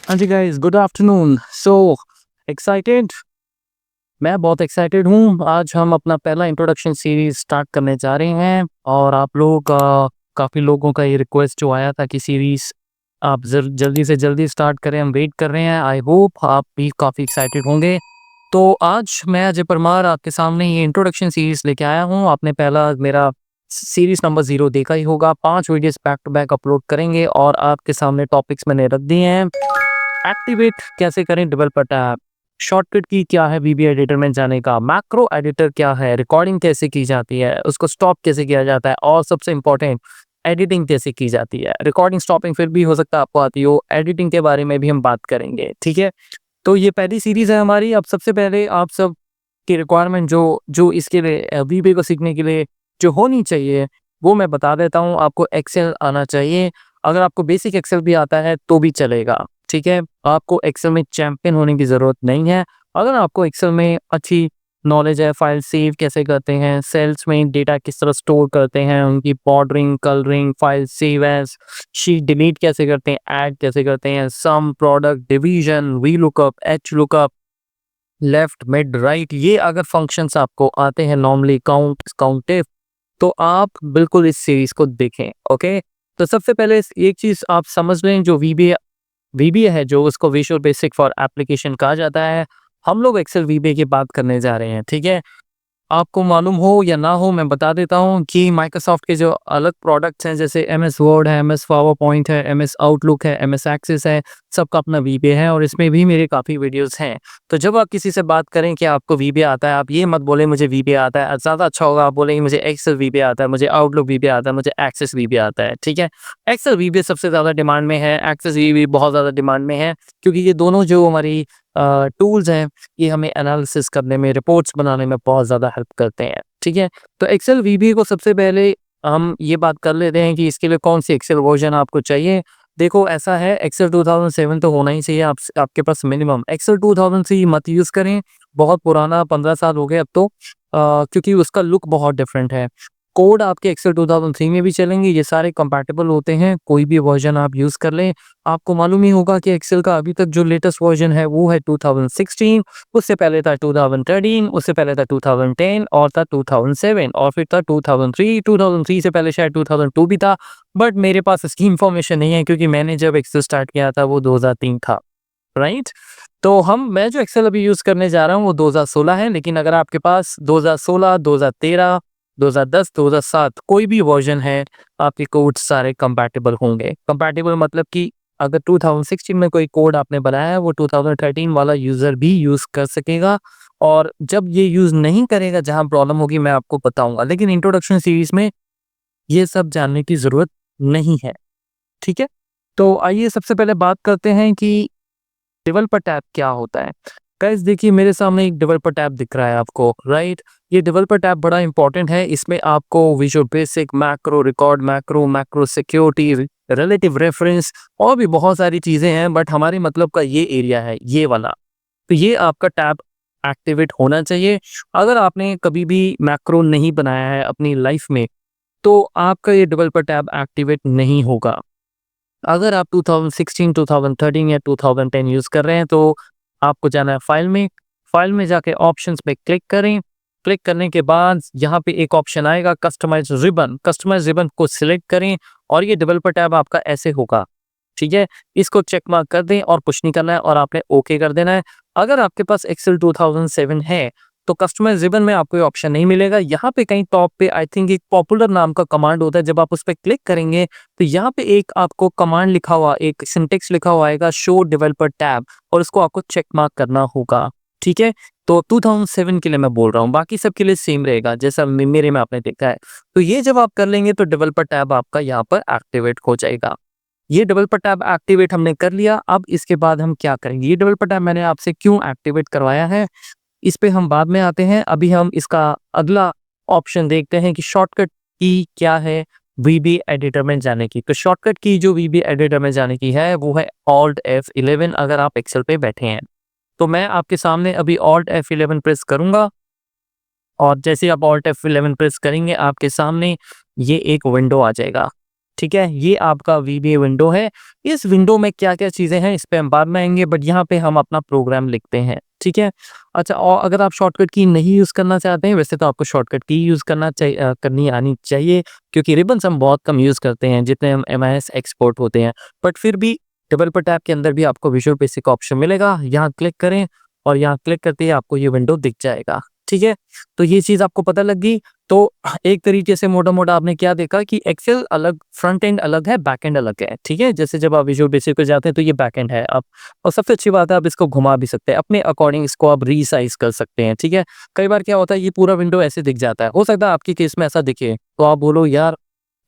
हाँ जी guys, good afternoon. Excited. मैं बहुत एक्साइटेड हूँ। आज हम अपना पहला इंट्रोडक्शन सीरीज स्टार्ट करने जा रहे हैं और आप लोगों का काफ़ी लोगों का ये रिक्वेस्ट जो आया था कि सीरीज आप जल्दी से जल्दी स्टार्ट करें, हम वेट कर रहे हैं। आई होप आप भी काफ़ी एक्साइटेड होंगे। तो आज मैं अजय परमार आपके सामने ये इंट्रोडक्शन सीरीज लेके आया हूँ। आपने पहला मेरा सीरीज नंबर 0 देखा ही होगा। 5 videos back to back upload करेंगे और आपके सामने टॉपिक्स मैंने रख दिए हैं। एक्टिवेट कैसे करें डेवलपर टैब, शॉर्टकट की क्या है वीबी एडिटर में जाने का, मैक्रो एडिटर क्या है, रिकॉर्डिंग कैसे की जाती है, उसको स्टॉप कैसे किया जाता है और सबसे इम्पोर्टेंट एडिटिंग कैसे की जाती है। रिकॉर्डिंग स्टॉपिंग फिर भी हो सकता है आपको आती हो, एडिटिंग के बारे में भी हम बात करेंगे। ठीक है, तो ये पहली सीरीज है हमारी। अब सबसे पहले आप सब की रिक्वायरमेंट जो जो इसके लिए वीबी को सीखने के लिए जो होनी चाहिए वो मैं बता देता हूँ। आपको एक्सेल आना चाहिए। अगर आपको बेसिक एक्सेल भी आता है तो भी चलेगा। ठीक है, आपको एक्सेल में चैंपियन होने की ज़रूरत नहीं है। अगर आपको एक्सेल में अच्छी नॉलेज है, फाइल सेव कैसे करते हैं, सेल्स में डेटा किस तरह स्टोर करते हैं, उनकी bordering, colouring, file save as, sheet delete कैसे करते हैं, ऐड कैसे करते हैं, sum, product, division, V lookup, H lookup, left, mid, right, ये अगर फंक्शंस आपको आते हैं, नॉर्मली काउंट, काउंटिव, तो आप बिल्कुल इस सीरीज को देखें। ओके, तो सबसे पहले एक चीज़ आप समझ लें, जो वीबीए है, जो उसको विजुअल बेसिक फॉर एप्लीकेशन कहा जाता है, हम लोग एक्सेल वीबीए की बात करने जा रहे हैं। ठीक है, आपको मालूम हो या ना हो मैं बता देता हूँ कि माइक्रोसॉफ्ट के जो अलग प्रोडक्ट्स हैं, जैसे एमएस वर्ड है, एमएस पावर पॉइंट है, एमएस आउटलुक है, एमएस एक्सेस है, सबका अपना वीबीए है और इसमें भी मेरे काफ़ी वीडियोस हैं। तो जब आप किसी से बात करें कि आपको वीबीए आता है, आप ये मत बोलें मुझे वीबीए आता है। ज़्यादा अच्छा होगा आप बोलेंगे मुझे एक्सेल वीबीए आता है, मुझे आउटलुक वीबीए आता है, मुझे एक्सेस वीबीए आता है। ठीक है, एक्सेल वीबीए सबसे ज़्यादा डिमांड में है, एक्सेस वीबीए बहुत ज़्यादा डिमांड में है, क्योंकि ये दोनों जो हमारी टूल्स हैं, ये हमें एनालिसिस करने में, रिपोर्ट्स बनाने में बहुत ज़्यादा हेल्प करते हैं। ठीक है, तो एक्सेल वीबी को सबसे पहले हम ये बात कर लेते हैं कि इसके लिए कौन सी एक्सेल वर्जन आपको चाहिए। देखो, ऐसा है, एक्सेल 2007 तो होना ही चाहिए आपके पास मिनिमम। एक्सेल 2003 मत यूज़ करें, बहुत पुराना, 15 साल हो गए अब तो, क्योंकि उसका लुक बहुत डिफरेंट है। कोड आपके एक्सेल 2003 में भी चलेंगे, ये सारे कंपैटिबल होते हैं, कोई भी वर्जन आप यूज़ कर लें। आपको मालूम ही होगा कि एक्सेल का अभी तक जो लेटेस्ट वर्जन है वो है 2016, उससे पहले था 2013, उससे पहले था 2010 और था 2007 और फिर था 2003। 2003 से पहले शायद 2002 भी था, बट मेरे पास इसकी इंफॉर्मेशन नहीं है क्योंकि मैंने जब एक्सेल स्टार्ट किया था वो 2003 था। राइट, तो मैं जो एक्सेल अभी यूज़ करने जा रहा हूँ वो 2016 है, लेकिन अगर आपके पास 2016, 2013, 2010, 2007 कोई भी वर्जन है, आपके कोड सारे कंपैटिबल होंगे। कंपैटिबल मतलब कि अगर 2016 में कोई कोड आपने बनाया है वो 2013 वाला यूज़र भी यूज़ कर सकेगा। और जब ये यूज़ नहीं करेगा, जहाँ प्रॉब्लम होगी मैं आपको बताऊँगा, लेकिन इंट्रोडक्शन सीरीज़ में ये सब जानने की ज़रूरत नहीं है। ठीक है? तो आइए सबसे पहले बात करते हैं कि डेवलपर टैब क्या होता है। गाइस देखिए, मेरे सामने एक डेवलपर टैब दिख रहा है आपको, राइट? ये डेवलपर टैब बड़ा इंपॉर्टेंट है। इसमें आपको visual basic, macro, record macro, macro security, relative reference और भी बहुत सारी चीज़ें हैं, बट हमारे मतलब का ये एरिया है, ये वाला। तो ये आपका टैब एक्टिवेट होना चाहिए। अगर आपने कभी भी मैक्रो नहीं बनाया है अपनी लाइफ में, तो आपका ये डेवलपर टैब एक्टिवेट नहीं होगा। अगर आप 2016, 2013 या 2010 यूज़ कर रहे हैं तो आपको जाना है फाइल में जाके ऑप्शंस पे क्लिक करें। क्लिक करने के बाद यहाँ पे एक ऑप्शन आएगा कस्टमाइज रिबन को सिलेक्ट करें और ये डेवलपर टैब आपका ऐसे होगा। ठीक है, इसको चेक मार्क कर दें और कुछ नहीं करना है और आपने ओके कर देना है। अगर आपके पास एक्सेल 2007 है तो कस्टमाइज रिबन में आपको ये ऑप्शन नहीं मिलेगा। यहाँ पे कहीं टॉप पे आई थिंक एक पॉपुलर नाम का कमांड होता है, जब आप उस पर क्लिक करेंगे तो यहाँ पे एक आपको कमांड लिखा हुआ, एक सिंटेक्स लिखा हुआ आएगा, शो डेवलपर टैब, और उसको आपको चेक मार्क करना होगा। ठीक है, तो 2007 के लिए मैं बोल रहा हूँ, बाकी सब के लिए सेम रहेगा जैसा मेरे में आपने देखा है। तो ये जब आप कर लेंगे तो डेवलपर टैब आपका यहाँ पर एक्टिवेट हो जाएगा। ये डेवलपर टैब एक्टिवेट हमने कर लिया। अब इसके बाद हम क्या करेंगे, ये डेवलपर टैब मैंने आपसे क्यों एक्टिवेट करवाया है, इस पे हम बाद में आते हैं। अभी हम इसका अगला ऑप्शन देखते हैं कि शॉर्टकट की क्या है वीबी एडिटर में जाने की। तो शॉर्टकट की जो वीबी एडिटर में जाने की है वो है ऑल्ट F11, अगर आप एक्सेल पे बैठे हैं। तो मैं आपके सामने अभी ऑल्ट F11 प्रेस करूंगा और जैसे आप ऑल्ट F11 प्रेस करेंगे आपके सामने ये एक विंडो आ जाएगा। ठीक है, ये आपका वीबीए विंडो है। इस विंडो में क्या-क्या चीज़ें हैं इस पे हम बाद में आएँगे, बट यहाँ पे हम अपना प्रोग्राम लिखते हैं, ठीक है? अच्छा, और अगर आप शॉर्टकट की नहीं यूज़ करना चाहते हैं, वैसे तो आपको शॉर्टकट की यूज़ करनी आनी चाहिए, क्योंकि रिबन्स हम बहुत कम यूज़ करते हैं जितने हम एमआईएस एक्सपोर्ट होते हैं। बट फिर भी डेवलपर टैब के अंदर भी आपको विजुअल बेसिक का ऑप्शन मिलेगा, यहाँ क्लिक करें और यहाँ क्लिक करते ही आपको ये विंडो दिख जाएगा, ठीक है? तो ये चीज़ आपको पता लग गई। तो एक तरीके से मोटा-मोटा आपने क्या देखा कि एक्सेल अलग, फ्रंट एंड अलग है, बैक एंड अलग है, ठीक है? जैसे जब आप विजुअल बेसिक पे जाते हैं तो ये बैक एंड है आप, और सबसे अच्छी बात है आप इसको घुमा भी सकते हैं, अपने अकॉर्डिंग इसको आप रीसाइज़ कर सकते हैं, ठीक है? कई बार क्या होता है ये पूरा विंडो ऐसे दिख जाता है, हो सकता है आपके केस में ऐसा दिखे, तो आप बोलो यार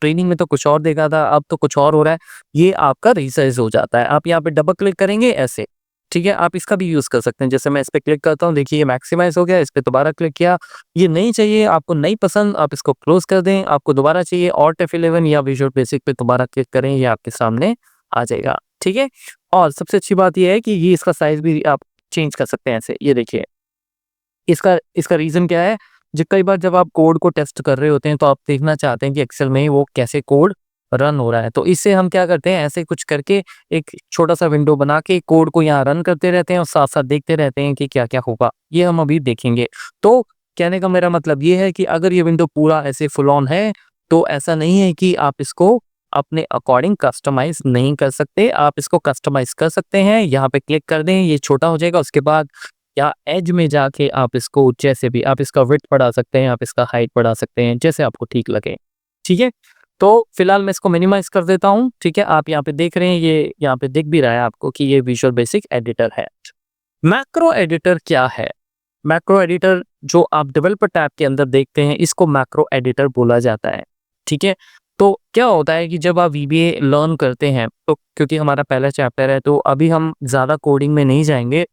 ट्रेनिंग में तो कुछ और देखा था, अब तो कुछ और हो रहा है, ये आपका रीसाइज़ हो जाता है। आप यहाँ पे डबल क्लिक करेंगे ऐसे, ठीक है? आप इसका भी यूज़ कर सकते हैं, जैसे मैं इस पे क्लिक करता हूँ, देखिए ये मैक्सिमाइज़ हो गया, इस पे दोबारा क्लिक किया, ये नहीं चाहिए, आपको नहीं पसंद, आप इसको क्लोज़ कर दें, आपको दोबारा चाहिए ऑल्ट F11 या विजुअल बेसिक पे दोबारा क्लिक करें, ये आपके सामने आ जाएगा, ठीक है? और सबसे अच्छी बात ये है कि ये इसका साइज़ भी आप चेंज कर सकते हैं ऐसे, ये देखिए। इसका इसका रीज़न क्या है, कई बार जब आप कोड को टेस्ट कर रहे होते हैं, तो आप देखना चाहते हैं कि एक्सेल में वो कैसे कोड रन हो रहा है। तो इससे हम क्या करते हैं, ऐसे कुछ करके एक छोटा-सा विंडो बना के कोड को यहाँ रन करते रहते हैं और साथ-साथ देखते रहते हैं कि क्या-क्या होगा। ये हम अभी देखेंगे। तो कहने का मेरा मतलब ये है कि अगर ये विंडो पूरा ऐसे फुल ऑन है, तो ऐसा नहीं है कि आप इसको अपने अकॉर्डिंग कस्टमाइज़ नहीं कर सकते। आप इसको कस्टमाइज़ कर सकते हैं। यहाँ पे क्लिक कर दें, ये छोटा हो जाएगा। उसके बाद या एज में जाके आप इसको जैसे भी आप इसका विड्थ बढ़ा सकते हैं, आप इसका हाइट बढ़ा सकते हैं, जैसे आपको ठीक लगे, ठीक है? तो फिलहाल मैं इसको मिनिमाइज़ कर देता हूँ, ठीक है? आप यहाँ पे देख रहे हैं, ये यहाँ पे दिख भी रहा है आपको कि ये विजुअल बेसिक एडिटर है। मैक्रो एडिटर क्या है? मैक्रो एडिटर जो आप डेवलपर टैब के अंदर देखते हैं, इसको मैक्रो एडिटर बोला जाता है, ठीक है? तो क्या होता है कि जब आप वीबीए लर्न करते हैं, तो क्योंकि हमारा पहला चैप्टर है, तो अभी हम ज़्यादा कोडिंग में नहीं जाएँगे।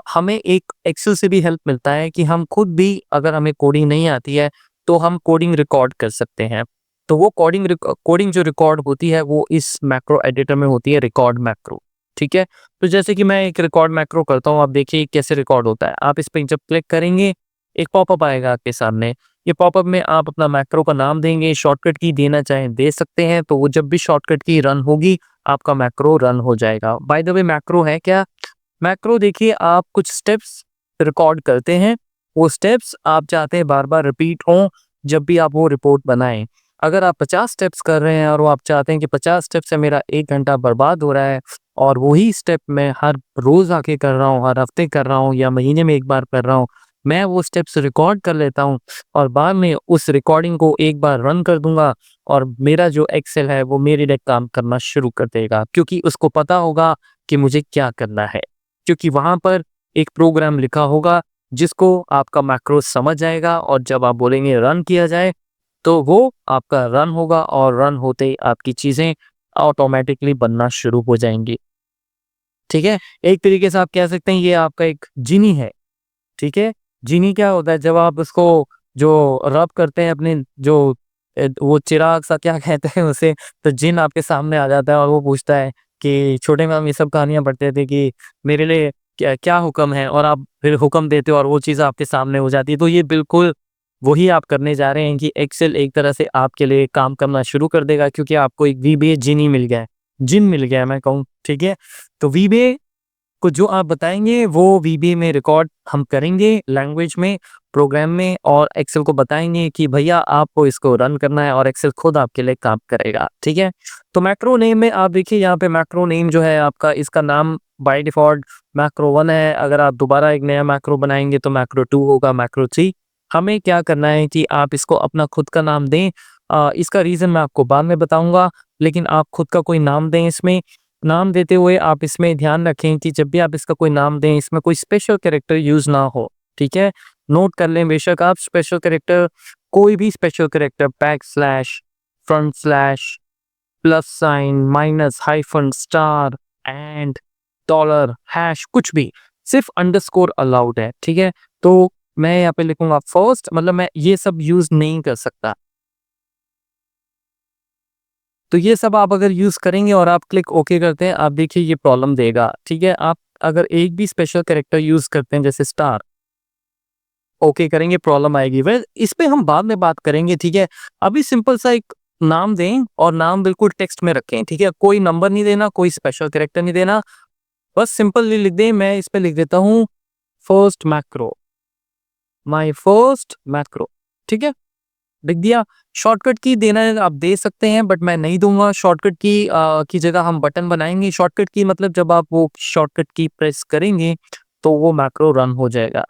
हमें एक एक्सेल से भी हेल्प मिलता है कि हम खुद भी, अगर हमें कोडिंग नहीं आती है, तो हम कोडिंग रिकॉर्ड कर सकते हैं। तो वो कोडिंग जो रिकॉर्ड होती है, वो इस मैक्रो एडिटर में होती है, रिकॉर्ड मैक्रो, ठीक है? तो जैसे कि मैं एक रिकॉर्ड मैक्रो करता हूँ, आप देखिए कैसे रिकॉर्ड होता है। आप इस पे जब क्लिक करेंगे, एक पॉपअप आएगा आपके सामने। ये पॉपअप में आप अपना मैक्रो का नाम देंगे, शॉर्टकट की देना चाहें दे सकते हैं, तो वो जब भी शॉर्टकट की रन होगी, आपका मैक्रो रन हो जाएगा। बाय द वे मैक्रो है क्या? मैक्रो देखिए, आप कुछ स्टेप्स रिकॉर्ड करते हैं, वो स्टेप्स आप चाहते हैं बार-बार रिपीट हों, जब भी आप वो रिपोर्ट बनाएँ। अगर आप 50 स्टेप्स कर रहे हैं और वो आप चाहते हैं कि 50 स्टेप से मेरा 1 घंटा बर्बाद हो रहा है, और वही स्टेप मैं हर रोज़ आके कर रहा हूँ, हर हफ्ते कर रहा हूँ या महीने में 1 बार कर रहा हूँ, मैं वो स्टेप्स रिकॉर्ड कर लेता हूँ और बाद में उस रिकॉर्डिंग को एक बार रन कर दूँगा, और मेरा जो एक्सेल है वो मेरे लिए काम करना शुरू कर देगा, क्योंकि उसको पता होगा कि मुझे क्या करना है। क्योंकि वहाँ पर एक प्रोग्राम लिखा होगा जिसको आपका मैक्रो समझ जाएगा, और जब आप बोलेंगे रन किया जाए, तो वो आपका रन होगा, और रन होते ही आपकी चीज़ें ऑटोमैटिकली बनना शुरू हो जाएँगी। ठीक है? एक तरीके से आप कह सकते हैं ये आपका एक जीनी है, ठीक है? जीनी क्या होता है, जब आप उसको जो रब करते हैं अपने जो वो चिराग सा क्या कहते हैं उसे, तो जिन आपके सामने आ जाता है और वो पूछता है कि छोटे में हम ये सब कहानियाँ पढ़ते थे कि मेरे लिए क्या क्या हुक्म है, और आप फिर हुक्म देते हो और वो चीज़ आपके सामने हो जाती है। तो ये बिल्कुल वही आप करने जा रहे हैं कि एक्सेल एक तरह से आपके लिए काम करना शुरू कर देगा, क्योंकि आपको एक वीबीए जिनी मिल गया है, जिन मिल गया है मैं कहूँ, ठीक है? तो वीबीए को जो आप बताएँगे वो वीबीए में रिकॉर्ड हम करेंगे, लैंग्वेज में, प्रोग्राम में, और एक्सेल को बताएँगे कि भैया आपको इसको रन करना है, और एक्सेल खुद आपके लिए काम करेगा, ठीक है? तो मैक्रो नेम में आप देखिए, यहाँ पे मैक्रो नेम जो है आपका, इसका नाम बाय डिफ़ॉल्ट मैक्रो 1 है। अगर आप दोबारा एक नया मैक्रो बनाएँगे तो मैक्रो 2 होगा, मैक्रो 3। हमें क्या करना है कि आप इसको अपना खुद का नाम दें। इसका रीज़न मैं आपको बाद में बताऊँगा, लेकिन आप खुद का कोई नाम दें इसमें। नाम देते हुए आप इसमें ध्यान रखें कि जब भी आप इसका कोई नाम दें, इसमें कोई स्पेशल कैरेक्टर यूज़ ना हो, ठीक है? नोट कर लें, बेशक आप स्पेशल कैरेक्टर, कोई भी special character, backslash, front slash, plus sign, minus, hyphen, star, and, dollar, hash, कुछ भी, सिर्फ़ अंडरस्कोर अलाउड है, ठीक है? तो मैं यहाँ पे लिखूँगा फर्स्ट, मतलब मैं ये सब यूज़ नहीं कर सकता। तो ये सब आप अगर यूज़ करेंगे और आप क्लिक ओके करते हैं, आप देखिए ये प्रॉब्लम देगा, ठीक है? आप अगर एक भी स्पेशल कैरेक्टर यूज़ करते हैं जैसे स्टार, ओके करेंगे, प्रॉब्लम आएगी। वेल इस पे हम बाद में बात करेंगे, ठीक है? अभी सिंपल सा एक नाम दें और नाम बिल्कुल टेक्स्ट में रखें, ठीक है? कोई नंबर नहीं देना, कोई स्पेशल कैरेक्टर नहीं देना, बस सिंपली लिख दें। मैं इस पे लिख देता हूँ first macro, my first macro, ठीक है? लिख दिया। शॉर्टकट की देना है आप दे सकते हैं, बट मैं नहीं दूंगा। शॉर्टकट की जगह हम बटन बनाएंगे। शॉर्टकट की मतलब जब आप वो शॉर्टकट की प्रेस करेंगे तो वो मैक्रो रन हो जाएगा।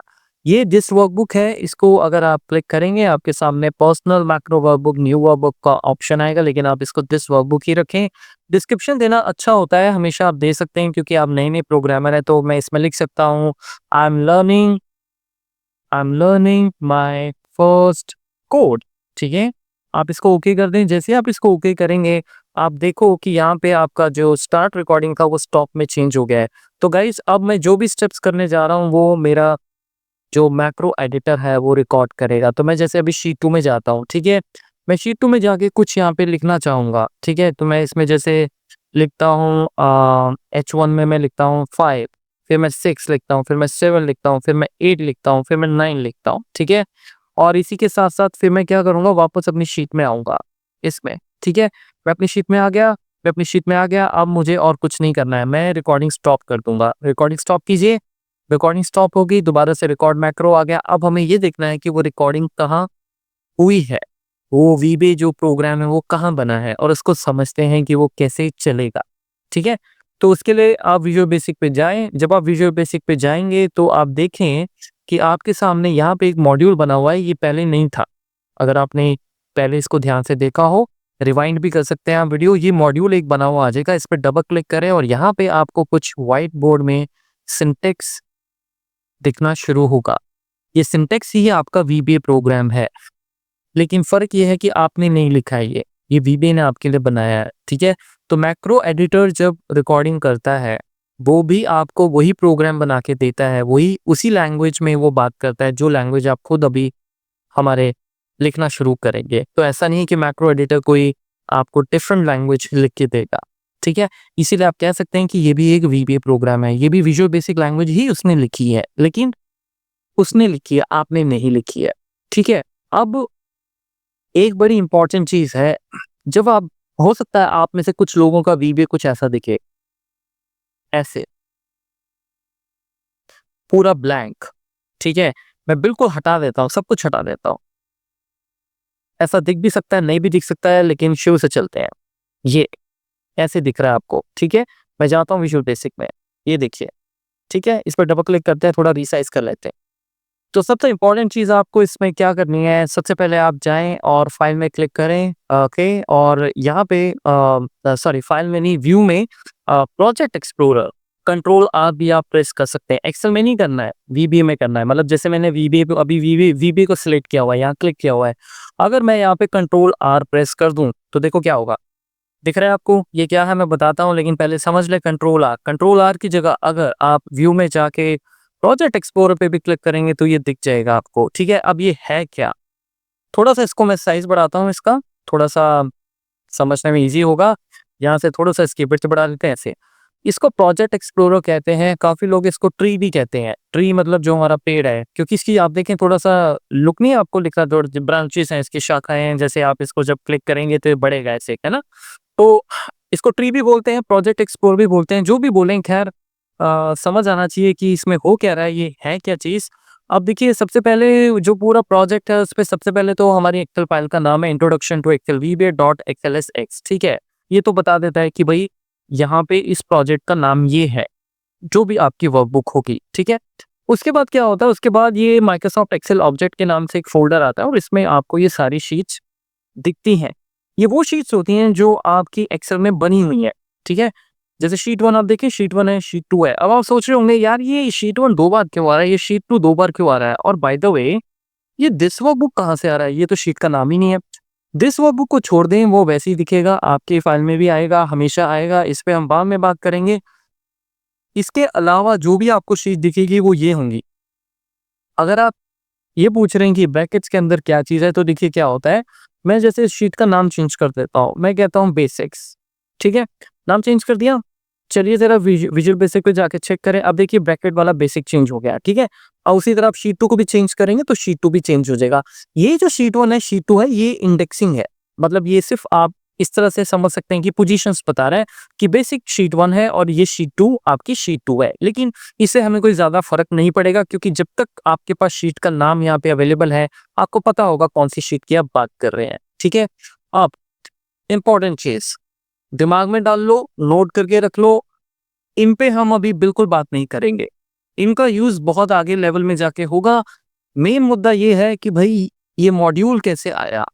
ये जिस वर्कबुक है इसको अगर आप क्लिक करेंगे आपके सामने personal macro workbook, new workbook का ऑप्शन आएगा, लेकिन आप इसको दिस वर्कबुक ही रखें। डिस्क्रिप्शन देना अच्छा होता है, हमेशा आप दे सकते हैं क्योंकि आप नए नए प्रोग्रामर हैं, तो मैं इसमें लिख सकता हूँ I am learning, I am learning my first code, ठीक है? आप इसको ओके कर दें। जैसे आप इसको ओके करेंगे आप देखो कि यहाँ पे आपका जो स्टार्ट रिकॉर्डिंग था वो स्टॉप में चेंज हो गया है। तो गाइस अब मैं जो भी स्टेप्स करने जा रहा हूँ वो मेरा जो मैक्रो एडिटर है वो रिकॉर्ड करेगा। तो मैं जैसे अभी शीट 2 में जाता हूँ, ठीक है? मैं शीट 2 में जाके कुछ यहाँ पे लिखना चाहूँगा, ठीक है? तो मैं इसमें जैसे लिखता हूँ H1 में मैं लिखता हूँ 5, फिर मैं 6 लिखता हूँ, फिर मैं 7 लिखता हूँ, फिर मैं 8 लिखता हूँ, फिर मैं 9 लिखता हूँ, ठीक है? और इसी के साथ-साथ फिर मैं क्या करूँगा वापस अपनी शीट में आऊँगा इसमें, ठीक है? मैं अपनी शीट में आ गया, मैं अपनी शीट में आ गया, अब मुझे और कुछ नहीं करना है, मैं रिकॉर्डिंग स्टॉप कर दूँगा। रिकॉर्डिंग स्टॉप कीजिए, रिकॉर्डिंग स्टॉप हो गई, दोबारा से रिकॉर्ड मैक्रो आ गया। अब हमें ये देखना है कि वो रिकॉर्डिंग कहाँ हुई है, वो वीबे जो प्रोग्राम है वो कहाँ बना है और उसको समझते हैं कि वो कैसे चलेगा, ठीक है? तो उसके लिए आप विजुअल बेसिक पे जाएँ, जब आप विजुअल बेसिक पे जाएँगे तो आप देखें कि आपके सामने यहाँ पे एक मॉड्यूल बना हुआ है, ये पहले नहीं था। अगर आपने पहले इसको ध्यान से देखा हो, रिवाइंड भी कर सकते हैं आप वीडियो, ये मॉड्यूल एक बना हुआ आ जाएगा, इस पे डबल क्लिक करें और यहाँ पे आपको कुछ व्हाइट बोर्ड में सिंटैक्स दिखना शुरू होगा। ये सिंटैक्स ही आपका वीबीए प्रोग्राम है, लेकिन फ़र्क ये है कि आपने नहीं लिखा है ये वीबीए ने आपके लिए बनाया है, ठीक है? तो मैक्रो एडिटर जब रिकॉर्डिंग करता है, वो भी आपको वही प्रोग्राम बना के देता है, वही उसी लैंग्वेज में वो बात करता है, जो लैंग्वेज आप खुद अभी हमारे लिखना शुरू करेंगे। तो ऐसा नहीं है कि मैक्रो एडिटर कोई आपको डिफरेंट लैंग्वेज लिख के देगा, ठीक है? इसीलिए आप कह सकते हैं कि ये भी एक वीबीए प्रोग्राम है, ये भी विजुअल बेसिक लैंग्वेज ही उसने लिखी है, लेकिन उसने लिखी है, आपने नहीं लिखी है, ठीक है? अब एक बड़ी इंपॉर्टेंट चीज़ है, जब आप हो सकता है आप में से कुछ लोगों का वीबीए कुछ ऐसा दिखे, ऐसे, पूरा ब्लैंक, ठीक है? मैं बिल्कुल हटा देता हूँ, सब कुछ हटा देता हूँ। ऐसा दिख भी सकता है, नहीं भी दिख सकता है, लेकिन शुरू से चलते हैं। ये ऐसे दिख रहा है आपको, ठीक है? मैं जाता हूँ विजुअल बेसिक में, ये देखिए, ठीक है? इस पर डबल क्लिक करते हैं, थोड़ा रिसाइज़ कर लेते हैं। तो सबसे इम्पोर्टेंट चीज़ आपको इसमें क्या करनी है, सबसे पहले आप जाएँ और फ़ाइल में क्लिक करें, ओके? और यहाँ पे सॉरी फ़ाइल में नहीं, व्यू में प्रोजेक्ट एक्सप्लोरर, कंट्रोल आर भी आप प्रेस कर सकते हैं। एक्सेल में नहीं करना है, वीबीए में करना है। मतलब जैसे मैंने वीबीए को अभी वीबीए को सिलेक्ट किया हुआ है, यहाँ क्लिक किया हुआ है। अगर मैं यहाँ पे कंट्रोल आर प्रेस कर दूँ, तो देखो क्या होगा। दिख रहा है आपको? ये क्या है मैं बताता हूँ, लेकिन पहले समझ लें कंट्रोल आर। कंट्रोल आर की जगह अगर आप व्यू में जाके प्रोजेक्ट एक्सप्लोरर पे भी क्लिक करेंगे तो ये दिख जाएगा आपको, ठीक है? अब ये है क्या? थोड़ा-सा इसको मैं साइज़ बढ़ाता हूँ इसका, थोड़ा-सा समझने में ईज़ी होगा। यहाँ से थोड़ा-सा इसकी विड्थ बढ़ा लेते हैं ऐसे। इसको प्रोजेक्ट एक्सप्लोरर कहते हैं, काफ़ी लोग इसको ट्री भी कहते हैं। ट्री मतलब जो हमारा पेड़ है, क्योंकि इसकी आप देखें थोड़ा-सा लुक नहीं आपको लिखा, जो ब्रांचेज़ हैं, इसकी शाखाएँ हैं, जैसे आप इसको जब क्लिक करेंगे तो ये बढ़ेगा ऐसे, है ना? तो इसको ट्री भी बोलते हैं, प्रोजेक्ट एक्सप्लोरर भी बोलते हैं, जो भी बोलें खैर समझ आना चाहिए कि इसमें हो क्या रहा है, ये है क्या चीज़। अब देखिए सबसे पहले जो पूरा प्रोजेक्ट है उसपे सबसे पहले तो हमारी एक्सेल फाइल का नाम है introduction to Excel VBA dot XLSX, ठीक है? ये तो बता देता है कि भई यहाँ पे इस प्रोजेक्ट का नाम ये है, जो भी आपकी वर्कबुक होगी, ठीक है? उसके बाद क्या होता है, उसके बाद ये माइक्रोसॉफ्ट एक्सेल ऑब्जेक्ट के नाम से एक फ़ोल्डर आता है और इसमें आपको ये सारी शीट्स दिखती हैं। ये वो शीट्स होती हैं जो आपकी एक्सेल में बनी हुई हैं, ठीक है? जैसे शीट 1 आप देखिए, शीट 1 है, शीट 2 है। अब आप सोच रहे होंगे यार ये शीट 1 2 बार क्यों आ रहा है? ये शीट 2 2 बार क्यों आ रहा है? और बाय द वे ये दिस वर्कबुक कहाँ से आ रहा है? ये तो शीट का नाम ही नहीं है। दिस वर्कबुक को छोड़ दें, वो वैसे ही दिखेगा, आपकी फाइल में भी आएगा, हमेशा आएगा, इस पे हम बाद में बात करेंगे। इसके अलावा जो भी आपको शीट दिखेगी वो ये होंगी। अगर आप ये पूछ रहे हैं कि ब्रैकेट्स के अंदर क्या चीज़ है, तो देखिए क्या होता है, मैं जैसे इस शीट का नाम चेंज कर देता हूँ, मैं कहता हूँ बेसिक्स, ठीक है? नाम चेंज कर दिया, चलिए ज़रा विजुअल बेसिक पे जाके चेक करें, अब देखिए ब्रैकेट वाला बेसिक चेंज हो गया, ठीक है? और उसी तरह आप शीट 2 को भी चेंज करेंगे तो शीट 2 भी चेंज हो जाएगा। ये जो शीट 1 है, शीट 2 है, ये इंडेक्सिंग है, मतलब ये सिर्फ आप इस तरह से समझ सकते हैं कि पोजीशंस बता रहा है कि बेसिक शीट 1 है और ये शीट 2 आपकी शीट 2 है। लेकिन इससे हमें कोई ज़्यादा फ़र्क नहीं पड़ेगा, क्योंकि जब तक आपके पास शीट का नाम यहाँ पे अवेलेबल है, आपको पता होगा कौन-सी शीट की आप बात कर रहे हैं, ठीक है? अब इम्पोर्टेंट चीज़ दिमाग में डाल लो, नोट करके रख लो, इन पे हम अभी बिल्कुल बात नहीं करेंगे। इनका यूज़ बहुत आगे लेवल में जाके होगा। मेन मुद्दा ये है कि भई ये मॉड्यूल कैसे आया?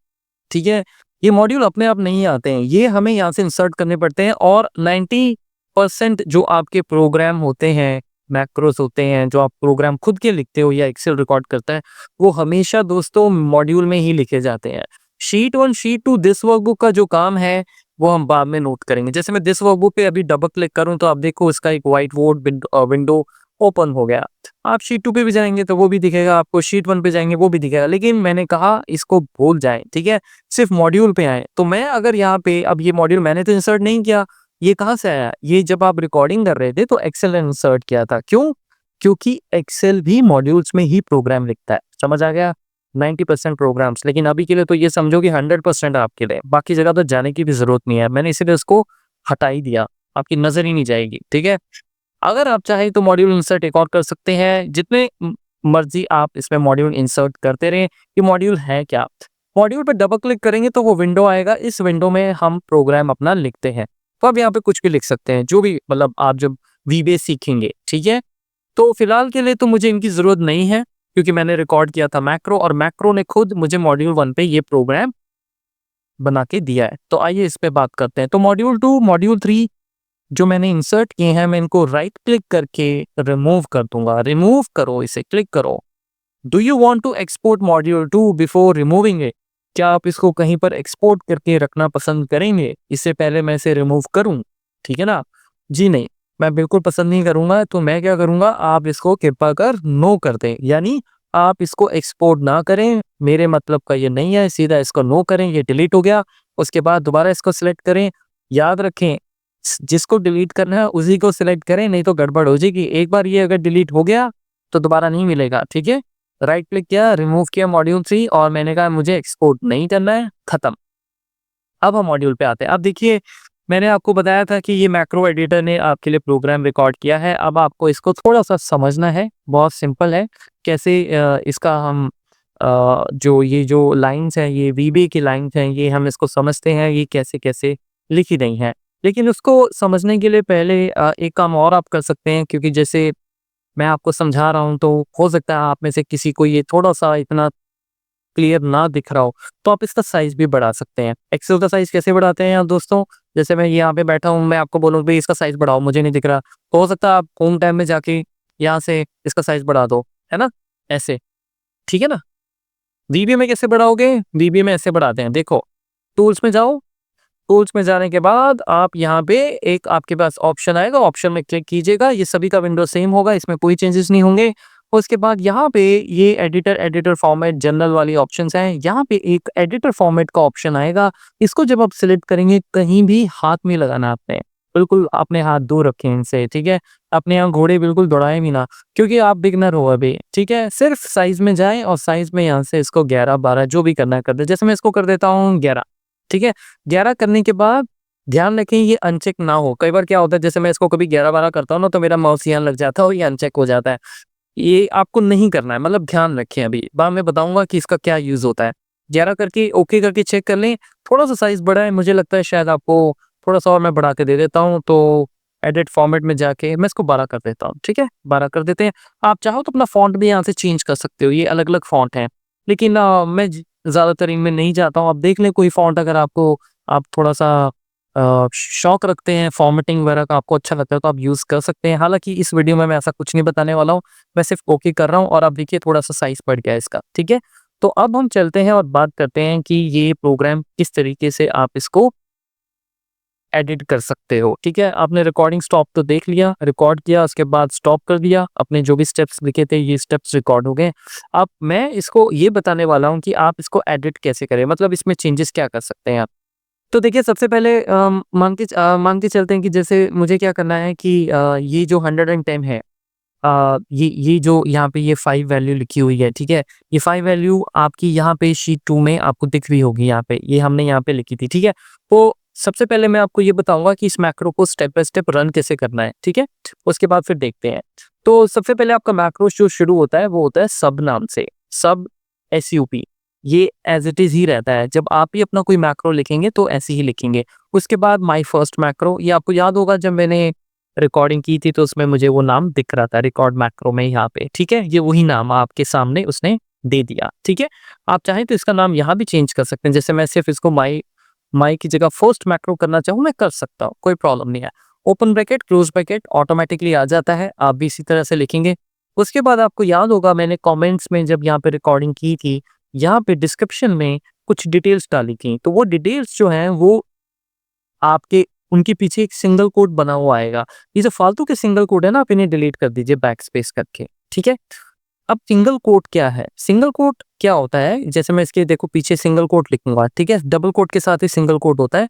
ठीक है? ये मॉड्यूल अपने आप नहीं आते हैं, ये हमें यहाँ से इंसर्ट करने पड़ते हैं और 90% जो आपके प्रोग्राम होते हैं, मैक्रोज़ होते हैं, जो आप प्रोग्राम खुद के लिखते हो या एक्सेल रिकॉर्ड करता है, वो हमेशा दोस्तों मॉड्यूल में ही लिखे जाते हैं। शीट 1, शीट 2 दिस वर्कबुक का जो काम है, वो हम बाद में नोट करेंगे। जैसे मैं दिस वर्कबुक पे अभी डबल क्लिक करूँ तो आप देखो इसका एक व्हाइट बोर्ड विंडो ओपन हो गया। आप शीट 2 पे भी जाएँगे तो वो भी दिखेगा, आपको शीट 1 पे जाएँगे वो भी दिखेगा। लेकिन मैंने कहा इसको भूल जाएँ, ठीक है? सिर्फ़ मॉड्यूल पे आएँ। तो मैं अगर यहाँ पे अब ये मॉड्यूल मैंने तो इंसर्ट नहीं किया, ये कहाँ से आया? ये जब आप रिकॉर्डिंग कर रहे थे तो एक्सेल ने इंसर्ट किया था। क्यों? क्योंकि एक्सेल भी मॉड्यूल्स में ही प्रोग्राम लिखता है। समझ आ गया? 90% प्रोग्राम्स, लेकिन अभी के लिए तो ये समझो कि 100% आपके लिए, बाकी जगह तो जाने की भी ज़रूरत नहीं है। मैंने इसीलिए उसको हटा ही दिया, आपकी नज़र ही नहीं जाएगी, ठीक है? अगर आप चाहें तो मॉड्यूल इंसर्ट एक और कर सकते हैं, जितने मर्ज़ी आप इसमें मॉड्यूल इंसर्ट करते रहें। ये मॉड्यूल है क्या? मॉड्यूल पे डबल क्लिक करेंगे तो वो विंडो आएगा, इस विंडो में हम प्रोग्राम अपना लिखते हैं। तो आप यहाँ पे कुछ भी लिख सकते हैं, जो भी मतलब आप जब वीबेस सीखेंगे, ठीक है? तो फिलहाल के लिए तो मुझे इनकी ज़रूरत नहीं है, क्योंकि मैंने रिकॉर्ड किया था मैक्रो और मैक्रो ने खुद मुझे मॉड्यूल 1 पे ये प्रोग्राम बना के दिया है। तो आइए इस पे बात करते हैं। तो मॉड्यूल 2, मॉड्यूल 3 जो मैंने इंसर्ट किए हैं, मैं इनको राइट क्लिक करके रिमूव कर दूँगा। रिमूव करो, इसे क्लिक करो। Do you want to export module 2 before removing it? क्या आप इसको कहीं पर एक्सपोर्ट करके रखना पसंद करेंगे, इससे पहले मैं इसे रिमूव करूँ? ठीक है ना? जी नहीं, मैं बिल्कुल पसंद नहीं करूँगा, तो मैं क्या करूँगा, आप इसको कृपा कर नो कर दें। यानी आप इसको एक्सपोर्ट ना करें, मेरे मतलब का ये नहीं है, सीधा इसको नो करें, ये डिलीट हो गया। उसके बाद दोबारा इसको सिलेक्ट करें। याद रखें, जिसको डिलीट करना है उसी को सिलेक्ट करें, नहीं तो गड़बड़ हो जाएगी। एक बार ये अगर डिलीट हो गया, तो दोबारा नहीं मिलेगा, ठीक है? राइट क्लिक किया, रिमूव किया मॉड्यूल 3 और मैंने कहा मुझे एक्सपोर्ट नहीं करना है, खत्म। अब हम मॉड्यूल पे आते हैं। अब देखिए, मैंने आपको बताया था कि ये मैक्रो एडिटर ने आपके लिए प्रोग्राम रिकॉर्ड किया है। अब आपको इसको थोड़ा-सा समझना है, बहुत सिंपल है। कैसे इसका हम जो लाइन्स हैं, ये वीबी की लाइन्स हैं, ये हम इसको समझते हैं, ये कैसे-कैसे लिखी गई हैं। लेकिन उसको समझने के लिए पहले एक काम और आप कर सकते हैं, क्योंकि जैसे मैं आपको समझा रहा हूँ, तो हो सकता है आप में से किसी को ये थोड़ा-सा इतना क्लियर ना दिख रहा हो, तो आप इसका साइज़ भी बढ़ा सकते हैं। एक्सेल का साइज़ कैसे बढ़ाते हैं आप दोस्तों? जैसे मैं यहाँ पे बैठा हूँ, मैं आपको बोलूँ भई इसका साइज़ बढ़ाओ, मुझे नहीं दिख रहा। तो हो सकता है आप होम टैब में जाके यहाँ से इसका साइज़ बढ़ा दो, है ना? ऐसे, ठीक है ना? वीबी में कैसे बढ़ाओगे? वीबी में ऐसे बढ़ाते हैं, देखो, टूल्स में जाओ, टूल्स में जाने के बाद आप यहाँ पे एक आपके पास ऑप्शन आएगा, ऑप्शन में क्लिक कीजिएगा। ये सभी का विंडो सेम होगा, इसमें कोई चेंजेस नहीं होंगे। उसके बाद यहाँ पे ये एडिटर फॉर्मेट जनरल वाली ऑप्शंस हैं। यहाँ पे एक एडिटर फॉर्मेट का ऑप्शन आएगा। इसको जब आप सिलेक्ट करेंगे, कहीं भी हाथ नहीं लगाना आपने। बिल्कुल अपने हाथ दूर रखें इनसे, ठीक है? अपने यहाँ घोड़े बिल्कुल दौड़ाएँ भी ना, क्योंकि आप बिगिनर हो अभी, ठीक है? सिर्फ साइज़ में जाएँ और साइज़ में यहाँ से इसको 11-12 जो भी करना है कर दें। जैसे मैं इसको कर देता हूँ 11, ठीक है? 11 करने के बाद ध्यान रखें ये अनचेक ना हो। कई बार क्या होता है, जैसे मैं इसको कभी 11-12 करता हूँ ना, तो मेरा माउस यहाँ लग जाता है और ये अनचेक हो जाता है। ये आपको नहीं करना है, मतलब ध्यान रखें अभी। बाद में बताऊँगा कि इसका क्या यूज़ होता है। 11 करके ओके करके चेक कर लें। थोड़ा-सा साइज़ बड़ा है, मुझे लगता है शायद आपको थोड़ा-सा और मैं बढ़ा के दे देता हूँ, तो एडिट फॉर्मेट में जाके मैं इसको 12 कर देता हूँ, ठीक है? 12 कर देते हैं। आप चाहो तो अपना फ़ॉन्ट भी यहाँ से चेंज कर सकते हो, ये अलग-अलग फ़ॉन्ट हैं। लेकिन मैं ज़्यादातर इनमें नहीं जाता हूँ। आप देख लें कोई फ़ॉन्ट, अगर आपको आप थोड़ा-सा शौक रखते हैं फॉर्मेटिंग वगैरह का, आपको अच्छा लगता है, तो आप यूज़ कर सकते हैं। हालाँकि इस वीडियो में मैं ऐसा कुछ नहीं बताने वाला हूँ, मैं सिर्फ़ ओके कर रहा हूँ और आप देखिए थोड़ा-सा साइज़ बढ़ गया है इसका, ठीक है? तो अब हम चलते हैं और बात करते हैं कि ये प्रोग्राम किस तरीके से आप इसको एडिट कर सकते हो, ठीक है? आपने रिकॉर्डिंग स्टॉप तो देख लिया, रिकॉर्ड किया, उसके बाद स्टॉप कर दिया, अपने जो भी स्टेप्स लिखे थे ये स्टेप्स रिकॉर्ड हो गए। अब मैं इसको ये बताने वाला हूँ कि आप इसको एडिट कैसे करें, मतलब इसमें चेंजेस क्या कर सकते हैं आप। तो देखिए सबसे पहले मान के चलते हैं कि जैसे मुझे क्या करना है कि ये जो 110 है, ये जो यहाँ पे ये 5 वैल्यू लिखी हुई है, ठीक है? ये 5 वैल्यू आपकी यहाँ पे शीट 2 में आपको दिख रही होगी यहाँ पे, ये हमने यहाँ पे लिखी थी, ठीक है? तो सबसे पहले मैं आपको ये बताऊँगा कि इस मैक्रो को स्टेप बाय स्टेप रन कैसे करना है, ठीक है? उसके बाद फिर देखते हैं। तो सबसे पहले आपका मैक्रो जो शुरू होता है, वो होता है सब नाम से, सब SUP। ये एज़ इट इज़ ही रहता है, जब आप भी अपना कोई मैक्रो लिखेंगे तो ऐसे ही लिखेंगे। उसके बाद माय फर्स्ट मैक्रो, ये आपको याद होगा जब मैंने रिकॉर्डिंग की थी तो उसमें मुझे वो नाम दिख रहा था रिकॉर्ड मैक्रो में यहाँ पे, ठीक है? ये वही नाम आपके सामने उसने दे दिया, ठीक है? आप चाहें तो इसका नाम यहाँ भी चेंज कर सकते हैं, जैसे मैं सिर्फ इसको माई की जगह फर्स्ट मैक्रो करना चाहूँ मैं कर सकता हूँ, कोई प्रॉब्लम नहीं है। Open bracket, close bracket automatically आ जाता है, आप भी इसी तरह से लिखेंगे। उसके बाद आपको याद होगा मैंने कमेंट्स में जब यहाँ पे रिकॉर्डिंग की थी, यहाँ पे डिस्क्रिप्शन में कुछ डिटेल्स डाली थी, तो वो डिटेल्स जो हैं वो आपके उनके पीछे एक सिंगल कोट बना हुआ आएगा। ये जो फालतू के सिंगल कोट है ना, आप इन्हें डिलीट कर दीजिए बैकस्पेस करके, ठीक है? अब सिंगल कोट क्या है? सिंगल कोट क्या होता है? जैसे मैं इसके देखो पीछे सिंगल कोट लिखूंगा, ठीक है? डबल कोट के साथ ही सिंगल कोट होता है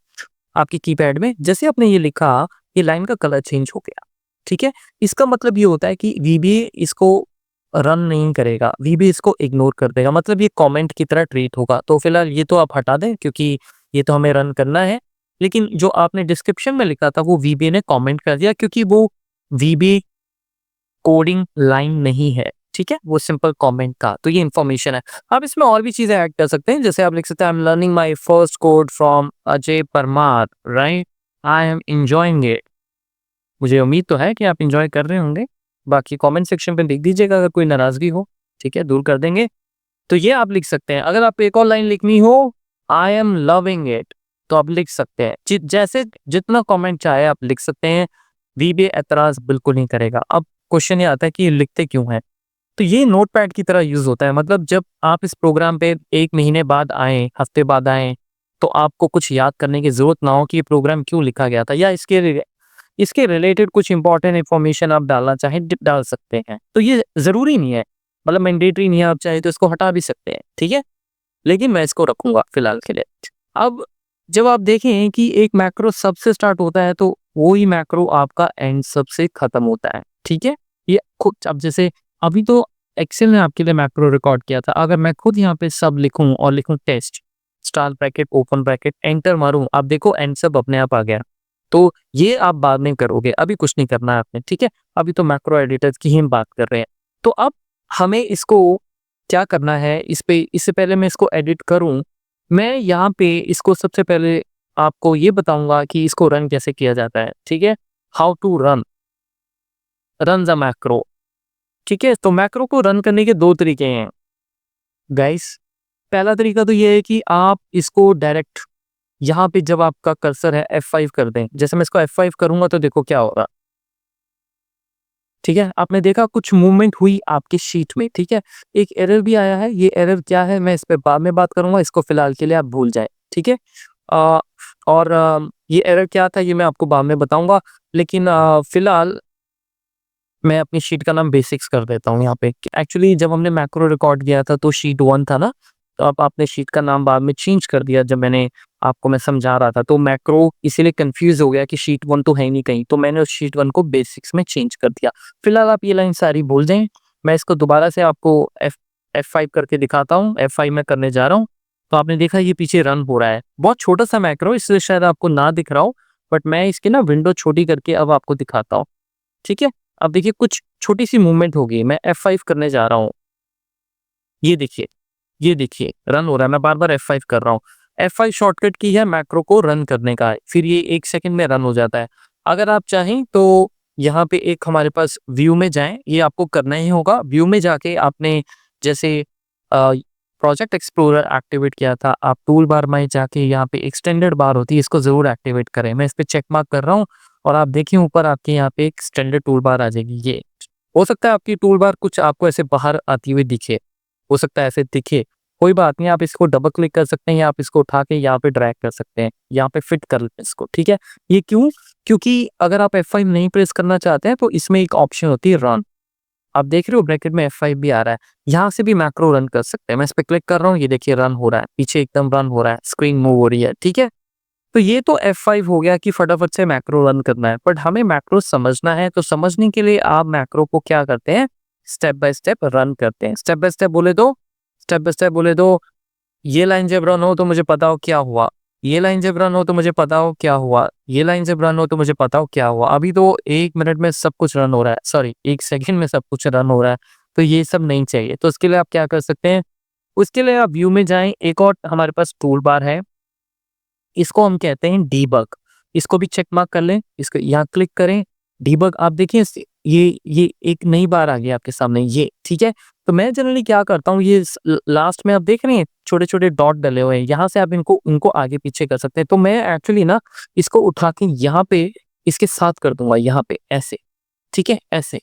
आपकी कीपैड में। जैसे आपने ये लिखा, ये लाइन का कलर चेंज हो गया, ठीक है? इसका मतलब ये होता है कि VBA इसको रन नहीं करेगा, VBA इसको इग्नोर कर देगा, मतलब ये कमेंट की तरह ट्रीट होगा। तो फिलहाल ये तो आप हटा दें क्योंकि ये तो हमें रन करना है। लेकिन जो आपने डिस्क्रिप्शन में लिखा था वो VBA ने कमेंट कर दिया क्योंकि वो VBA कोडिंग लाइन नहीं है, ठीक है? वो सिंपल कमेंट था, तो ये इन्फॉर्मेशन है। आप इसमें और भी चीजें ऐड कर सकते हैं, जैसे आप लिख सकते हैं I am learning my first code from Ajay Parmar, right? I am enjoying it. मुझे उम्मीद तो है कि आप एंजॉय कर रहे होंगे। बाकी कमेंट सेक्शन पे लिख दीजिएगा अगर कोई नाराजगी हो, ठीक है? दूर कर देंगे। तो ये आप लिख सकते हैं। अगर आप एक और लाइन लिखनी हो, आई एम लविंग इट, तो आप लिख सकते हैं। जैसे जितना कमेंट चाहे आप लिख सकते हैं, VBA एतराज बिल्कुल नहीं करेगा। अब क्वेश्चन ये आता है कि ये लिखते क्यों हैं? तो ये नोटपैड की तरह यूज होता है, मतलब जब आप इस प्रोग्राम पे 1 महीने बाद आए, हफ्ते बाद आए, तो आपको कुछ याद करने की जरूरत ना हो कि ये प्रोग्राम क्यों लिखा गया था, या इसके रिलेटेड कुछ इंपॉर्टेंट इन्फॉर्मेशन आप डालना चाहें डाल सकते हैं। तो ये जरूरी नहीं है, मतलब मैंडेटरी नहीं है, आप चाहे तो इसको हटा भी सकते हैं, ठीक है? लेकिन मैं इसको रखूंगा फिलहाल के लिए। अब जब आप देखें कि एक मैक्रो सब से स्टार्ट होता है तो वो ही मैक्रो आपका एंड सब से खत्म होता है, ठीक है? ये खुद अब जैसे अभी तो एक्सेल ने आपके लिए मैक्रो रिकॉर्ड किया था, अगर मैं खुद यहाँ पे सब लिखूं और लिखूं test star bracket open bracket enter मारूं, आप देखो एंड सब अपने आप आ गया। तो ये आप बाद में करोगे, अभी कुछ नहीं करना है आपने, ठीक है? अभी तो मैक्रो एडिटर की ही हम बात कर रहे हैं। तो अब हमें इसको क्या करना है, इससे पहले मैं इसको एडिट करूं, मैं यहाँ पे इसको सबसे पहले आपको ये बताऊंगा कि इसको रन कैसे किया जाता है, ठीक है? How to run the macro, ठीक है? तो मैक्रो को रन करने के 2 तरीके हैं गाइस। पहला तरीका तो ये है कि आप इसको डायरेक्ट यहाँ पे जब आपका कर्सर है F5 कर दें। जैसे मैं इसको F5 करूंगा तो देखो क्या होगा, ठीक है? आपने देखा कुछ मूवमेंट हुई आपकी शीट में, ठीक है? एक एरर भी आया है, ये एरर क्या है मैं इस पे बाद में बात करूंगा, इसको फिलहाल के लिए आप भूल जाएं, ठीक है? और ये एरर क्या था ये मैं आपको बाद में बताऊंगा, लेकिन फिलहाल मैं अपनी शीट का नाम बेसिक्स कर देता हूँ यहाँ पे। एक्चुअली जब हमने मैक्रो रिकॉर्ड किया था तो शीट 1 था ना, तो अब आपने शीट का नाम बाद में चेंज कर दिया जब मैं समझा रहा था, तो मैक्रो इसीलिए कंफ्यूज हो गया कि शीट 1 तो है ही नहीं कहीं, तो मैंने उस शीट 1 को बेसिक्स में चेंज कर दिया। फिलहाल आप ये लाइन सारी भूल जाएं, मैं इसको दोबारा से आपको F5 करके दिखाता हूँ। F5 में करने जा रहा हूँ, तो आपने देखा ये पीछे रन हो रहा है। बहुत छोटा सा मैक्रो, इसलिए शायद आपको ना दिख रहा हो, बट मैं इसकी ना विंडो छोटी करके अब आपको दिखाता हूँ, ठीक है? अब देखिए कुछ छोटी सी मूवमेंट होगी, मैं F5 करने जा रहा हूँ, ये देखिए रन हो रहा है, मैं बार बार F5 कर रहा हूँ। F5 शॉर्टकट की है मैक्रो को रन करने का, फिर ये 1 सेकंड में रन हो जाता है। अगर आप चाहें तो यहाँ पे एक हमारे पास व्यू में जाएं, ये आपको करना ही होगा। व्यू में जाके आपने जैसे प्रोजेक्ट एक्सप्लोरर एक्टिवेट किया था, आप टूल बार में जाके यहाँ पे एक्सटेंडेड बार होती है, इसको जरूर एक्टिवेट करें। मैं इस पे चेक मार्क कर रहा हूँ और आप देखिए ऊपर आपके यहाँ पे एक स्टैंडर्ड टूल बार आ जाएगी। ये हो सकता है आपकी टूल बार कुछ आपको ऐसे बाहर आती हुई दिखे, हो सकता है ऐसे दिखे, कोई बात नहीं, आप इसको डबल क्लिक कर सकते हैं या आप इसको उठा के यहाँ पे ड्रैग कर सकते हैं, यहाँ पे फिट कर लेते हैं इसको, ठीक है? ये क्यों? क्योंकि अगर आप F5 नहीं प्रेस करना चाहते हैं तो इसमें एक ऑप्शन होती है रन, आप देख रहे हो ब्रैकेट में F5 भी आ रहा है, यहाँ से भी मैक्रो रन कर सकते हैं। मैं इस पे क्लिक कर रहा हूँ, ये देखिए रन हो रहा है, पीछे एकदम रन हो रहा है, स्क्रीन मूव हो रही है, ठीक है? तो ये तो F5 हो गया कि फटाफट से मैक्रो रन करना है, बट हमें मैक्रो समझना है, तो समझने के लिए आप मैक्रो को क्या करते हैं, स्टेप बाय स्टेप रन करते हैं। स्टेप बाय स्टेप बोले तो, स्टेप बाय स्टेप बोले तो ये लाइन जब रन हो तो मुझे पता हो क्या हुआ, ये लाइन जब रन हो तो मुझे पता हो क्या हुआ, ये लाइन जब रन हो तो मुझे पता हो क्या हुआ। अभी तो 1 मिनट में सब कुछ रन हो रहा है, सॉरी 1 सेकंड में सब कुछ रन हो रहा है, तो ये सब नहीं चाहिए। तो उसके लिए आप क्या कर सकते हैं, उसके लिए आप व्यू में जाएँ, एक और हमारे पास टूल बार है, इसको हम कहते हैं डीबग। इसको भी चेक मार्क कर लें, इसको यहाँ क्लिक करें, डीबग आप देखिए ये एक नई बार आ गई आपके सामने ये, ठीक है? तो मैं जनरली क्या करता हूँ, ये लास्ट में आप देख रहे हैं छोटे-छोटे डॉट डले हुए हैं, यहाँ से आप इनको आगे पीछे कर सकते हैं। तो मैं एक्चुअली ना इसको उठा के यहाँ पे इसके साथ कर दूँगा, यहाँ पे ऐसे, ठीक है? ऐसे,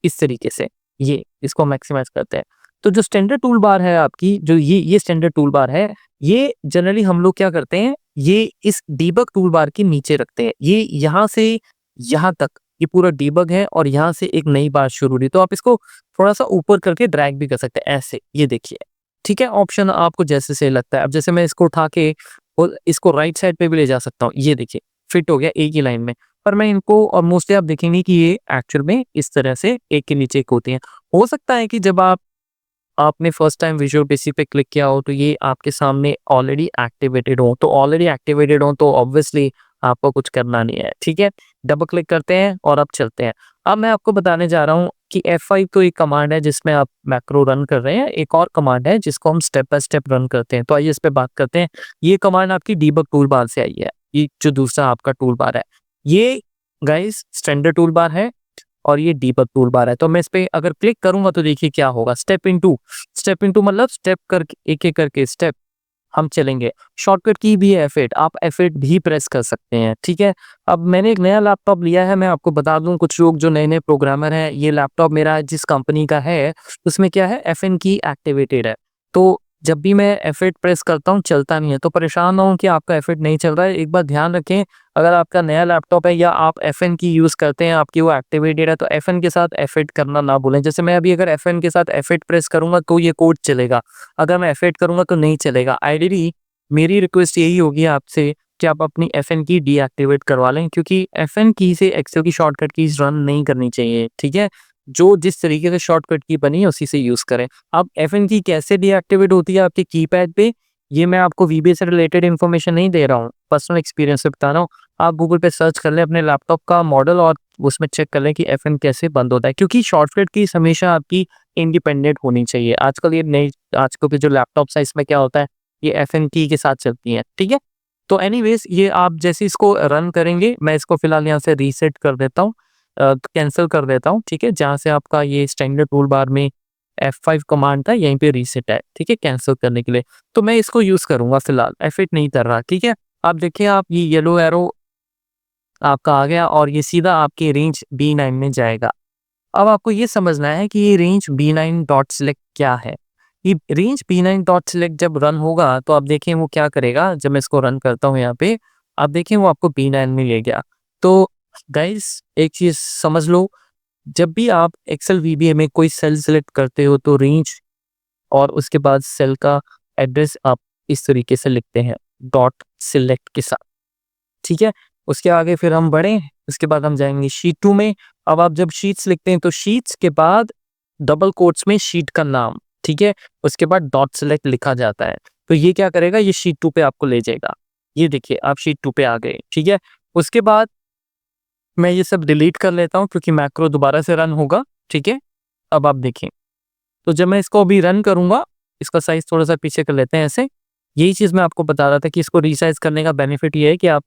इस तरीके से, ये इसको मैक्सिमाइज़ करते हैं। तो जो स्टैंडर्ड टूल बार है आपकी, जो ये स्टैंडर्ड टूल बार है, ये जनरली हम लोग क्या करते हैं, ये इस डीबग टूल बार के नीचे रखते हैं। ये यहाँ से यहाँ तक ये पूरा डीबग है और यहाँ से एक नई बार शुरू हुई। तो आप इसको थोड़ा-सा ऊपर करके ड्रैग भी कर सकते हैं, ऐसे, ये देखिए। ठीक है? ऑप्शन आपको जैसे सही लगता है। अब जैसे मैं इसको उठा के और इसको राइट साइड पे भी ले जा सकता हूँ, ये देखिए, फिट हो गया एक ही लाइन में। पर मैं इनको और मोस्टली आप देखेंगे कि ये एक्चुअल में इस तरह से एक के नीचे एक होती हैं। हो सकता है कि जब आपने फर्स्ट टाइम विजुअल बेसिक पे क्लिक किया हो तो ये आपके सामने ऑलरेडी एक्टिवेटेड हो, तो ऑलरेडी एक्टिवेटेड हो तो ऑब्वियसली आपको कुछ करना नहीं है, ठीक है? डबल क्लिक करते हैं और अब चलते हैं। अब मैं आपको बताने जा रहा हूँ कि F5 तो एक कमांड है जिसमें आप मैक्रो रन कर रहे हैं, एक और कमांड है जिसको हम स्टेप बाय स्टेप रन करते हैं। तो आइए इस पे बात करते हैं। ये कमांड आपकी डीबग टूल बार से आई है, ये जो दूसरा आपका टूल बार है। ये गाइस स्टैंडर्ड टूल बार है और ये डीबग टूल बार है। तो मैं इस पे अगर क्लिक करूँगा तो देखिए क्या होगा, स्टेप इनटू मतलब स्टेप करके एक-एक करके स्टेप हम चलेंगे। शॉर्टकट की भी है F8, आप F8 भी प्रेस कर सकते हैं, ठीक है? अब मैंने एक नया लैपटॉप लिया है, मैं आपको बता दूँ, कुछ लोग जो नए-नए प्रोग्रामर हैं, ये लैपटॉप मेरा जिस कंपनी का है, उसमें क्या है, FN की एक्टिवेटेड है। तो जब भी मैं F8 प्रेस करता हूँ, चलता नहीं है, तो परेशान ना हों कि आपका F8 नहीं चल रहा है। एक बात ध्यान रखें, अगर आपका नया लैपटॉप है या आप FN की यूज़ करते हैं, आपकी वो एक्टिवेटेड है, तो FN के साथ F8 करना ना भूलें। जैसे मैं अभी अगर FN के साथ F8 प्रेस करूँगा, तो ये कोड चलेगा। अगर मैं F8 करूँगा, तो नहीं चलेगा। आइडियली मेरी रिक्वेस्ट यही होगी आपसे कि आप अपनी FN की डीएक्टिवेट करवा लें, क्योंकि FN की से एक्सेल की शॉर्टकट कीज़ रन नहीं करनी चाहिए, ठीक है? जो जिस तरीके से शॉर्टकट की बनी है उसी से यूज़ करें। अब FN की कैसे डीएक्टिवेट होती है आपके कीपैड पे, ये मैं आपको VBA से रिलेटेड इन्फॉर्मेशन नहीं दे रहा हूँ, पर्सनल एक्सपीरियंस से बता रहा हूँ। आप गूगल पे सर्च कर लें अपने लैपटॉप का मॉडल और उसमें चेक कर लें कि FN कैसे बंद होता है, क्योंकि शॉर्टकट कीज़ हमेशा आपकी इंडिपेंडेंट होनी चाहिए। आजकल ये नई आजकल के जो लैपटॉप्स हैं इसमें क्या होता है, ये FN की के साथ चलती हैं, ठीक है? तो एनीवेज़ ये आप जैसे इसको रन करेंगे, मैं इसको फिलहाल यहाँ से रीसेट कर देता हूँ, कैंसल कर देता हूँ, ठीक है? जहाँ से आपका ये स्टैंडर्ड टूल बार में F5 कमांड था, यहीं पे रीसेट है, ठीक है? कैंसल करने के लिए। तो मैं इसको यूज़ करूँगा फिलहाल, F8 नहीं कर रहा, ठीक है? आप देखिए, आप ये येलो एरो आपका आ गया और ये सीधा आपकी रेंज B9 में जाएगा। अब आपको ये समझना है कि ये रेंज B9 डॉट सिलेक्ट क्या है? ये रेंज B9 डॉट सिलेक्ट जब रन होगा तो आप देखें वो क्या करेगा, जब मैं इसको रन करता हूँ यहाँ पे, आप देखें वो आपको B9 में ले गया। तो गाइस एक चीज़ समझ लो, जब भी आप एक्सेल VBA में कोई सेल सेलेक्ट करते हो तो रेंज और उसके बाद सेल का एड्रेस आप इस तरीके से लिखते हैं, डॉट सिलेक्ट के साथ, ठीक है? उसके आगे फिर हम बढ़ें, उसके बाद हम जाएँगे शीट 2 में। अब आप जब शीट्स लिखते हैं तो शीट्स के बाद डबल कोट्स में शीट का नाम, ठीक है? उसके बाद डॉट सिलेक्ट लिखा जाता है। तो ये क्या करेगा, ये शीट 2 पे आपको ले जाएगा। ये देखिए आप शीट 2 पे आ गए, ठीक है? उसके बाद मैं ये सब डिलीट कर लेता हूँ क्योंकि मैक्रो दोबारा से रन होगा, ठीक है? अब आप देखें, तो जब मैं इसको अभी रन करूँगा, इसका साइज़ थोड़ा-सा पीछे कर लेते हैं ऐसे। यही चीज़ मैं आपको बता रहा था कि इसको रीसाइज़ करने का बेनिफिट ये है कि आप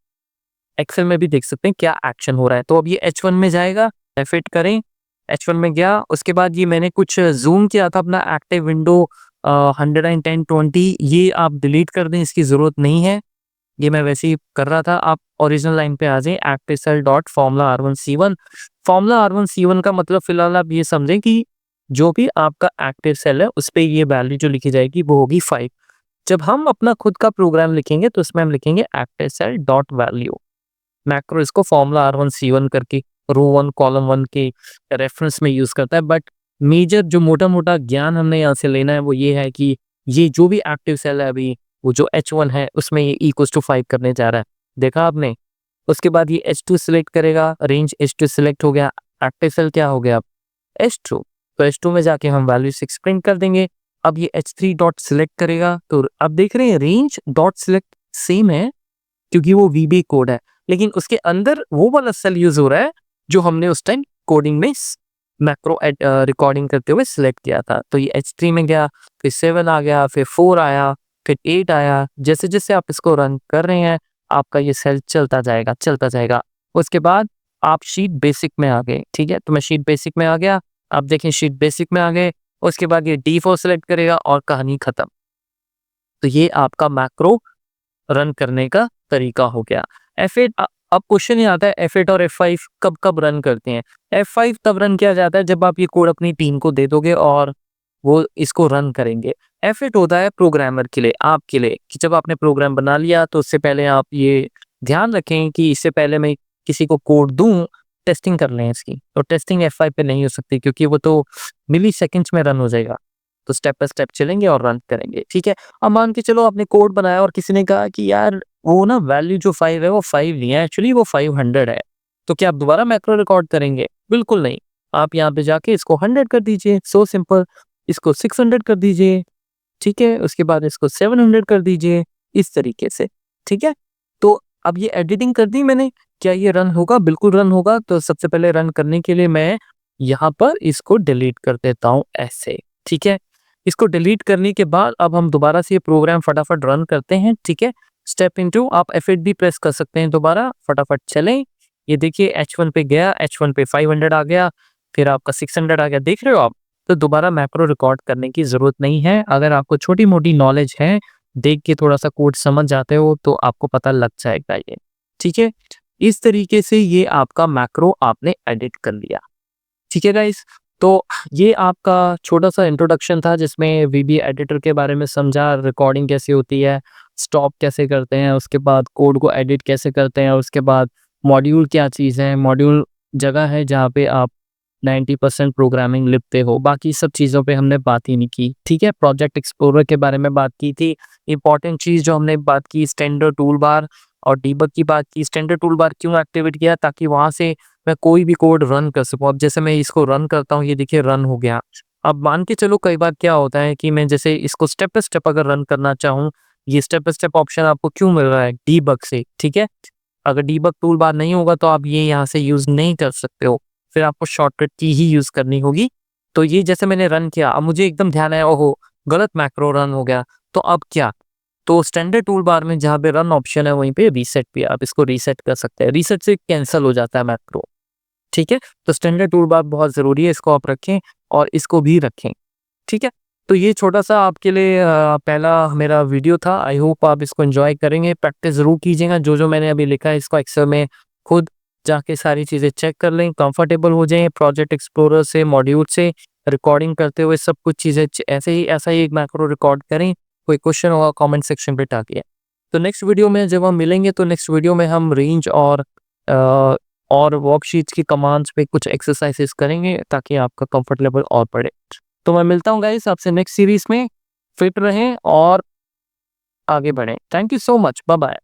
एक्सेल में भी देख सकते हैं क्या एक्शन हो रहा है। तो अब ये H1 में जाएगा, F8 करें, H1 में गया, उसके बाद ये मैंने कुछ ज़ूम किया था अपना एक्टिव विंडो 110-20, ये आप डिलीट कर दें, इसकी ज़रूरत नहीं है। ये मैं वैसे ही कर रहा था। आप ओरिजिनल लाइन पे आ जाएँ, active cell dot formula R1C1। Formula R1C1 का मतलब फिलहाल आप ये समझें कि जो भी आपका एक्टिव सेल है, उस पे ये वैल्यू जो लिखी जाएगी वो होगी 5। जब हम अपना खुद का प्रोग्राम लिखेंगे तो उसमें हम लिखेंगे active cell dot value. Macro इसको फॉर्मूला R1C1 करके रो 1 कॉलम 1 के रेफरेंस में यूज़ करता है, बट मेजर जो मोटा-मोटा ज्ञान हमने यहाँ से लेना है वो ये है कि ये जो भी एक्टिव सेल है अभी वो जो H1 है उसमें ये E=5 करने जा रहा है, देखा आपने। उसके बाद ये H2 सिलेक्ट करेगा, रेंज H2 सिलेक्ट हो गया, एक्टिव सेल क्या हो गया H2, तो H2 में जाके हम वैल्यू 6 प्रिंट कर देंगे। अब ये H3 डॉट सिलेक्ट करेगा, तो अब देख रहे हैं रेंज डॉट सिलेक्ट सेम है क्योंकि वो VB कोड है, लेकिन उसके अंदर वो वाला सेल यूज हो रहा है जो हमने उस टाइम कोडिंग में मैक्रो रिकॉर्डिंग करते हुए सिलेक्ट किया था। तो ये H3 में गया, फिर 7 आ गया, फिर 4 आया, फिर 8 आया। जैसे जैसे आप इसको रन कर रहे हैं आपका ये सेल चलता जाएगा चलता जाएगा। उसके बाद आप शीट बेसिक में आ गए, ठीक है, तो मैं शीट बेसिक में आ गया। आप देखें शीट बेसिक में आ गए, उसके बाद ये D4 सिलेक्ट करेगा और कहानी खत्म। तो ये आपका मैक्रो रन करने का तरीका हो गया। F8 अब क्वेश्चन ये आता है F8 और F5 कब कब रन करते हैं। F5 तब रन किया जाता है जब आप ये कोड अपनी टीम को दे दोगे और वो इसको रन करेंगे। F8 होता है प्रोग्रामर के लिए, आपके लिए, कि जब आपने प्रोग्राम बना लिया तो उससे पहले आप ये ध्यान रखें कि इससे पहले मैं किसी को कोड दूं, टेस्टिंग कर लें इसकी। तो टेस्टिंग F5 पे नहीं हो सकती क्योंकि वो तो मिली सेकेंड्स में रन हो जाएगा। तो स्टेप बाय स्टेप चलेंगे और रन करेंगे, ठीक है। अब मान के चलो आपने कोड बनाया और किसी ने कहा कि यार वो ना वैल्यू जो 5 है वो 5 नहीं है, एक्चुअली वो 500 है। तो क्या आप दोबारा मैक्रो रिकॉर्ड करेंगे? बिल्कुल नहीं। आप यहाँ पे जाके इसको 100 कर दीजिए, सो सिंपल। इसको 600 कर दीजिए, ठीक है। उसके बाद इसको 700 कर दीजिए, इस तरीके से, ठीक है। तो अब ये एडिटिंग कर दी मैंने, क्या ये रन होगा? बिल्कुल रन होगा। तो सबसे पहले रन करने के लिए मैं यहाँ पर इसको डिलीट कर देता हूँ ऐसे, ठीक है। इसको डिलीट करने के बाद अब हम दोबारा से ये प्रोग्राम फटाफट रन करते हैं, ठीक है। स्टेप इनटू आप F8 भी प्रेस कर सकते हैं दोबारा, फटाफट चलें। ये देखिए H1 पे गया, H1 पे 500 आ गया, फिर आपका 600 आ गया, देख रहे हो आप। तो दोबारा मैक्रो रिकॉर्ड करने की जरूरत नहीं है। अगर आपको छोटी मोटी नॉलेज है, देख के थोड़ा सा कोड समझ जाते हो तो आपको पता लग जाएगा ये, ठीक है। इस तरीके से ये आपका मैक्रो आपने एडिट कर लिया, ठीक है गाइस। तो ये आपका छोटा सा इंट्रोडक्शन था जिसमें VB एडिटर के बारे में समझा, रिकॉर्डिंग कैसे होती है, स्टॉप कैसे करते हैं, उसके बाद कोड को एडिट कैसे करते हैं, उसके बाद मॉड्यूल क्या चीज़ है। मॉड्यूल जगह है जहाँ पे आप 90% प्रोग्रामिंग लिखते हो, बाकी सब चीज़ों पे हमने बात ही नहीं की, ठीक है। प्रोजेक्ट एक्सप्लोरर के बारे में बात की थी। इंपॉर्टेंट चीज़ जो हमने बात की, स्टैंडर्ड टूल बार और डीबग की बात की। स्टैंडर्ड टूल बार क्यों एक्टिवेट किया? ताकि वहाँ से मैं कोई भी कोड रन कर सकूँ। अब जैसे मैं इसको रन करता हूँ, ये देखिए रन हो गया। अब मान के चलो कई बार क्या होता है कि मैं जैसे इसको स्टेप बाय स्टेप अगर रन करना चाहूँ, ये स्टेप बाय स्टेप ऑप्शन आपको क्यों मिल रहा है? डीबग से, ठीक है। अगर डीबग टूल बार नहीं होगा तो आप ये यहाँ से यूज़ नहीं कर सकते हो, फिर आपको शॉर्टकट की ही यूज़ करनी होगी। तो ये जैसे मैंने रन किया, अब मुझे एकदम ध्यान आया, ओहो गलत मैक्रो रन हो गया, तो अब क्या? तो स्टैंडर्ड टूल बार में जहाँ पे रन ऑप्शन है वहीं पे रीसेट भी आप इसको रीसेट कर सकते हैं। रीसेट से कैंसिल हो जाता है मैक्रो, ठीक है। तो स्टैंडर्ड टूल बार बहुत ज़रूरी है, इसको आप रखें और इसको भी रखें, ठीक है। तो ये छोटा-सा आपके लिए पहला मेरा वीडियो था। आई होप आप इसको एन्जॉय करेंगे। प्रैक्टिस ज़रूर कीजिएगा, जो मैंने अभी लिखा है इसको एक्सेल में खुद जाके सारी चीज़ें चेक कर लें, कंफर्टेबल हो जाएँ। प्रोजेक्ट एक्सप्लोरर से, मॉड्यूल से रिकॉर्डिंग करते हुए सब कुछ चीज़ें ऐसा ही एक मैक्रो रिकॉर्ड करें। कोई क्वेश्चन होगा कमेंट सेक्शन पे टाकिए। तो नेक्स्ट वीडियो में जब हम मिलेंगे तो नेक्स्ट वीडियो में हम रेंज और वर्कशीट्स की कमांड्स पे कुछ एक्सरसाइजेस करेंगे ताकि आपका कंफर्ट लेवल और बढ़े। तो मैं मिलता हूँ गाइस आपसे नेक्स्ट सीरीज में। फिट रहें और आगे बढ़ें। Thank you so much, bye bye.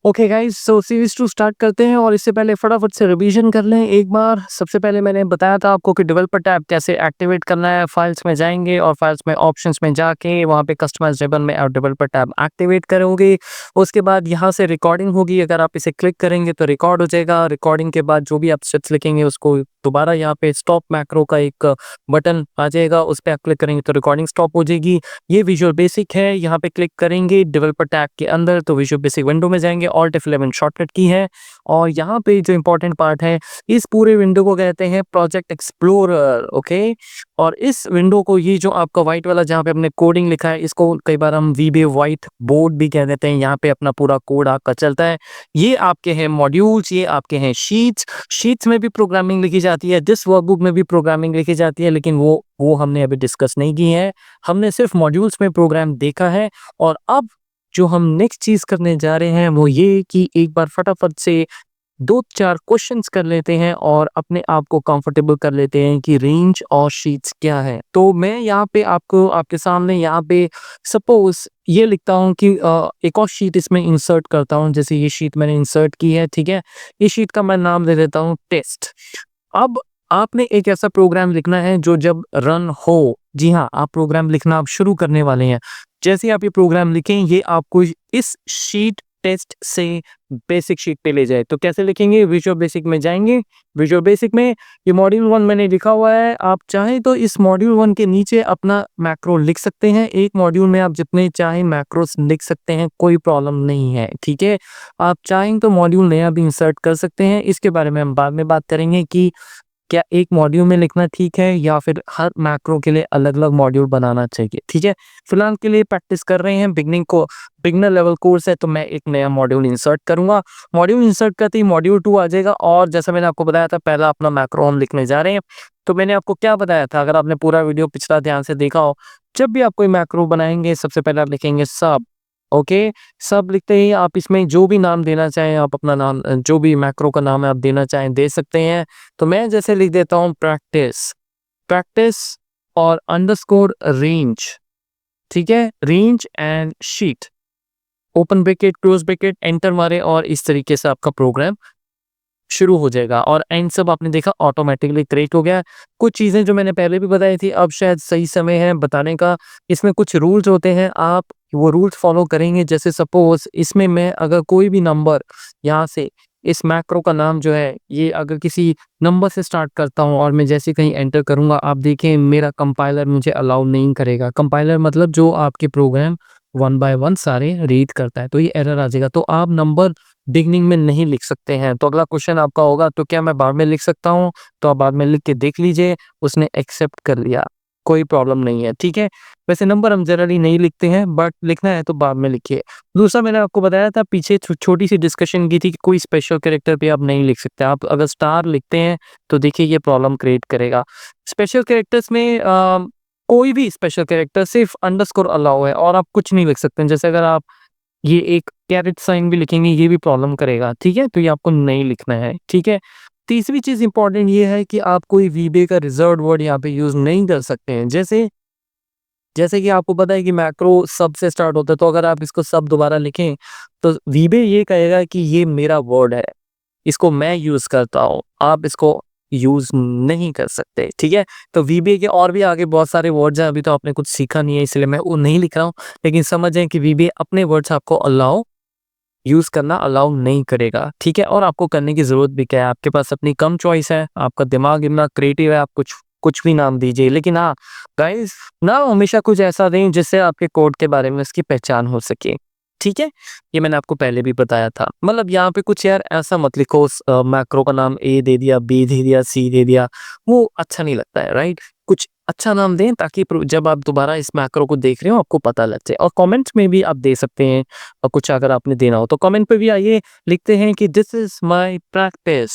Okay guys, so series 2 start करते हैं और इससे पहले फटाफट से रिवीजन कर लें एक बार। सबसे पहले मैंने बताया था आपको कि डेवलपर टैब कैसे एक्टिवेट करना है। फाइल्स में जाएंगे और फाइल्स में ऑप्शंस में जाके वहाँ पे कस्टमाइज रिबन में आप डेवलपर टैब एक्टिवेट करोगे। उसके बाद यहाँ से रिकॉर्डिंग होगी, अगर आप इसे क्लिक करेंगे तो रिकॉर्ड हो जाएगा। रिकॉर्डिंग के बाद जो भी आप स्टेप्स लिखेंगे उसको दोबारा यहाँ पे स्टॉप मैक्रो का एक बटन आ जाएगा, उस पर आप क्लिक करेंगे तो रिकॉर्डिंग स्टॉप हो जाएगी। ये विजुअल बेसिक है, यहाँ पे क्लिक करेंगे डेवलपर टैब के अंदर तो विजुअल बेसिक विंडो में जाएंगे। ऑल्ट F11 शॉर्टकट की है और यहाँ पे जो इंपॉर्टेंट पार्ट है, इस पूरे विंडो को कहते हैं प्रोजेक्ट एक्सप्लोरर, ओके। और इस विंडो को, ये जो आपका व्हाइट वाला जहाँ पे अपने कोडिंग लिखा है, इसको कई बार हम VB व्हाइट बोर्ड भी कह देते हैं। यहाँ पे अपना पूरा कोड आपका चलता है। ये आपके हैं मॉड्यूल्स, ये आपके हैं शीट्स में भी प्रोग्रामिंग लिखी जाती है, दिस वर्कबुक में भी प्रोग्रामिंग लिखी जाती है, लेकिन वो हमने अभी डिस्कस नहीं की है। हमने सिर्फ मॉड्यूल्स में प्रोग्राम देखा है। और अब जो हम नेक्स्ट चीज़ करने जा रहे हैं वो ये कि एक बार फटाफट से 2-4 क्वेश्चंस कर लेते हैं और अपने आप को कंफर्टेबल कर लेते हैं कि रेंज और शीट्स क्या है। तो मैं यहाँ पे आपको आपके सामने यहाँ पे सपोज़ ये लिखता हूँ कि एक और शीट इसमें इंसर्ट करता हूँ, जैसे ये शीट मैंने इंसर्ट की है, ठीक है? इस शीट का मैं नाम दे देता हूँ टेस्ट। अब आपने एक ऐसा प्रोग्राम लिखना है जो जब रन हो, जी हाँ, आप प्रोग्राम लिखना आप शुरू करने वाले हैं। जैसे ही आप ये प्रोग्राम लिखें, ये आपको इस शीट टेस्ट से बेसिक शीट पे ले जाए। तो कैसे लिखेंगे? विजुअल बेसिक में जाएँगे, विजुअल बेसिक में ये मॉड्यूल 1 मैंने लिखा हुआ है, आप चाहें तो इस मॉड्यूल 1 के नीचे अपना मैक्रो लिख सकते हैं। एक मॉड्यूल में आप जितने चाहें मैक्रोस लिख सकते हैं, कोई प्रॉब्लम नहीं है, ठीक है? आप चाहें तो मॉड्यूल नया भी इंसर्ट कर सकते हैं, इसके बारे में हम बाद में बात करेंगे कि क्या एक मॉड्यूल में लिखना ठीक है या फिर हर मैक्रो के लिए अलग-अलग मॉड्यूल बनाना चाहिए, ठीक है? फिलहाल के लिए प्रैक्टिस कर रहे हैं, बिगिनर लेवल कोर्स है तो मैं एक नया मॉड्यूल इंसर्ट करूँगा। मॉड्यूल इंसर्ट करते ही मॉड्यूल 2 आ जाएगा और जैसा मैंने आपको बताया था पहला अपना मैक्रो हम लिखने जा रहे हैं। तो मैंने आपको क्या बताया था, अगर आपने पूरा वीडियो पिछला ध्यान से देखा हो, जब भी आप कोई मैक्रो बनाएँगे सबसे पहले आप लिखेंगे सब, ओके? सब लिखते ही आप इसमें जो भी नाम देना चाहें, आप अपना नाम जो भी मैक्रो का नाम है आप देना चाहें दे सकते हैं। तो मैं जैसे लिख देता हूँ प्रैक्टिस, प्रैक्टिस और अंडरस्कोर रेंज, ठीक है? Range and sheet, open bracket, close bracket, enter मारें और इस तरीके से आपका प्रोग्राम शुरू हो जाएगा और एंड सब आपने देखा ऑटोमेटिकली क्रिएट हो गया। कुछ चीज़ें जो मैंने पहले भी बताई थी, अब शायद सही समय है बताने का। इसमें कुछ रूल्स होते हैं, आप वो रूल्स फॉलो करेंगे। जैसे सपोज़ इसमें मैं अगर कोई भी नंबर यहाँ से इस मैक्रो का नाम जो है, ये अगर किसी नंबर से स्टार्ट करता हूँ और मैं जैसे कहीं एंटर करूँगा, आप देखें मेरा कंपाइलर मुझे अलाउ नहीं करेगा। कंपाइलर मतलब जो आपके प्रोग्राम वन बाय वन सारे रीड करता है, तो ये एरर आ जाएगा। तो आप नंबर बिगनिंग में नहीं लिख सकते हैं। तो अगला क्वेश्चन आपका होगा तो क्या मैं बाद में लिख सकता हूँ? तो आप बाद में लिख के देख लीजिए, उसने एक्सेप्ट कर लिया, कोई प्रॉब्लम नहीं है, ठीक है? वैसे नंबर हम जनरली नहीं लिखते हैं बट लिखना है तो बाद में लिखिए। दूसरा मैंने आपको बताया था पीछे छोटी-सी डिस्कशन की थी कि कोई स्पेशल कैरेक्टर पे आप नहीं लिख सकते। आप अगर स्टार लिखते हैं तो देखिए ये प्रॉब्लम क्रिएट करेगा। स्पेशल कैरेक्टर्स में कोई भी स्पेशल कैरेक्टर सिर्फ अंडरस्कोर अलाउ है और आप कुछ नहीं लिख सकते हैं। जैसे अगर आप ये एक कैरेट साइन भी लिखेंगे ये भी प्रॉब्लम करेगा, ठीक है? तो ये आपको नहीं लिखना है, ठीक है? तीसरी चीज़ इम्पोर्टेंट ये है कि आप कोई वीबे का रिजर्व्ड वर्ड यहाँ पे यूज़ नहीं कर सकते हैं। जैसे जैसे कि आपको पता है कि मैक्रो सब से स्टार्ट होता है, तो अगर आप इसको सब दोबारा लिखें, तो वीबे ये कहेगा कि ये मेरा वर्ड है, इसको मैं यूज़ करता हूँ, आप इसको यूज़ नहीं कर सकते, ठीक है? तो वीबे के और भी आगे बहुत सारे वर्ड्स हैं, अभी तो आपने कुछ सीखा नहीं है इसलिए मैं वो नहीं लिख रहा हूँ, लेकिन समझ जाएँ कि वीबे अपने वर्ड्स आपको यूज़ करना अलाउ नहीं करेगा, ठीक है? और आपको करने की ज़रूरत भी क्या है? आपके पास अपनी कम चॉइस है, आपका दिमाग इतना क्रिएटिव है, आप कुछ कुछ भी नाम दीजिए। लेकिन हाँ, गाइज़ नाम हमेशा कुछ ऐसा दें जिससे आपके कोड के बारे में उसकी पहचान हो सके, ठीक है? ये मैंने आपको पहले भी बताया था। मतलब यहाँ पे कुछ यार ऐसा मत लिखो मैक्रो का नाम ए दे दिया, बी दे दिया, सी दे दिया, वो अच्छा नहीं लगता है, राइट? कुछ अच्छा नाम दें ताकि जब आप दोबारा इस मैक्रो को देख रहे हो आपको पता लग जाए और कमेंट्स में भी आप दे सकते हैं और कुछ अगर आपने देना हो तो कमेंट पे भी आइए, लिखते हैं कि this is my practice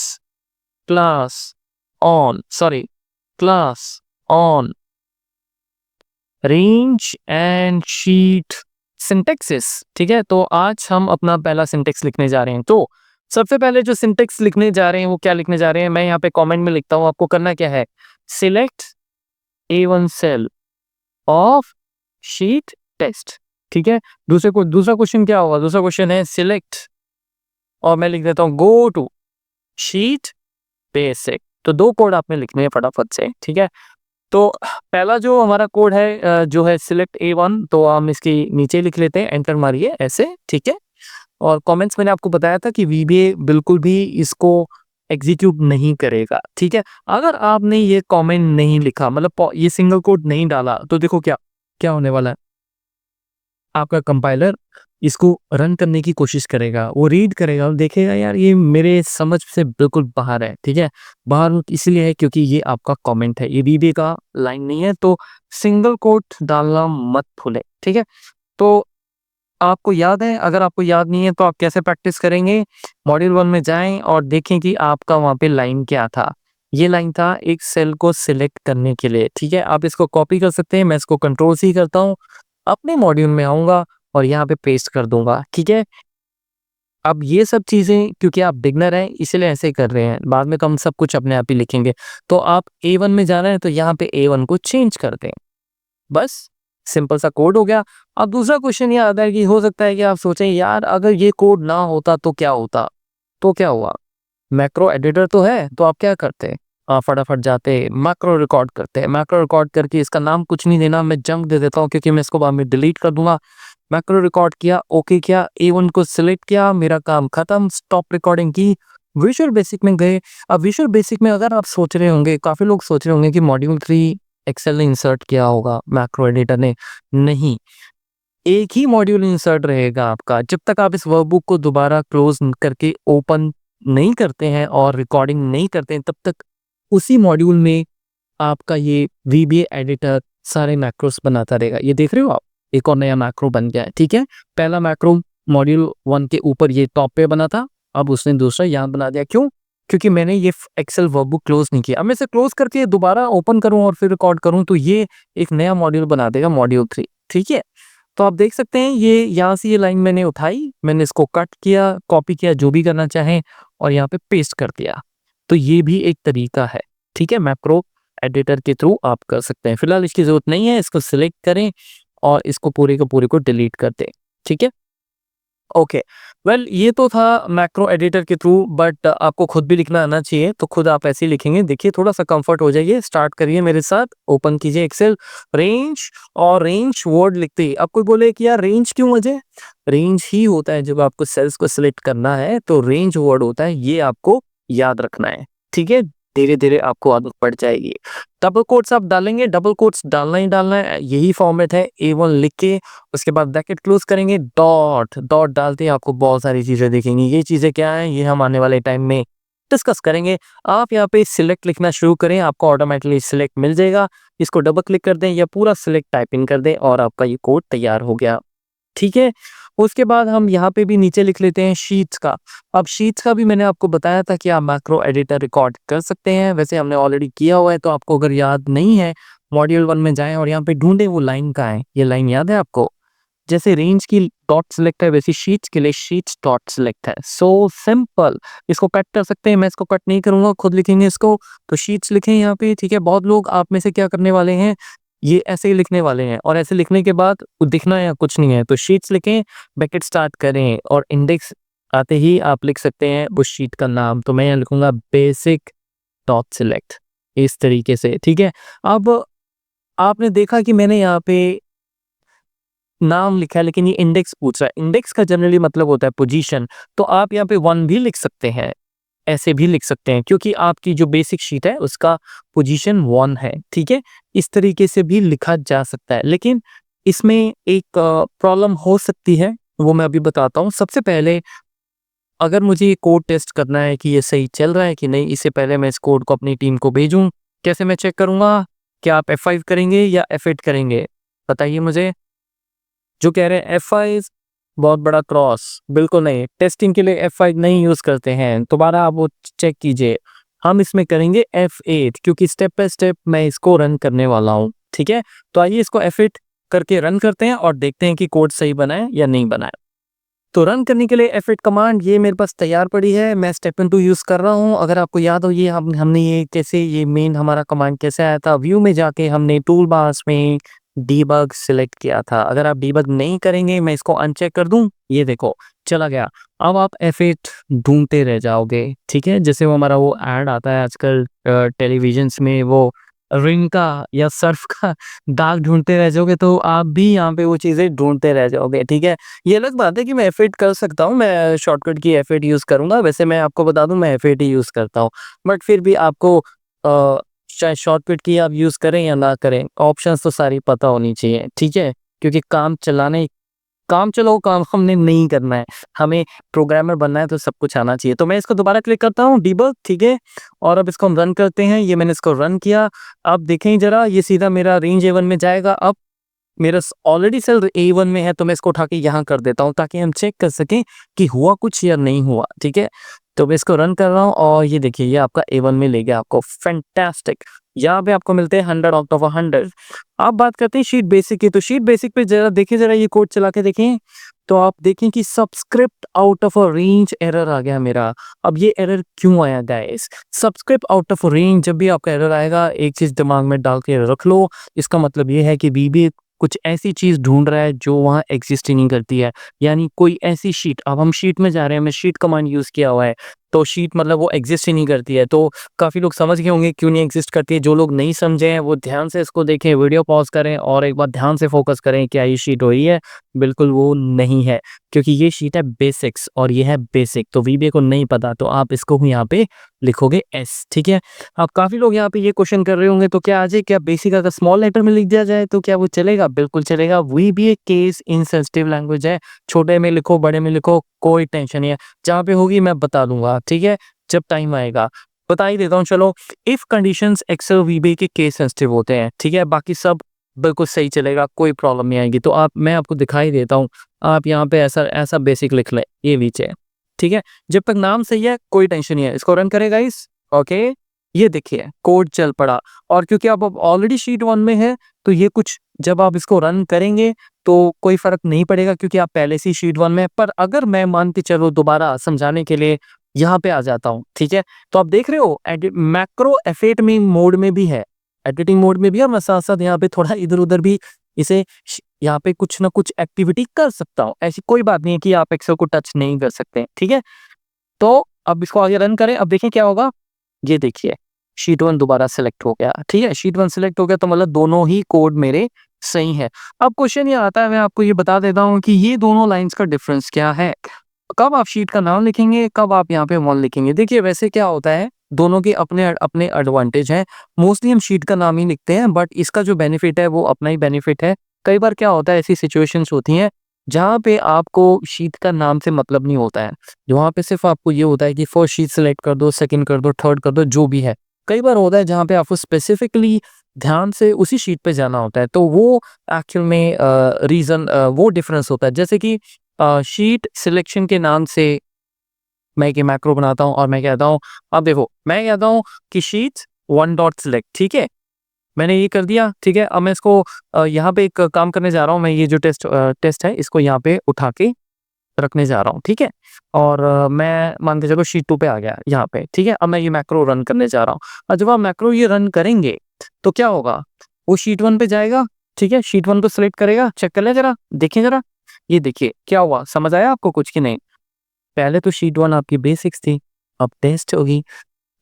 class class on range and sheet syntaxes, ठीक है? तो आज हम अपना पहला सिंटैक्स लिखने जा रहे हैं। तो सबसे पहले जो सिंटैक्स लिखने जा रहे हैं वो क्या लिखने जा रहे हैं, मैं यहाँ पे कमेंट में लिखता हूँ, आपको करना क्या है, select A1 cell of sheet test, ठीक है? दूसरा क्वेश्चन क्या होगा, दूसरा क्वेश्चन है सिलेक्ट और मैं लिख देता हूँ गो टू शीट बेसिक। तो 2 कोड आपने लिखने हैं फटाफट से, ठीक है? तो पहला जो हमारा कोड है जो है सिलेक्ट A1, तो हम इसकी नीचे लिख लेते हैं, एंटर मारिए ऐसे, ठीक है? और कमेंट्स मैंने आपको बताया था कि वीबीए बिल्कुल भी इसको एग्जीक्यूट नहीं करेगा, ठीक है? अगर आपने ये कमेंट नहीं लिखा, मतलब ये सिंगल कोट नहीं डाला, तो देखो क्या क्या होने वाला है, आपका कंपाइलर इसको रन करने की कोशिश करेगा, वो रीड करेगा और देखेगा यार ये मेरे समझ से बिल्कुल बाहर है, ठीक है? बाहर इसलिए है क्योंकि ये आपका कमेंट है, ये वीबीए का लाइन नहीं है, तो सिंगल कोट डालना मत भूलें, ठीक है? तो आपको याद है? अगर आपको याद नहीं है तो आप कैसे प्रैक्टिस करेंगे? मॉड्यूल 1 में जाएँ और देखें कि आपका वहाँ पे लाइन क्या था। ये लाइन था एक सेल को सिलेक्ट करने के लिए, ठीक है? आप इसको कॉपी कर सकते हैं, मैं इसको कंट्रोल सी करता हूँ, अपने मॉड्यूल में आऊँगा और यहाँ पे पेस्ट कर दूँगा, ठीक है? अब ये सब चीज़ें क्योंकि आप बिगिनर हैं इसलिए ऐसे कर रहे हैं, बाद में तो हम सब कुछ अपने आप ही लिखेंगे। तो आप A1 में जा रहे हैं तो यहाँ पे A1 को चेंज कर दें। बस सिंपल सा कोड हो गया। अब दूसरा क्वेश्चन ये आता है कि हो सकता है कि आप सोचें यार अगर ये कोड ना होता तो क्या होता? तो क्या हुआ? मैक्रो एडिटर तो है, तो आप क्या करते? फटाफट जाते मैक्रो रिकॉर्ड करते। मैक्रो रिकॉर्ड करके इसका नाम कुछ नहीं देना, मैं जंक दे देता हूँ क्योंकि मैं इसको बाद में डिलीट कर दूँगा। मैक्रो रिकॉर्ड किया, ओके किया, A1 को सिलेक्ट किया, मेरा काम खत्म, स्टॉप रिकॉर्डिंग की, विजुअल बेसिक में गए। अब विजुअल बेसिक में अगर आप सोच रहे होंगे, काफ़ी लोग सोच रहे होंगे कि मॉड्यूल 3 एक्सेल ने इंसर्ट किया होगा मैक्रो एडिटर ने, नहीं, एक ही मॉड्यूल इंसर्ट रहेगा आपका। जब तक आप इस वर्कबुक को दोबारा क्लोज करके ओपन नहीं करते हैं और रिकॉर्डिंग नहीं करते हैं, तब तक उसी मॉड्यूल में आपका ये VBA एडिटर सारे मैक्रोस बनाता रहेगा। ये देख रहे हो आप? एक और नया मैक्रो बन गया है, ठीक है? पहला मैक्रो मॉड्यूल 1 के ऊपर ये टॉप पे बना था, अब उसने दूसरा यहाँ बना दिया। क्यों? क्योंकि मैंने ये एक्सेल वर्कबुक क्लोज नहीं किया। अब मैं इसे क्लोज करके दोबारा ओपन करूँ और फिर रिकॉर्ड करूँ तो ये एक नया मॉड्यूल बना देगा, मॉड्यूल 3, ठीक है? तो आप देख सकते हैं ये यहाँ से ये लाइन मैंने उठाई, मैंने इसको कट किया, कॉपी किया, जो भी करना चाहें, और यहाँ पे पेस्ट कर दिया। तो ये भी एक तरीका है, ठीक है? मैक्रो एडिटर के थ्रू आप कर सकते हैं। फिलहाल इसकी ज़रूरत नहीं है, इसको सिलेक्ट करें और इसको पूरे के पूरे को डिलीट कर दें, ठीक है? ओके, वेल ये तो था मैक्रो एडिटर के थ्रू, बट आपको खुद भी लिखना आना चाहिए, तो खुद आप ऐसे ही लिखेंगे। देखिए थोड़ा-सा कंफर्ट हो जाइए, स्टार्ट करिए मेरे साथ, ओपन कीजिए एक्सेल, रेंज, और रेंज वर्ड लिखते ही अब कोई बोले कि यार रेंज क्यों अजय? रेंज ही होता है जब आपको सेल्स को सिलेक्ट करना है, तो रेंज वर्ड होता है, ये आपको याद रखना है, ठीक है? धीरे-धीरे आपको आदत पड़ जाएगी। डबल कोट्स आप डालेंगे, डबल कोट्स डालना ही डालना है, यही फॉर्मेट है। A1 लिख के उसके बाद ब्रैकेट क्लोज करेंगे, डॉट, डॉट डालते ही आपको बहुत सारी चीज़ें दिखेंगी। ये चीज़ें क्या हैं, ये हम आने वाले टाइम में डिस्कस करेंगे। आप यहाँ पे सिलेक्ट लिखना शुरू करें, आपको ऑटोमेटिकली सिलेक्ट मिल जाएगा। इसको डबल क्लिक कर दें या पूरा सिलेक्ट टाइप इन कर दें और आपका ये कोड तैयार हो गया, ठीक है? उसके बाद हम यहाँ पे भी नीचे लिख लेते हैं शीट्स का। अब शीट्स का भी मैंने आपको बताया था कि आप मैक्रो एडिटर रिकॉर्ड कर सकते हैं, वैसे हमने ऑलरेडी किया हुआ है, तो आपको अगर याद नहीं है, मॉड्यूल 1 में जाएँ और यहाँ पे ढूँढें वो लाइन कहाँ है। ये लाइन याद है आपको? जैसे रेंज की डॉट सिलेक्ट है, वैसे शीट्स के लिए शीट्स डॉट सिलेक्ट है। सो सिंपल, इसको कट कर सकते हैं, मैं इसको कट नहीं करूँगा, खुद लिखेंगे इसको। तो शीट्स लिखें यहाँ पे, ठीक है? बहुत लोग आप में से क्या करने वाले हैं, ये ऐसे ही लिखने वाले हैं, और ऐसे लिखने के बाद दिखना या कुछ नहीं है, तो शीट्स लिखें, ब्रैकेट स्टार्ट करें और इंडेक्स आते ही आप लिख सकते हैं उस शीट का नाम। तो मैं यहाँ लिखूँगा बेसिक डॉट सिलेक्ट, इस तरीके से, ठीक है? अब आपने देखा कि मैंने यहाँ पे नाम लिखा है लेकिन ये इंडेक्स पूछ रहा है। इंडेक्स का जनरली मतलब होता है पोजीशन, तो आप यहाँ पे 1 भी लिख सकते हैं, ऐसे भी लिख सकते हैं क्योंकि आपकी जो बेसिक शीट है उसका पोजीशन 1 है, ठीक है? इस तरीके से भी लिखा जा सकता है, लेकिन इसमें एक प्रॉब्लम हो सकती है, वो मैं अभी बताता हूँ। सबसे पहले अगर मुझे ये कोड टेस्ट करना है कि ये सही चल रहा है कि नहीं, इससे पहले मैं इस कोड को अपनी टीम को भेजूँ, कैसे मैं चेक करूँगा? क्या आप F5 करेंगे या F8 करेंगे? बताइए मुझे। जो कह रहे हैं F5 बहुत बड़ा क्रॉस, बिल्कुल नहीं, टेस्टिंग के लिए F5 नहीं यूज़ करते हैं, दोबारा आप वो चेक कीजिए। हम इसमें करेंगे F8 क्योंकि स्टेप बाय स्टेप मैं इसको रन करने वाला हूँ, ठीक है? तो आइए इसको F8 करके रन करते हैं और देखते हैं कि कोड सही बना है या नहीं बना है। तो रन करने के लिए F8 कमांड ये मेरे पास तैयार पड़ी है, मैं स्टेप इनटू यूज़ कर रहा हूँ। अगर आपको याद हो ये हमने ये कैसे, ये मेन हमारा कमांड कैसे आया था, व्यू में जाके हमने टूल बार्स में डीबग सिलेक्ट किया था। अगर आप डीबग नहीं करेंगे, मैं इसको अनचेक कर दूं, ये देखो चला गया। अब आप F8 ढूंढते रह जाओगे, ठीक है? जैसे वो हमारा वो ऐड आता है आजकल टेलीविजन्स में, वो रिंग का या सर्फ का दाग ढूंढते रह जाओगे, तो आप भी यहाँ पे वो चीज़ें ढूंढते रह जाओगे, ठीक है? ये अलग बात है कि मैं F8 कर सकता हूँ, मैं शॉर्टकट की F8 यूज़ करूँगा। वैसे मैं आपको बता दूँ मैं F8 ही यूज़ करता हूँ, बट फिर भी आपको चाहे शॉर्टकट की आप यूज़ करें या ना करें, ऑप्शंस तो सारी पता होनी चाहिए, ठीक है? क्योंकि काम चलाओ काम हमने नहीं करना है, हमें प्रोग्रामर बनना है, तो सब कुछ आना चाहिए। तो मैं इसको दोबारा क्लिक करता हूँ डीबग, ठीक है? और अब इसको हम रन करते हैं। ये मैंने इसको रन किया, अब देखें ज़रा, ये सीधा मेरा रेंज A1 में जाएगा। अब मेरा ऑलरेडी सेल A1 में है, तो मैं इसको उठा के यहाँ कर देता हूँ ताकि हम चेक कर सकें कि हुआ कुछ या नहीं हुआ, ठीक है? तो मैं इसको रन कर रहा हूँ और ये देखिए ये आपका A1 में ले गया आपको, फैंटास्टिक। यहाँ पे आपको मिलते हैं 100 आउट ऑफ 100। अब बात करते हैं शीट बेसिक की, तो शीट बेसिक पे जरा देखिए, जरा ये कोड चला के देखें, तो आप देखें कि subscript out of a range error आ गया मेरा। अब ये एरर क्यों आया guys? Subscript out of range, जब भी आपका एरर आएगा एक चीज दिमाग में डाल के रख लो, इसका मतलब ये है कि बीबी कुछ ऐसी चीज ढूंढ रहा है जो वहाँ एग्जिस्ट ही नहीं करती है। यानी कोई ऐसी शीट, अब हम शीट में जा रहे हैं, मैं शीट कमांड यूज किया हुआ है, तो शीट मतलब वो एग्जिस्ट ही नहीं करती है। तो काफी लोग समझ गए होंगे क्यों नहीं एग्जिस्ट करती है। जो लोग नहीं समझे हैं वो ध्यान से इसको देखें, वीडियो पॉज करें और एक बार ध्यान से फोकस करें, क्या ये शीट हो रही है? बिल्कुल वो नहीं है, क्योंकि ये शीट है बेसिक्स और ये है बेसिक। तो वीबीए को नहीं पता, तो आप इसको यहाँ पे लिखोगे एस, ठीक है। अब काफी लोग यहाँ पे ये क्वेश्चन कर रहे होंगे, तो क्या आज क्या बेसिक अगर स्मॉल लेटर में लिख दिया जाए तो क्या वो चलेगा? बिल्कुल चलेगा। वीबीए केस इनसेंसिटिव लैंग्वेज है, छोटे में लिखो बड़े में लिखो कोई टेंशन नहीं है। जहाँ पे होगी मैं बता दूंगा, ठीक है, जब टाइम आएगा। बता ही देता हूँ चलो। इफ कंडीशंस एक्सेल वीबीए के केस सेंसिटिव होते हैं, ठीक है, बाकी सब बिल्कुल सही चलेगा, कोई प्रॉब्लम नहीं आएगी। तो मैं आपको दिखाई देता हूँ, आप यहाँ पे ऐसा ऐसा बेसिक लिख लें, ये नीचे, ठीक है। जब तक नाम सही है कोई टेंशन नहीं है, इसको रन करेगा इस, ओके। ये देखिए कोड चल पड़ा, और क्योंकि आप ऑलरेडी शीट 1 में है, तो ये कुछ जब आप इसको रन करेंगे तो कोई फर्क नहीं पड़ेगा, क्योंकि आप पहले से शीट 1 में है। पर अगर मैं मान के चलो दोबारा समझाने के लिए यहाँ पे आ जाता हूँ, ठीक है, तो आप देख रहे हो मैक्रो एफेट में मोड में भी है, एडिटिंग मोड में भी है, मैं साथ साथ यहाँ पे थोड़ा इधर उधर भी इसे यहाँ पे कुछ ना कुछ एक्टिविटी कर सकता हूँ। ऐसी कोई बात नहीं है कि आप एक्सेल को टच नहीं कर सकते, ठीक है। तो अब इसको आगे रन करें, अब देखें क्या होगा। ये देखिए शीट 1 दोबारा सिलेक्ट हो गया, ठीक है, शीट 1 सिलेक्ट हो गया, तो मतलब दोनों ही कोड मेरे सही है। अब क्वेश्चन ये आता है, मैं आपको ये बता देता हूँ कि ये दोनों लाइंस का डिफरेंस क्या है। कब आप शीट का नाम लिखेंगे, कब आप यहाँ पे 1 लिखेंगे। देखिए वैसे क्या होता है, दोनों के अपने अपने एडवांटेज हैं। मोस्टली हम शीट का नाम ही लिखते हैं, बट इसका जो बेनिफिट है वो अपना ही बेनिफिट है। कई बार क्या होता है, ऐसी सिचुएशंस होती हैं जहाँ पे आपको शीट का नाम से मतलब नहीं होता है, वहाँ पे सिर्फ आपको ये होता है कि फर्स्ट शीट सेलेक्ट कर दो, सेकंड कर दो, थर्ड कर दो, जो भी है। कई बार होता है जहाँ पे आपको स्पेसिफिकली ध्यान से उसी शीट पे जाना होता है, तो वो एक्चुअल में रीजन वो डिफरेंस होता है। जैसे कि शीट सिलेक्शन के नाम से मैं एक मैक्रो बनाता हूँ और मैं कहता हूँ, अब देखो मैं कहता हूँ कि शीट 1 डॉट सिलेक्ट, ठीक है, मैंने ये कर दिया, ठीक है। अब मैं इसको यहाँ पे एक काम करने जा रहा हूँ, मैं ये जो टेस्ट है इसको यहाँ पे उठा के रखने जा रहा हूँ, ठीक है। और मैं मान के चलो शीट 2 पे आ गया यहाँ पे, ठीक है। अब मैं ये मैक्रो रन करने जा रहा हूँ, और जब आप मैक्रो ये रन करेंगे तो क्या होगा, वो शीट 1 पे जाएगा, ठीक है, शीट 1 को सिलेक्ट करेगा, चेक कर ले जरा, देखें जरा, ये देखिए क्या हुआ, समझ आया आपको कुछ कि नहीं? पहले तो शीट 1 आपकी बेसिक्स थी, अब टेस्ट होगी।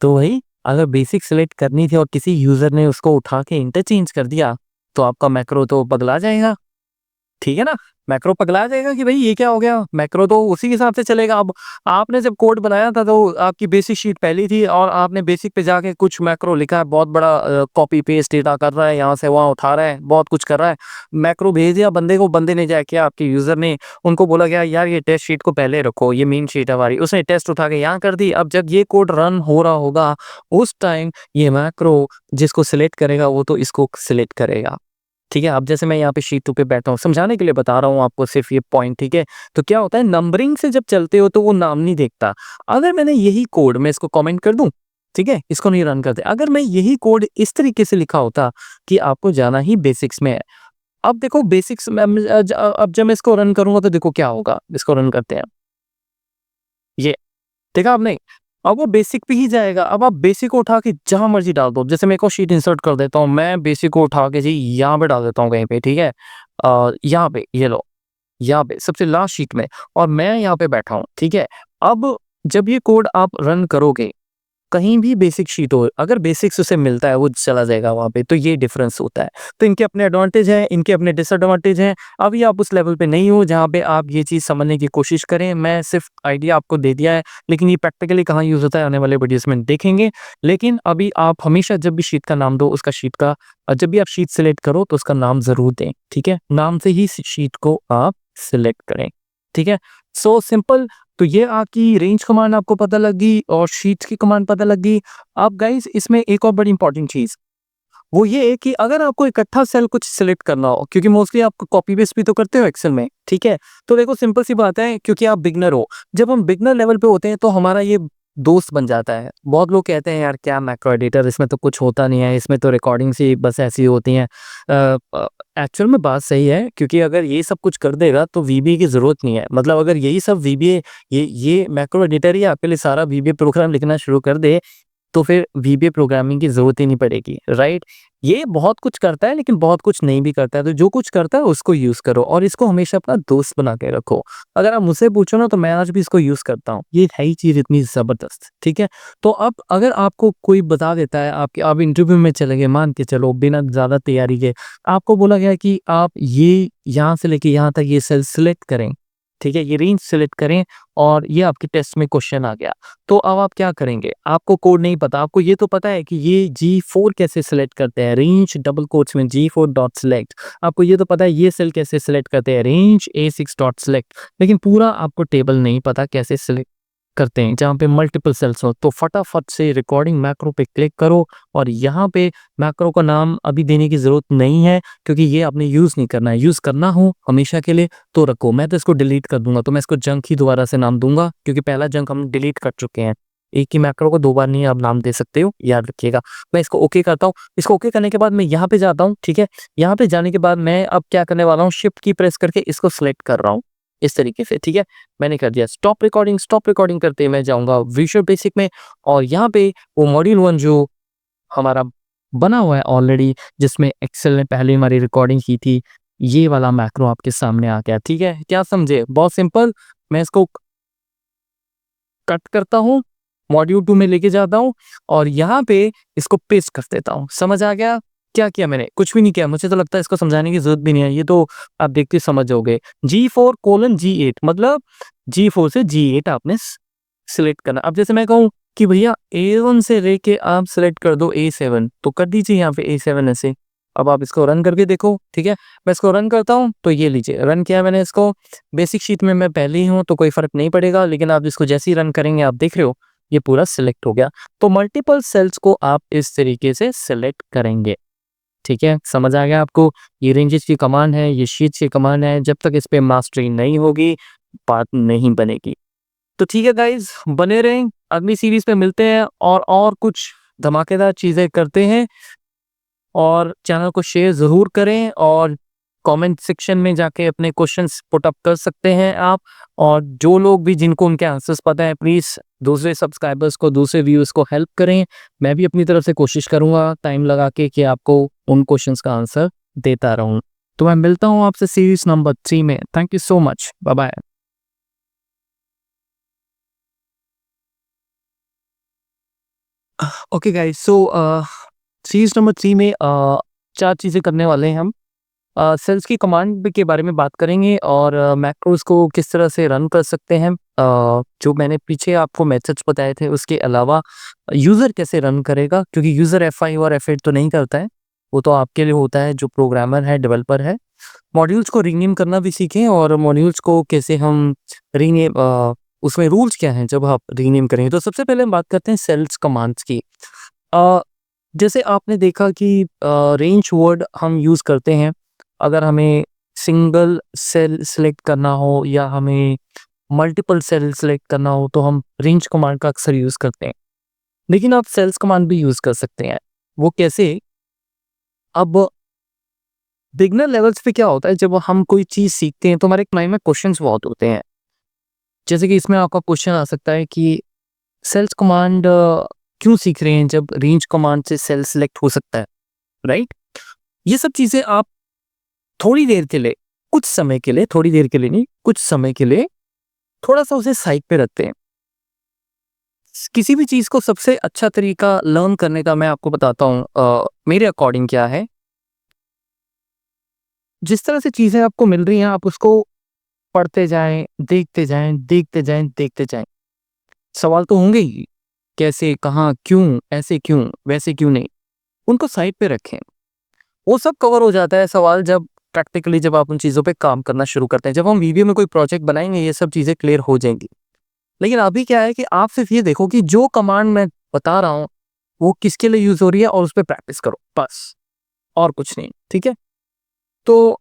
तो वही, अगर बेसिक सेलेक्ट करनी थी और किसी यूजर ने उसको उठा के इंटरचेंज कर दिया, तो आपका मैक्रो तो पगला जाएगा, ठीक है ना। मैक्रो पगला जाएगा कि भाई ये क्या हो गया, मैक्रो तो उसी के हिसाब से चलेगा। अब आपने जब कोड बनाया था तो आपकी बेसिक शीट पहली थी, और आपने बेसिक पे जाके कुछ मैक्रो लिखा है, बहुत बड़ा कॉपी पेस्ट डेटा कर रहा है, यहाँ से वहाँ उठा रहा है, बहुत कुछ कर रहा है, मैक्रो भेज दिया बंदे को, बंदे ने जाके आपके यूजर ने उनको बोला गया यार ये टेस्ट शीट को पहले रखो, ये मेन शीट है हमारी, उसने टेस्ट उठा के यहाँ कर दी। अब जब ये कोड रन हो रहा होगा उस टाइम ये मैक्रो जिसको सिलेक्ट करेगा वो तो इसको सिलेक्ट करेगा, ठीक है। अब जैसे मैं यहाँ पे शीट 2 पे बैठा हूँ, समझाने के लिए बता रहा हूँ आपको सिर्फ ये पॉइंट, ठीक है। तो क्या होता है, नंबरिंग से जब चलते हो तो वो नाम नहीं देखता। अगर मैंने यही कोड, मैं इसको कमेंट कर दूं, ठीक है, इसको नहीं रन करते, अगर मैं यही कोड इस तरीके से लिखा होता कि आपको जाना ही बेसिक्स में है। अब देखो बेसिक्स में अब जब मैं इसको रन करूंगा तो देखो क्या होगा, इसको रन करते हैं, ये देखा आपने, अब वो बेसिक पे ही जाएगा। अब आप बेसिक को उठा के जहां मर्जी डाल दो, जैसे मैं एक और शीट इंसर्ट कर देता हूँ, मैं बेसिक को उठा के जी यहाँ पे डाल देता हूँ कहीं पे, ठीक है, यहाँ पे ये लो, यहाँ पे सबसे लास्ट शीट में, और मैं यहाँ पे बैठा हूँ, ठीक है। अब जब ये कोड आप रन करोगे, कहीं भी बेसिक शीट हो, अगर बेसिक्स उसे मिलता है वो चला जाएगा वहाँ पे, तो ये डिफरेंस होता है। तो इनके अपने एडवांटेज हैं, इनके अपने डिसएडवांटेज हैं। अभी आप उस लेवल पे नहीं हो जहाँ पे आप ये चीज़ समझने की कोशिश करें, मैं सिर्फ आइडिया आपको दे दिया है, लेकिन ये प्रैक्टिकली कहाँ यूज़ होता है आने वाले वीडियोस में देखेंगे। लेकिन अभी आप हमेशा जब भी शीट का नाम दो, उसका शीट का, जब भी आप शीट सेलेक्ट करो तो उसका नाम ज़रूर दें, ठीक है, नाम से ही शीट को आप सिलेक्ट करें, ठीक है। So simple. तो ये आपकी रेंज कमांड आपको पता लगी और शीट्स की कमांड पता लगी। अब गाइस इसमें एक और बड़ी इंपॉर्टेंट चीज़, वो ये है कि अगर आपको इकट्ठा सेल कुछ सिलेक्ट करना हो, क्योंकि मोस्टली आप कॉपी पेस्ट भी तो करते हो एक्सेल में, ठीक है, तो देखो सिंपल सी बात है, क्योंकि आप बिगनर हो, जब हम बिगनर लेवल पे होते हैं तो हमारा ये दोस्त बन जाता है। बहुत लोग कहते हैं यार क्या मैक्रो एडिटर, इसमें तो कुछ होता नहीं है, इसमें तो रिकॉर्डिंग्स ही बस ऐसी होती हैं। एक्चुअल में बात सही है, क्योंकि अगर ये सब कुछ कर देगा तो वीबीए की ज़रूरत नहीं है। मतलब अगर यही सब वीबीए, ये मैक्रो एडिटर ही आपके लिए सारा वीबीए प्रोग्राम लिखना शुरू कर दे, तो फिर वीबीए प्रोग्रामिंग की ज़रूरत ही नहीं पड़ेगी, राइट? ये बहुत कुछ करता है, लेकिन बहुत कुछ नहीं भी करता है। तो जो कुछ करता है उसको यूज़ करो और इसको हमेशा अपना दोस्त बना के रखो। अगर आप मुझसे पूछो ना, तो मैं आज भी इसको यूज़ करता हूँ। ये है ही चीज़ इतनी ज़बरदस्त, ठीक है? तो अब अगर आपको कोई बता देता है, आप इंटरव्यू में चले गए, मान के चलो बिना ज़्यादा तैयारी के, आपको बोला गया कि आप ये यहाँ से लेके यहाँ तक ये सेल सिलेक्ट करें, ठीक है? ये रेंज सिलेक्ट करें और ये आपके टेस्ट में क्वेश्चन आ गया। तो अब आप क्या करेंगे? आपको कोड नहीं पता, आपको ये तो पता है कि ये G4 कैसे सिलेक्ट करते हैं, रेंज डबल कोट्स में G4 डॉट सिलेक्ट। आपको ये तो पता है ये सेल कैसे सिलेक्ट करते हैं, रेंज A6 डॉट सिलेक्ट। लेकिन पूरा आपको टेबल नहीं पता कैसे सिलेक्ट करते हैं, जहाँ पे मल्टीपल सेल्स हो। तो फटाफट से रिकॉर्डिंग मैक्रो पे क्लिक करो और यहाँ पे मैक्रो का नाम अभी देने की ज़रूरत नहीं है, क्योंकि ये आपने यूज़ नहीं करना है। यूज़ करना हो हमेशा के लिए तो रखो। मैं तो इसको डिलीट कर दूंगा, तो मैं इसको जंक ही दोबारा से नाम दूंगा, क्योंकि पहला जंक हम डिलीट कर चुके हैं। एक ही मैक्रो को 2 बार नहीं आप नाम दे सकते हो, याद रखिएगा। मैं इसको ओके करता हूँ। इसको ओके करने के बाद मैं यहाँ पे जाता हूँ, ठीक है? यहाँ पे जाने के बाद मैं अब क्या करने वाला हूँ, शिफ्ट की प्रेस करके इसको सिलेक्ट कर रहा हूँ इस तरीके से, ठीक है? मैंने कर दिया स्टॉप रिकॉर्डिंग करते ही मैं जाऊँगा विजुअल बेसिक में, और यहाँ पे वो मॉड्यूल 1 जो हमारा बना हुआ है ऑलरेडी, जिसमें एक्सेल ने पहले हमारी रिकॉर्डिंग की थी, ये वाला मैक्रो आपके सामने आ गया, ठीक है? क्या समझे? बहुत सिंपल। मैं इसको कट करता हूँ, मॉड्यूल 2 में लेके जाता हूँ और यहाँ पे इसको पेस्ट कर देता हूँ। समझ आ गया? क्या किया मैंने? कुछ भी नहीं किया। मुझे तो लगता है इसको समझाने की ज़रूरत भी नहीं है, ये तो आप देख के समझ जाओगे। G4:G8 मतलब G4 से G8 आपने सिलेक्ट करना। अब जैसे मैं कहूँ कि भैया A1 से लेके आप सिलेक्ट कर दो A7, तो कर दीजिए यहाँ पे A7 ऐसे। अब आप इसको रन करके देखो, ठीक है? मैं इसको रन करता हूँ, तो ये लीजिए रन किया मैंने इसको। बेसिक शीट में मैं पहले ही हूँ तो कोई फ़र्क नहीं पड़ेगा, लेकिन आप इसको जैसे ही रन करेंगे आप देख रहे हो ये पूरा सिलेक्ट हो गया। तो मल्टीपल सेल्स को आप इस तरीके से सिलेक्ट करेंगे, ठीक है? समझ आ गया आपको? ये रेंजेस की कमांड है, ये शीट्स की कमांड है। जब तक इस पे मास्टरी नहीं होगी, बात नहीं बनेगी। तो ठीक है गाइज़, बने रहें, अगली सीरीज़ पे मिलते हैं और कुछ धमाकेदार चीज़ें करते हैं। और चैनल को शेयर ज़रूर करें और कमेंट सेक्शन में जाके अपने क्वेश्चंस पुट अप कर सकते हैं आप। और जो लोग भी जिनको उनके आंसर्स पता है, प्लीज़ दूसरे सब्सक्राइबर्स को, दूसरे व्यूअर्स को हेल्प करें। मैं भी अपनी तरफ से कोशिश करूँगा टाइम लगा के कि आपको उन क्वेश्चंस का आंसर देता रहूँ। तो मैं मिलता हूँ आपसे सीरीज़ नंबर 3 में। Thank you so much. Bye-bye. Okay guys, so series number 3 में 4 चीज़ें करने वाले हैं हम। सेल्स की कमांड के बारे में बात करेंगे और मैक्रोज़ को किस तरह से रन कर सकते हैं। जो मैंने पीछे आपको मेथड्स बताए थे, उसके अलावा यूज़र कैसे रन करेगा, क्योंकि यूज़र F5 और F8 तो नहीं करता है, वो तो आपके लिए होता है जो प्रोग्रामर है, डेवलपर है। मॉड्यूल्स को रीनेम करना भी सीखें और मॉड्यूल्स को कैसे हम रीनेम उसमें रूल्स क्या हैं जब आप रीनेम करेंगे। तो सबसे पहले हम बात करते हैं सेल्स कमांड्स की। अ, जैसे आपने देखा कि रेंज वर्ड हम यूज़ करते हैं अगर हमें सिंगल सेल सिलेक्ट करना हो या हमें मल्टीपल सेल सिलेक्ट करना हो, तो हम रेंज कमांड का अक्सर यूज़ करते हैं। लेकिन आप सेल्स कमांड भी यूज़ कर सकते हैं। वो कैसे? अब बिगिनर लेवल्स पे क्या होता है, जब हम कोई चीज़ सीखते हैं तो हमारे माइंड में क्वेश्चंस बहुत होते हैं। जैसे कि इसमें आपका क्वेश्चन आ सकता है कि सेल्स कमांड क्यों सीख रहे हैं जब रेंज कमांड से सेल सिलेक्ट हो सकता है, राइट? ये सब चीज़ें आप थोड़ी देर के लिए, कुछ समय के लिए, थोड़ी देर के लिए नहीं, कुछ समय के लिए थोड़ा-सा उसे साइड पे रखते हैं। किसी भी चीज़ को सबसे अच्छा तरीका लर्न करने का मैं आपको बताता हूँ, मेरे अकॉर्डिंग क्या है। जिस तरह से चीज़ें आपको मिल रही हैं, आप उसको पढ़ते जाएँ, देखते जाएँ, देखते जाएँ, देखते जाएँ। सवाल तो होंगे ही, कैसे, कहाँ, क्यों, ऐसे क्यों, वैसे क्यों नहीं? उनको साइड पे रखें। वो सब कवर हो जाता है सवाल जब प्रैक्टिकली जब आप उन चीज़ों पे काम करना शुरू करते हैं। जब हम वीडियो में कोई प्रोजेक्ट बनाएँगे, ये सब चीज़ें क्लियर हो जाएँगी। लेकिन अभी क्या है कि आप सिर्फ़ ये देखो कि जो कमांड मैं बता रहा हूँ, वो किसके लिए यूज़ हो रही है और उस पे प्रैक्टिस करो, बस, और कुछ नहीं, ठीक है? तो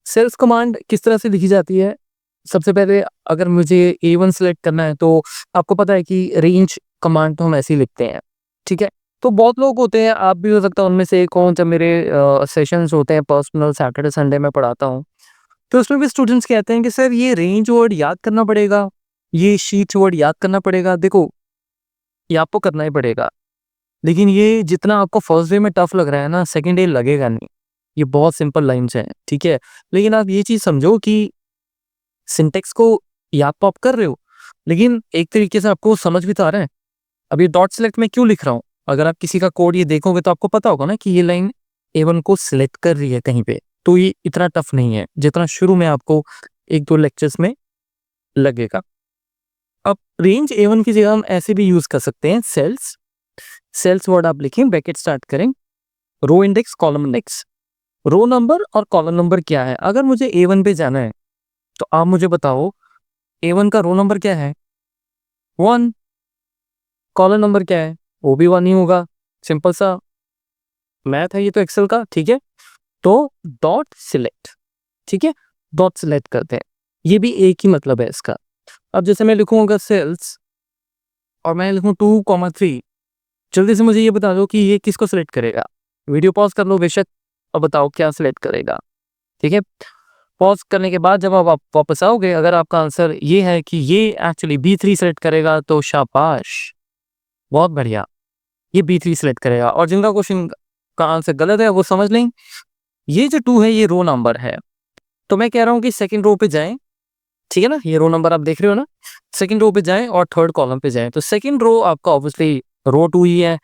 सेल्स कमांड किस तरह से लिखी जाती है? सबसे पहले अगर मुझे A1 सेलेक्ट करना है तो आपको पता है कि रेंज कमांड तो हम ऐसे ही लिखते हैं, ठीक है? तो बहुत लोग होते हैं, आप भी हो सकता है उनमें से एक हों, जब मेरे सेशंस होते हैं पर्सनल सैटरडे संडे में पढ़ाता हूँ, तो उसमें भी स्टूडेंट्स कहते हैं कि सर ये रेंज वर्ड याद करना पड़ेगा, ये शीट्स वर्ड याद करना पड़ेगा। देखो, ये आपको करना ही पड़ेगा, लेकिन ये जितना आपको फर्स्ट डे में टफ लग रहा है ना, सेकंड डे लगेगा नहीं। ये बहुत सिंपल लाइन्स हैं, ठीक है? लेकिन आप ये चीज़ समझो कि सिंटैक्स को याद तो आप कर रहे हो, लेकिन एक तरीके से आपको समझ भी तो आ रहा है। अब ये डॉट सेलेक्ट मैं क्यों लिख रहा हूँ? अगर आप किसी का कोड ये देखोगे तो आपको पता होगा ना कि ये लाइन A1 को सिलेक्ट कर रही है कहीं पे, तो ये इतना टफ नहीं है, जितना शुरू में आपको 1-2 लेक्चर्स में लगेगा। अब रेंज A1 की जगह हम ऐसे भी यूज़ कर सकते हैं, सेल्स। सेल्स वर्ड आप लिखें, ब्रैकेट स्टार्ट करें, row index, column index. Row number और कॉलम नंबर क्या है? अगर मुझे A1 पे जाना है, तो आप मुझे बताओ A1 का रो नंबर क्या है? 1। कॉलम नंबर क्या है? वो भी 1 ही होगा। सिंपल सा मैथ है ये तो एक्सेल का, ठीक है? तो डॉट सिलेक्ट, ठीक है? डॉट सिलेक्ट करते हैं। ये भी एक ही मतलब है इसका। अब जैसे मैं लिखूँगा सेल्स और मैं लिखूँ 2,3, जल्दी से मुझे ये बता दो कि ये किसको सिलेक्ट करेगा? वीडियो पॉज़ कर लो बेशक और बताओ क्या सिलेक्ट करेगा, ठीक है? पॉज़ करने के बाद जब आप वापस आओगे, अगर आपका आंसर ये है कि ये एक्चुअली B3 सिलेक्ट करेगा, तो शाबाश! बहुत बढ़िया, ये B3 सिलेक्ट करेगा। और जिनका क्वेश्चन का आंसर गलत है वो समझ लें, ये जो 2 है ये रो नंबर है। तो मैं कह रहा हूँ कि सेकंड रो पे जाएँ, ठीक है ना? ये रो नंबर आप देख रहे हो ना? सेकंड रो पे जाएँ और थर्ड कॉलम पे जाएँ। तो सेकंड रो आपका ऑब्वियसली रो 2 ही है।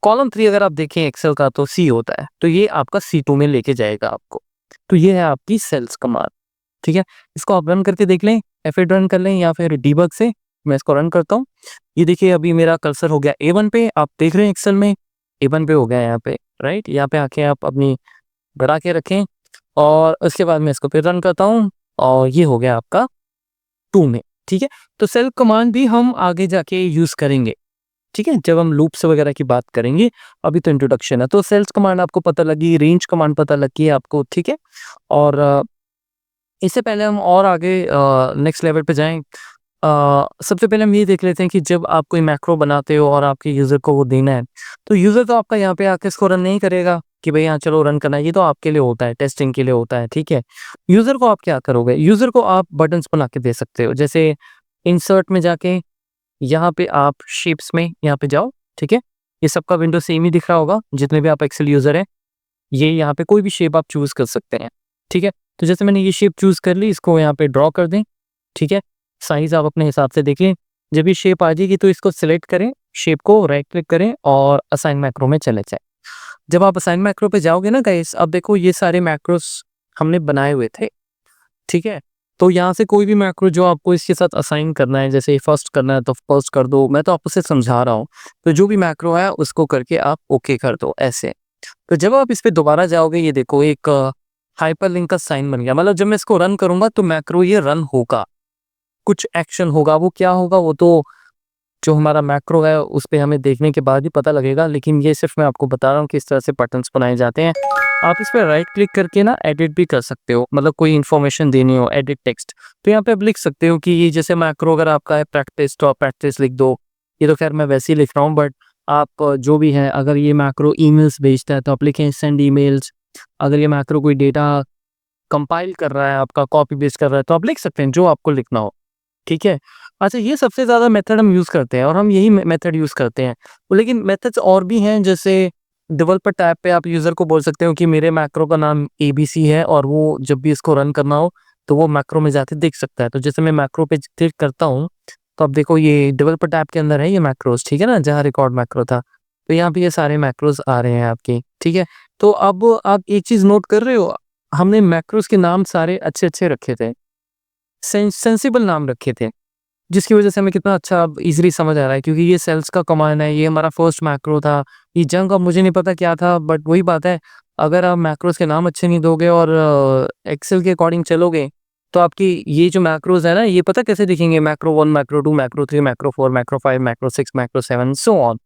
कॉलम 3 अगर आप देखें एक्सेल का तो C होता है। तो ये आपका C2 में लेके जाएगा आपको। तो ये है आपकी सेल्स कमांड, ठीक है? इसको आप रन करके देख लें, F8 रन कर लें या फिर डीबग से। मैं इसको रन करता हूँ। ये देखिए अभी मेरा कर्सर हो गया A1 पे, आप देख रहे हैं एक्सेल में A1 पे हो गया है यहाँ पे, राइट? यहाँ पे आके आप अपनी बढ़ा के रखें और उसके बाद मैं इसको फिर रन करता हूँ और ये हो गया आपका 2 में, ठीक है? तो सेल्फ कमांड भी हम आगे जाके यूज़ करेंगे, ठीक है? जब हम लूप्स वगैरह की बात करेंगे, अभी तो इंट्रोडक्शन है। तो सेल्स कमांड आपको पता लगी, रेंज कमांड पता लगी है आपको, ठीक है? और इससे पहले हम और आगे नेक्स्ट लेवल पे जाएँ, सबसे पहले हम ये देख लेते हैं कि जब आप कोई मैक्रो बनाते हो और आपके यूज़र को वो देना है, तो यूज़र तो आपका यहाँ पे आके इसको रन नहीं करेगा कि भई हाँ, चलो रन करना है, ये तो आपके लिए होता है, टेस्टिंग के लिए होता है, ठीक है? यूज़र को आप क्या करोगे? यूज़र को आप बटन्स बना के दे सकते हो, जैसे इंसर्ट में जाके यहाँ पे आप शेप्स में यहाँ पे जाओ, ठीक है? ये सबका विंडो सेम ही दिख रहा होगा, जितने भी आप एक्सेल यूज़र हैं, ये यहाँ पे कोई भी शेप आप चूज़ कर सकते हैं, ठीक है? तो जैसे मैंने ये शेप चूज़ कर ली, इसको यहाँ पे ड्रॉ कर दें, ठीक है? साइज़ आप अपने हिसाब से देख लें। जब ये शेप आ जाएगी तो इसको सिलेक्ट करें, शेप को राइट क्लिक करें और असाइन मैक्रो में चले जाएँ। जब आप असाइन मैक्रो पे जाओगे ना गाइस, अब देखो ये सारे मैक्रोस हमने बनाए हुए थे, ठीक है? तो यहाँ से कोई भी मैक्रो जो आपको इसके साथ असाइन करना है, जैसे फर्स्ट करना है तो फर्स्ट कर दो, मैं तो आपको सिर्फ समझा रहा हूँ। तो जो भी मैक्रो है उसको करके आप ओके कर दो, ऐसे। तो जब आप इस पे दोबारा जाओगे, ये देखो एक हाइपरलिंक का साइन बन गया, मतलब जब मैं इसको रन करूँगा तो मैक्रो ये रन होगा, कुछ एक्शन होगा, वो क्या होगा वो तो जो हमारा मैक्रो है उस पे हमें देखने के बाद ही पता लगेगा, लेकिन ये सिर्फ मैं आपको बता रहा हूँ किस तरह से बटन्स बनाए जाते हैं। आप इस पे राइट क्लिक करके ना एडिट भी कर सकते हो, मतलब कोई इन्फॉर्मेशन देनी हो, एडिट टेक्स्ट, तो यहाँ पे आप लिख सकते हो कि ये जैसे मैक्रो अगर आपका है प्रैक्टिस, तो आप प्रैक्टिस लिख दो। ये तो खैर मैं वैसे ही लिख रहा हूँ, बट आप जो भी है, अगर ये मैक्रो ईमेल्स भेजता है तो आप लिखें सेंड ईमेल्स। अगर ये मैक्रो कोई डेटा कंपाइल कर रहा है, आपका कॉपी पेस्ट कर रहा है, तो आप लिख सकते हैं जो आपको लिखना हो, ठीक है? अच्छा, ये सबसे ज़्यादा मेथड हम यूज़ करते हैं और हम यही मेथड यूज़ करते हैं। लेकिन मेथड्स और भी हैं, जैसे डेवलपर टैब पे आप यूज़र को बोल सकते हो कि मेरे मैक्रो का नाम एबीसी है और वो जब भी इसको रन करना हो तो वो मैक्रो में जाके देख सकता है। तो जैसे मैं मैक्रो पे क्लिक करता हूँ, तो अब देखो ये डेवलपर टैब के अंदर है ये मैक्रोज़, ठीक है ना? जहाँ रिकॉर्ड मैक्रो था। तो यहाँ पे ये सारे मैक्रोज़ आ रहे हैं आपके, ठीक है? तो अब आप एक चीज़ नोट कर रहे हो, हमने मैक्रोज़ के नाम सारे अच्छे-अच्छे रखे थे। सेंसिबल नाम रखे थे, जिसकी वजह से हमें कितना अच्छा अब ईज़िली समझ आ रहा है, क्योंकि ये सेल्स का कमांड है, ये हमारा फर्स्ट मैक्रो था। ये जंक अब मुझे नहीं पता क्या था, बट वही बात है, अगर आप मैक्रोज़ के नाम अच्छे नहीं दोगे और एक्सेल के अकॉर्डिंग चलोगे, तो आपकी ये जो मैक्रोज़ है ना, ये पता कैसे दिखेंगे? Macro 1, macro 2, macro 3, macro 4, macro 5, macro 6, macro 7 so on.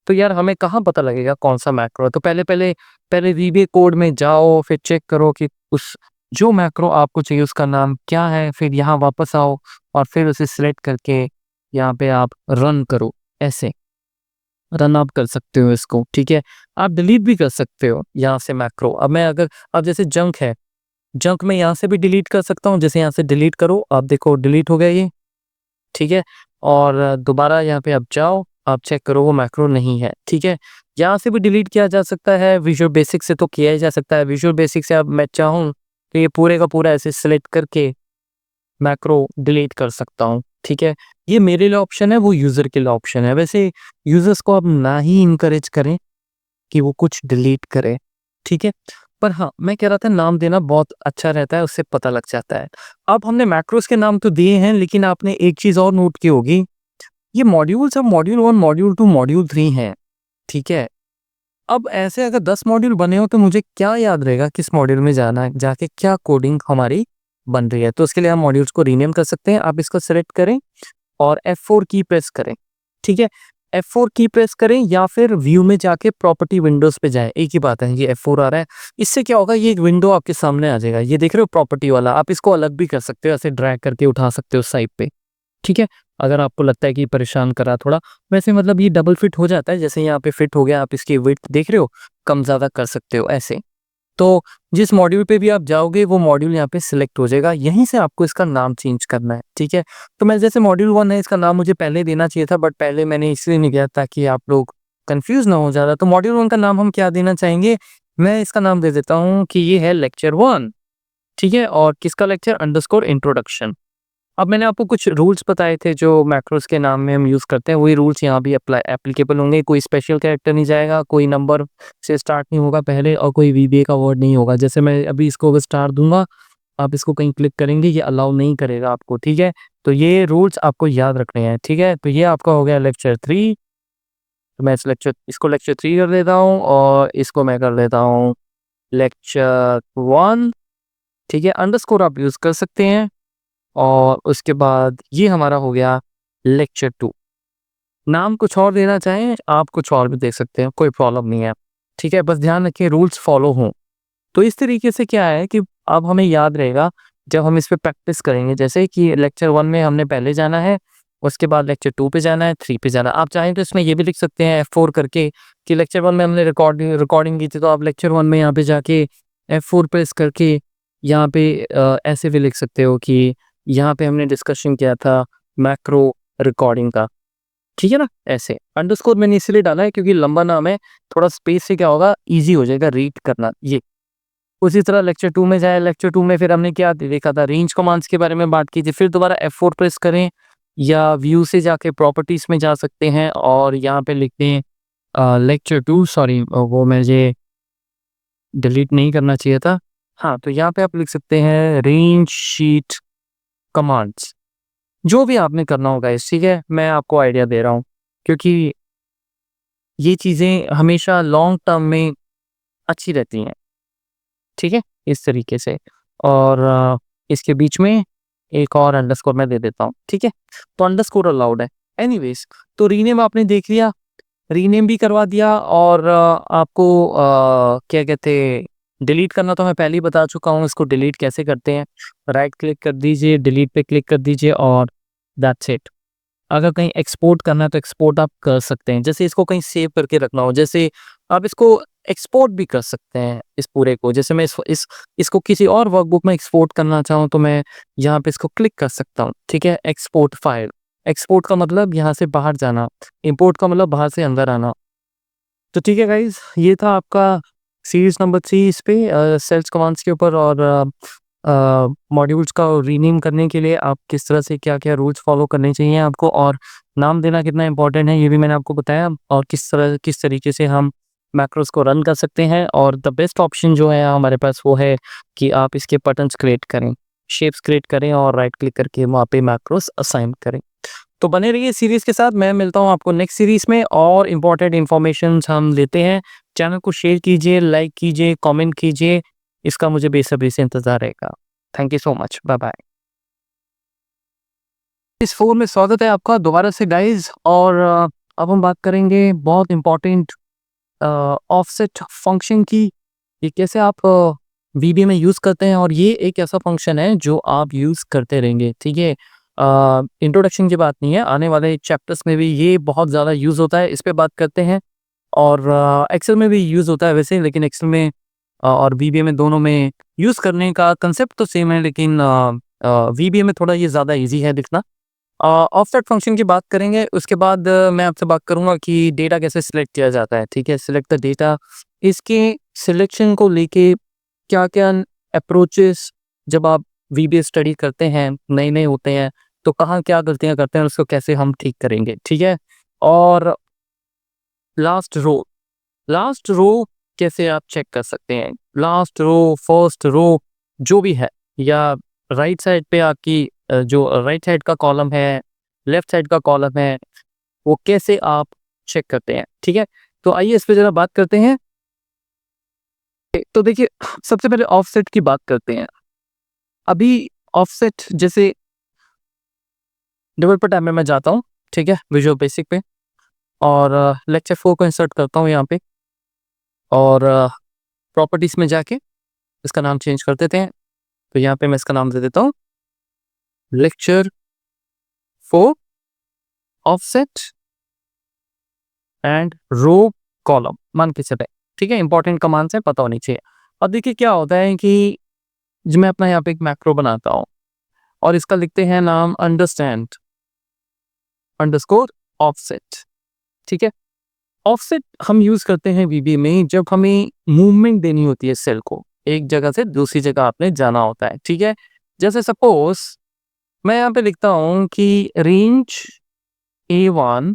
तो यार हमें कहाँ पता लगेगा कौन-सा मैक्रो है? तो पहले VBA कोड में जाओ, फिर चेक करो कि उस जो मैक्रो आपको चाहिए उसका नाम क्या है, फिर यहाँ वापस आओ और फिर उसे सिलेक्ट करके यहाँ पे आप रन करो, ऐसे रन आप कर सकते हो इसको, ठीक है। आप डिलीट भी कर सकते हो यहाँ से मैक्रो। अब जैसे जंक है, जंक मैं यहाँ से भी डिलीट कर सकता हूँ, जैसे यहाँ से डिलीट करो, आप देखो डिलीट हो गया ये, ठीक है। और दोबारा यहाँ पे आप जाओ, आप चेक करो वो मैक्रो नहीं है, ठीक है। यहाँ से भी डिलीट किया जा सकता है, विजुअल बेसिक से तो किया ही जा सकता है। विजुअल बेसिक से अब मैं चाहूँ तो ये पूरे का पूरा ऐसे सिलेक्ट करके मैक्रो डिलीट कर सकता हूँ, ठीक है। ये मेरे लिए ऑप्शन है, वो यूज़र के लिए ऑप्शन है। वैसे यूज़र्स को आप ना ही इनकरेज करें कि वो कुछ डिलीट करे, ठीक है। पर हाँ, मैं कह रहा था नाम देना बहुत अच्छा रहता है, उससे पता लग जाता है। अब हमने मैक्रोस के नाम तो दिए हैं, लेकिन आपने एक चीज़ और नोट की होगी, ये मॉड्यूल्स अब मॉड्यूल 1, मॉड्यूल 2, मॉड्यूल 3 हैं, ठीक है। अब ऐसे अगर 10 मॉड्यूल बने हो तो मुझे क्या याद रहेगा किस मॉड्यूल में जाना है, जाके क्या कोडिंग हमारी बन रही है। तो उसके लिए हम मॉड्यूल्स को रीनेम कर सकते हैं। आप इसको सेलेक्ट करें और F4 की प्रेस करें, ठीक है। F4 की प्रेस करें या फिर व्यू में जाके प्रॉपर्टी विंडोज पे जाएं, एक ही बात है। ये F4 आ रहा है, इससे क्या होगा, ये एक विंडो आपके सामने आ जाएगा। ये देख रहे हो प्रॉपर्टी वाला, आप इसको अलग भी कर सकते हो, ऐसे ड्रैग करके उठा सकते हो साइड पे, ठीक है। अगर आपको लगता है कि परेशान कर रहा थोड़ा, वैसे मतलब ये डबल फिट हो जाता है, जैसे यहाँ पे फिट हो गया। आप इसकी विड्थ देख रहे हो, कम ज़्यादा कर सकते हो ऐसे। तो जिस मॉड्यूल पे भी आप जाओगे वो मॉड्यूल यहाँ पे सिलेक्ट हो जाएगा, यहीं से आपको इसका नाम चेंज करना है, ठीक है। तो मैं जैसे मॉड्यूल 1 है, इसका नाम मुझे पहले देना चाहिए था, बट पहले मैंने इसलिए नहीं दिया ताकि आप लोग कंफ्यूज ना हो ज़्यादा। तो मॉड्यूल 1 का नाम हम क्या देना चाहेंगे, मैं इसका नाम दे देता हूँ कि ये है लेक्चर 1, ठीक है। और किसका लेक्चर, अंडरस्कोर इंट्रोडक्शन। अब मैंने आपको कुछ रूल्स बताए थे जो मैक्रोस के नाम में हम यूज़ करते हैं, वही रूल्स यहाँ भी एप्लीकेबल होंगे। कोई स्पेशल कैरेक्टर नहीं जाएगा, कोई नंबर से स्टार्ट नहीं होगा पहले, और कोई वीबीए का वर्ड नहीं होगा। जैसे मैं अभी इसको अगर स्टार दूंगा, आप इसको कहीं क्लिक करेंगे, ये अलाउ नहीं करेगा आपको, ठीक है। तो ये रूल्स आपको याद रखने हैं, ठीक है। तो ये आपका हो गया लेक्चर 3। तो मैं इसको लेक्चर 3 कर देता हूँ और इसको मैं कर देता हूँ लेक्चर 1, ठीक है। अंडरस्कोर आप यूज़ कर सकते हैं। और उसके बाद ये हमारा हो गया लेक्चर 2। नाम कुछ और देना चाहें आप, कुछ और भी दे सकते हैं, कोई प्रॉब्लम नहीं है, ठीक है। बस ध्यान रखें रूल्स फॉलो हों। तो इस तरीके से क्या है कि अब हमें याद रहेगा जब हम इस पे प्रैक्टिस करेंगे, जैसे कि लेक्चर 1 में हमने पहले जाना है, उसके बाद लेक्चर 2 पे जाना है, 3 पे जाना है। आप चाहें तो इसमें ये भी लिख सकते हैं F4 करके कि लेक्चर 1 में हमने रिकॉर्डिंग की थी, तो आप लेक्चर 1 में यहाँ पे जाके F4 प्रेस करके यहाँ पे ऐसे भी लिख सकते हो कि यहाँ पे हमने डिस्कशन किया था मैक्रो रिकॉर्डिंग का, ठीक है ना। ऐसे अंडरस्कोर मैंने इसलिए डाला है क्योंकि लंबा नाम है, थोड़ा स्पेस से क्या होगा, ईजी हो जाएगा रीड करना ये। उसी तरह लेक्चर 2 में जाए, लेक्चर 2 में फिर हमने क्या देखा था, रेंज कमांड्स के बारे में बात की थी। फिर दोबारा F4 प्रेस करें या व्यू से जाके प्रॉपर्टीज में जा सकते हैं और यहाँ पे लिखते हैं लेक्चर 2, सॉरी वो मुझे डिलीट नहीं करना चाहिए था। हाँ, तो यहाँ पे आप लिख सकते हैं रेंज शीट कमांड्स, जो भी आपने करना होगा इस, ठीक है। मैं आपको आइडिया दे रहा हूँ क्योंकि ये चीज़ें हमेशा लॉन्ग टर्म में अच्छी रहती हैं, ठीक है, इस तरीके से। और इसके बीच में एक और अंडरस्कोर मैं दे देता हूँ, ठीक है। तो अंडरस्कोर अलाउड है। एनीवेज, तो रीनेम आपने देख लिया, रीनेम भी करवा दिया। और आपको क्या कहते, डिलीट करना तो मैं पहले ही बता चुका हूँ, इसको डिलीट कैसे करते हैं। राइट क्लिक कर दीजिए, डिलीट पे क्लिक कर दीजिए और दैट्स इट। अगर कहीं एक्सपोर्ट करना है तो एक्सपोर्ट आप कर सकते हैं, जैसे इसको कहीं सेव करके रखना हो, जैसे आप इसको एक्सपोर्ट भी कर सकते हैं इस पूरे को। जैसे मैं इसको किसी और वर्कबुक में एक्सपोर्ट करना चाहूँ तो मैं यहाँ पे इसको क्लिक कर सकता हूँ, ठीक है। एक्सपोर्ट फाइल, एक्सपोर्ट का मतलब यहाँ से बाहर जाना, इंपोर्ट का मतलब बाहर से अंदर आना। तो ठीक है गाइज, ये था आपका सीरीज नंबर 3 इस पे सेल्स कमांड्स के ऊपर। और मॉड्यूल्स का रीनेम करने के लिए आप किस तरह से क्या-क्या रूल्स फॉलो करने चाहिए आपको, और नाम देना कितना इंपॉर्टेंट है ये भी मैंने आपको बताया, और किस तरीके से हम मैक्रोस को रन कर सकते हैं। और द बेस्ट ऑप्शन जो है हमारे पास वो है कि आप इसके पैटर्न्स क्रिएट करें, शेप्स क्रिएट करें और राइट क्लिक करके वहाँ पे मैक्रोस असाइन करें। तो बने रहिए सीरीज़ के साथ, मैं मिलता हूँ आपको नेक्स्ट सीरीज़ में और इम्पोर्टेंट इन्फॉर्मेशंस हम लेते हैं। चैनल को शेयर कीजिए, लाइक कीजिए, कमेंट कीजिए, इसका मुझे बेसब्री से इंतज़ार रहेगा। Thank you so much, bye bye. इस फ़ोन में स्वागत है आपका दोबारा से गाइज़। और अब हम बात करेंगे बहुत इम्पोर्टेंट ऑफसेट फंक्शन की। ये कैसे आप वीबीए में यूज़ करते हैं और ये एक ऐसा फंक्शन है जो आप यूज़ करते रहेंगे, ठीक है। इंट्रोडक्शन की बात नहीं है, आने वाले चैप्टर्स में भी ये बहुत ज़्यादा यूज़ होता है, इस पे बात करते हैं। और एक्सेल में भी यूज़ होता है वैसे, लेकिन एक्सेल में और वीबीए में दोनों में यूज़ करने का कंसेप्ट तो सेम है, लेकिन वीबीए में थोड़ा ये ज़्यादा ईज़ी है दिखना। ऑफसेट फंक्शन की बात करेंगे, उसके बाद मैं आपसे बात करूँगा कि डेटा कैसे सिलेक्ट किया जाता है, ठीक है? सिलेक्ट द डेटा, इसके सिलेक्शन को लेके क्या-क्या अप्रोचेस जब आप वीबीए स्टडी करते हैं, नए-नए होते हैं, तो कहाँ क्या गलतियाँ करते हैं और उसको कैसे हम ठीक करेंगे, ठीक है? और लास्ट रो कैसे आप चेक कर सकते हैं? लास्ट रो, फर्स्ट रो जो भी है, या राइट साइड पे आपकी जो राइट साइड का कॉलम है, लेफ्ट साइड का कॉलम है, वो कैसे आप चेक करते हैं, ठीक है? तो आइए इस पे ज़रा बात करते हैं। तो देखिए, सबसे पहले ऑफसेट की बात करते हैं। अभी ऑफसेट जैसे डेवलपर टैब में मैं जाता हूँ, ठीक है? विजुअल बेसिक पे, और लेक्चर 4 को इंसर्ट करता हूँ यहाँ पे, और प्रॉपर्टीज़ में जाके इसका नाम चेंज कर देते हैं। तो यहाँ पे मैं इसका नाम दे देता हूँ lecture 4 offset and row column मान के चले, ठीक है? इंपॉर्टेंट कमांड्स हैं, पता होनी चाहिए। अब देखिए क्या होता है कि जो मैं अपना यहाँ पे एक मैक्रो बनाता हूँ और इसका लिखते हैं नाम अंडरस्टैंड अंडरस्कोर ऑफसेट, ठीक है? ऑफसेट हम यूज करते हैं वीबी में जब हमें मूवमेंट देनी होती है सेल को, एक जगह से दूसरी जगह आपने जाना होता है, ठीक है? जैसे सपोज मैं यहाँ पे लिखता हूँ कि रेंज A1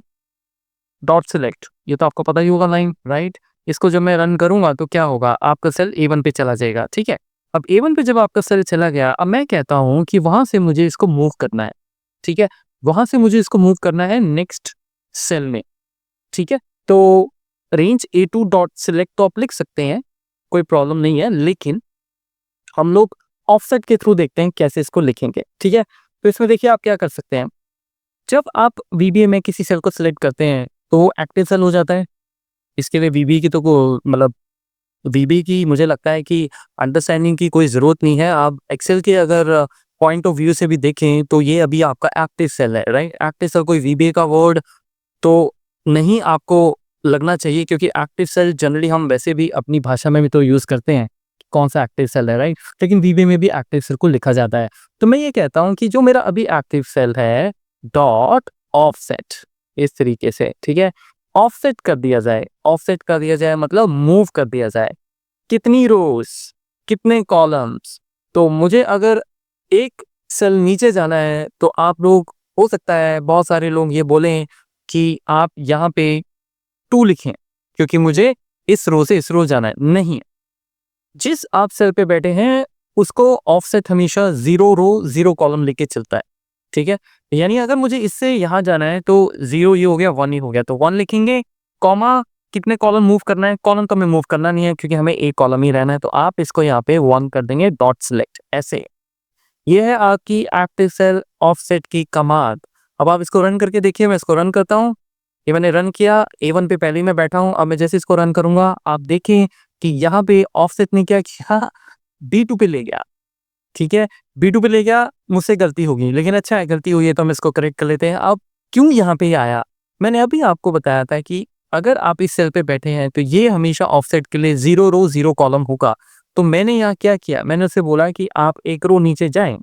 डॉट सिलेक्ट, ये तो आपको पता ही होगा लाइन, राइट? इसको जब मैं रन करूंगा तो क्या होगा, आपका सेल A1 पे चला जाएगा, ठीक है? अब A1 पे जब आपका सेल चला गया, अब मैं कहता हूँ कि वहां से मुझे इसको मूव करना है, ठीक है? वहां से मुझे इसको मूव करना है नेक्स्ट सेल में, ठीक है? तो रेंज A2 डॉट सिलेक्ट तो आप लिख सकते हैं, कोई प्रॉब्लम नहीं है, लेकिन हम लोग ऑफसेट के थ्रू देखते हैं कैसे इसको लिखेंगे, ठीक है? तो इसमें देखिए आप क्या कर सकते हैं, जब आप वीबीए में किसी सेल को सिलेक्ट करते हैं तो वो एक्टिव सेल हो जाता है। इसके लिए वीबी की तो मतलब वीबी की मुझे लगता है कि अंडरस्टैंडिंग की कोई ज़रूरत नहीं है। आप एक्सेल के अगर पॉइंट ऑफ व्यू से भी देखें तो ये अभी आपका एक्टिव सेल है, राइट? एक्टिव सेल कोई वीबीए का वर्ड तो नहीं आपको लगना चाहिए, क्योंकि एक्टिव सेल जनरली हम वैसे भी अपनी भाषा में भी तो यूज़ करते हैं, कौन सा एक्टिव सेल है, राइट? लेकिन वीबीए में भी एक्टिव सेल को लिखा जाता है। तो मैं ये कहता हूँ कि जो मेरा अभी एक्टिव सेल है डॉट ऑफसेट, इस तरीके से, ठीक है? ऑफसेट कर दिया जाए, ऑफसेट कर दिया जाए मतलब मूव कर दिया जाए। कितनी रोज, कितने कॉलम्स? तो मुझे अगर एक सेल नीचे जाना है तो आप लोग, हो सकता है बहुत सारे लोग ये बोलें कि आप यहाँ पे 2 लिखें, क्योंकि मुझे इस रो से इस रो जाना है। नहीं, जिस आप सेल पे बैठे हैं उसको ऑफसेट हमेशा 0 रो 0 कॉलम लेके चलता है, ठीक है? यानी अगर मुझे इससे यहाँ जाना है तो 0 ये हो गया, 1 ही हो गया, तो 1 लिखेंगे, कॉमा कितने कॉलम मूव करना है, कॉलम तो हमें मूव करना नहीं है क्योंकि हमें एक कॉलम ही रहना है, तो आप इसको यहाँ पे 1 कर देंगे डॉट सिलेक्ट, ऐसे। ये है आपकी एक्टिव सेल ऑफसेट की कमांड। अब आप इसको रन करके देखिए, मैं इसको रन करता हूँ। ये मैंने रन किया, A1 पे पहले ही मैं बैठा हूँ। अब मैं जैसे इसको रन करूंगा आप देखें कि यहाँ पे ऑफसेट ने क्या किया, B2 पे ले गया, ठीक है? B2 पे ले गया, मुझसे गलती होगी, लेकिन अच्छा है गलती हुई है तो हम इसको करेक्ट कर लेते हैं। अब क्यों यहाँ पे आया, मैंने अभी आपको बताया था कि अगर आप इस सेल पे बैठे हैं तो ये हमेशा ऑफसेट के लिए 0 रो 0 कॉलम होगा। तो मैंने यहाँ क्या किया, मैंने उसे बोला कि आप एक रो नीचे जाएं,